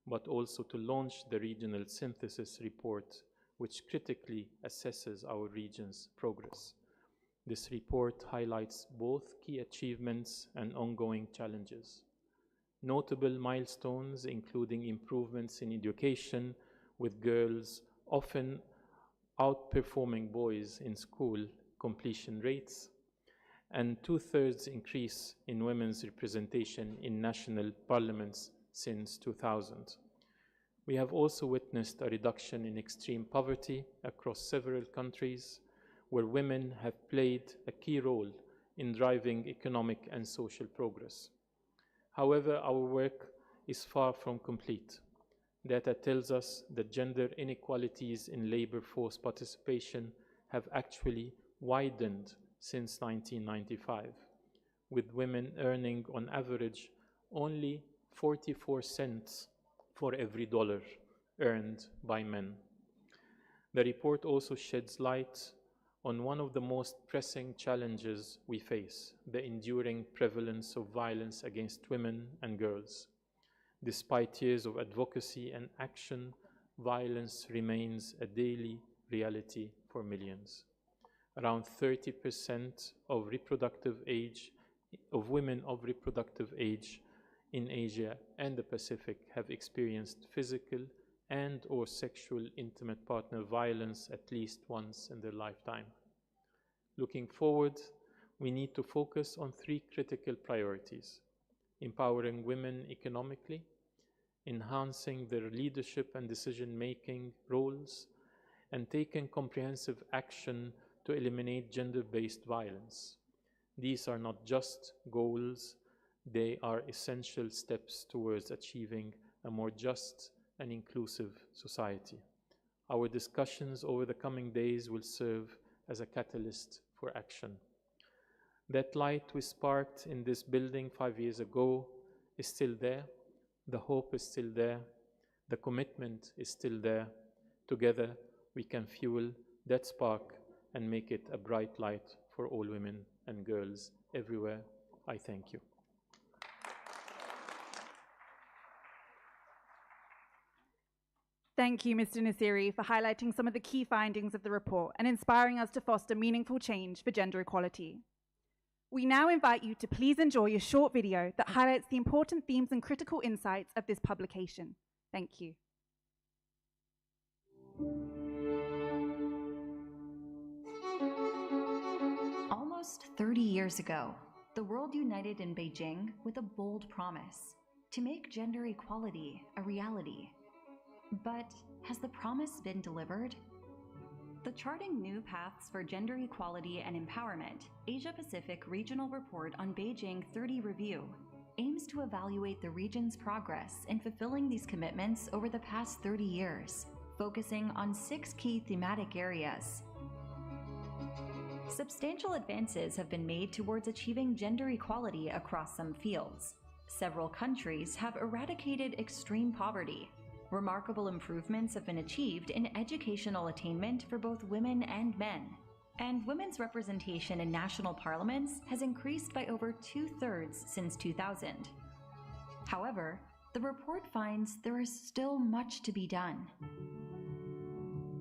but also to launch the regional synthesis report, which critically assesses our region's progress. This report highlights both key achievements and ongoing challenges. Notable milestones, including improvements in education, with girls often outperforming boys in school completion rates, and 2/3 increase in women's representation in national parliaments since 2000. We have also witnessed a reduction in extreme poverty across several countries, where women have played a key role in driving economic and social progress. However, our work is far from complete. Data tells us that gender inequalities in labor force participation have actually widened since 1995, with women earning on average only 44 cents for every dollar earned by men. The report also sheds light on one of the most pressing challenges we face, the enduring prevalence of violence against women and girls. Despite years of advocacy and action, violence remains a daily reality for millions. Around 30% of women of reproductive age in Asia and the Pacific have experienced physical and/or sexual intimate partner violence at least once in their lifetime. Looking forward, we need to focus on 3 critical priorities: empowering women economically, enhancing their leadership and decision-making roles, and taking comprehensive action to eliminate gender-based violence. These are not just goals, they are essential steps towards achieving a more just and inclusive society. Our discussions over the coming days will serve as a catalyst for action. That light we sparked in this building 5 years ago is still there. The hope is still there. The commitment is still there. Together, we can fuel that spark and make it a bright light for all women and girls everywhere. I thank you. Thank you, Mr. Nasiri, for highlighting some of the key findings of the report and inspiring us to foster meaningful change for gender equality. We now invite you to please enjoy a short video that highlights the important themes and critical insights of this publication. Thank you. Almost 30 years ago, the world united in Beijing with a bold promise to make gender equality a reality. But has the promise been delivered? The Charting New Paths for Gender Equality and Empowerment Asia-Pacific Regional Report on Beijing 30 Review aims to evaluate the region's progress in fulfilling these commitments over the past 30 years, focusing on 6 key thematic areas. Substantial advances have been made towards achieving gender equality across some fields. Several countries have eradicated extreme poverty. Remarkable improvements have been achieved in educational attainment for both women and men, and women's representation in national parliaments has increased by over 2/3 since 2000. However, the report finds there is still much to be done.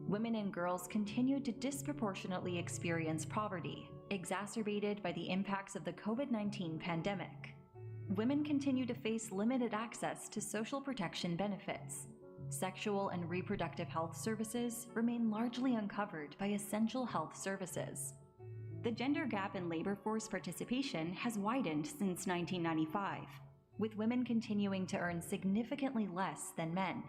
Women and girls continue to disproportionately experience poverty, exacerbated by the impacts of the COVID-19 pandemic. Women continue to face limited access to social protection benefits. Sexual and reproductive health services remain largely uncovered by essential health services. The gender gap in labor force participation has widened since 1995, with women continuing to earn significantly less than men.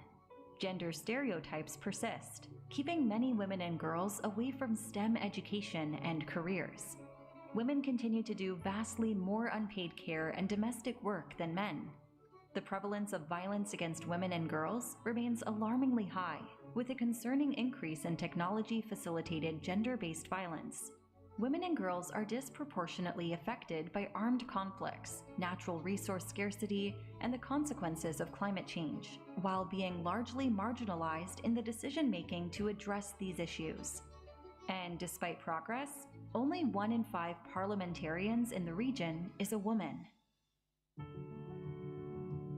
Gender stereotypes persist, keeping many women and girls away from STEM education and careers. Women continue to do vastly more unpaid care and domestic work than men. The prevalence of violence against women and girls remains alarmingly high, with a concerning increase in technology-facilitated gender-based violence. Women and girls are disproportionately affected by armed conflicts, natural resource scarcity, and the consequences of climate change, while being largely marginalized in the decision-making to address these issues. And despite progress, only 1 in 5 parliamentarians in the region is a woman.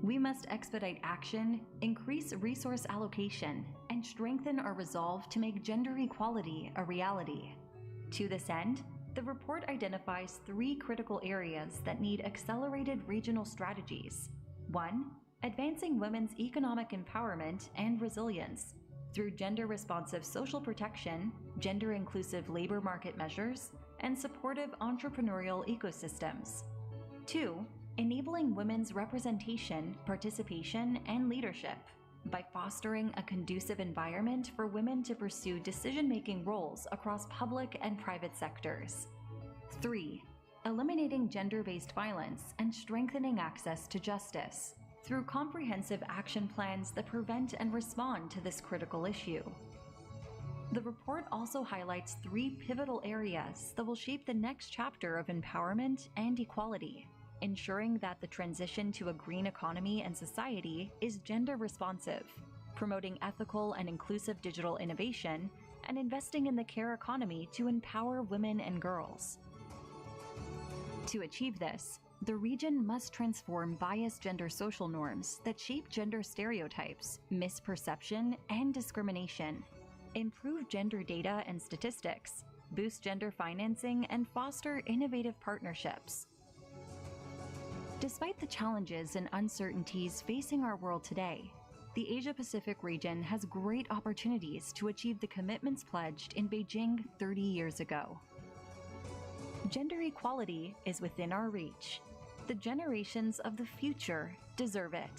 We must expedite action, increase resource allocation, and strengthen our resolve to make gender equality a reality. To this end, the report identifies 3 critical areas that need accelerated regional strategies. 1. Advancing women's economic empowerment and resilience through gender-responsive social protection, gender-inclusive labor market measures, and supportive entrepreneurial ecosystems. 2. Enabling women's representation, participation, and leadership by fostering a conducive environment for women to pursue decision-making roles across public and private sectors. 3. Eliminating gender-based violence and strengthening access to justice through comprehensive action plans that prevent and respond to this critical issue. The report also highlights 3 pivotal areas that will shape the next chapter of empowerment and equality, ensuring that the transition to a green economy and society is gender responsive, promoting ethical and inclusive digital innovation, and investing in the care economy to empower women and girls. To achieve this, the region must transform biased gender social norms that shape gender stereotypes, misperception, and discrimination, improve gender data and statistics, boost gender financing, and foster innovative partnerships. Despite the challenges and uncertainties facing our world today, the Asia-Pacific region has great opportunities to achieve the commitments pledged in Beijing 30 years ago. Gender equality is within our reach. The generations of the future deserve it.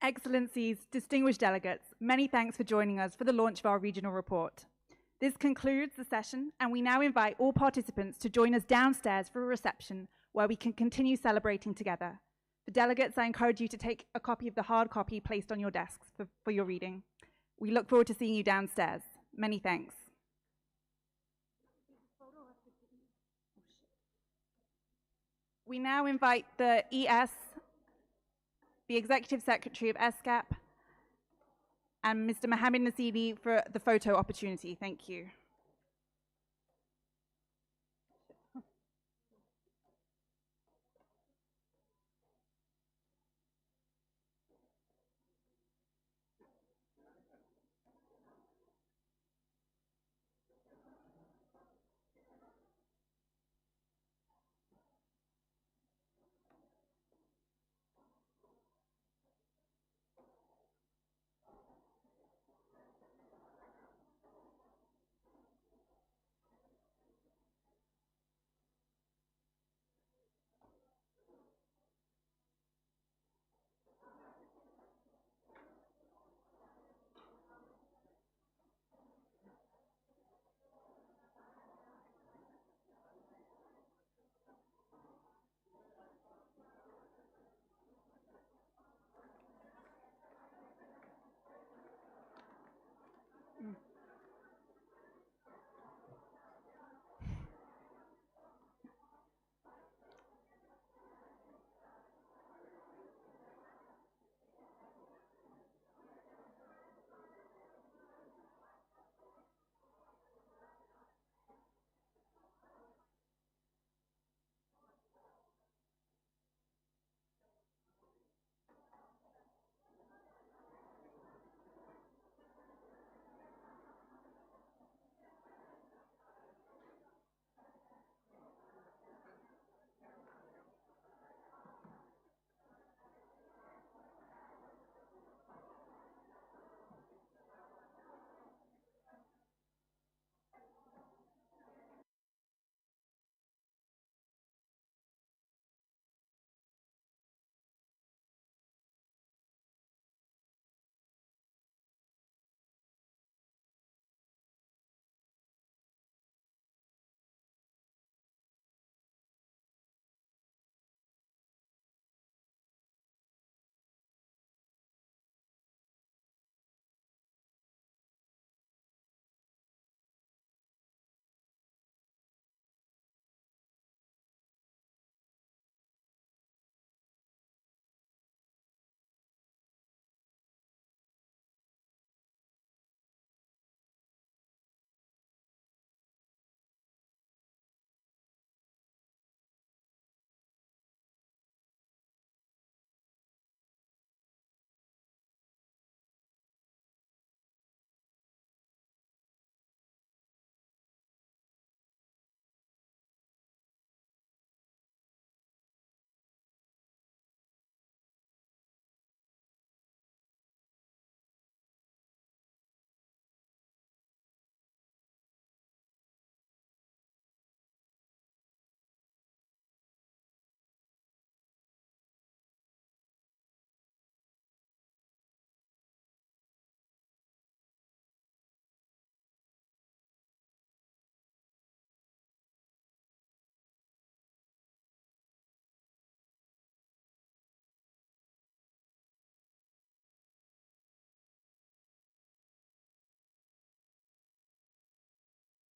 Excellencies, distinguished delegates, many thanks for joining us for the launch of our regional report. This concludes the session, and we now invite all participants to join us downstairs for a reception where we can continue celebrating together. For delegates, I encourage you to take a copy of the hard copy placed on your desks for your reading. We look forward to seeing you downstairs. Many thanks. We now invite the Executive Secretary of ESCAP, and Mr. Mohammed Nasibi for the photo opportunity. Thank you.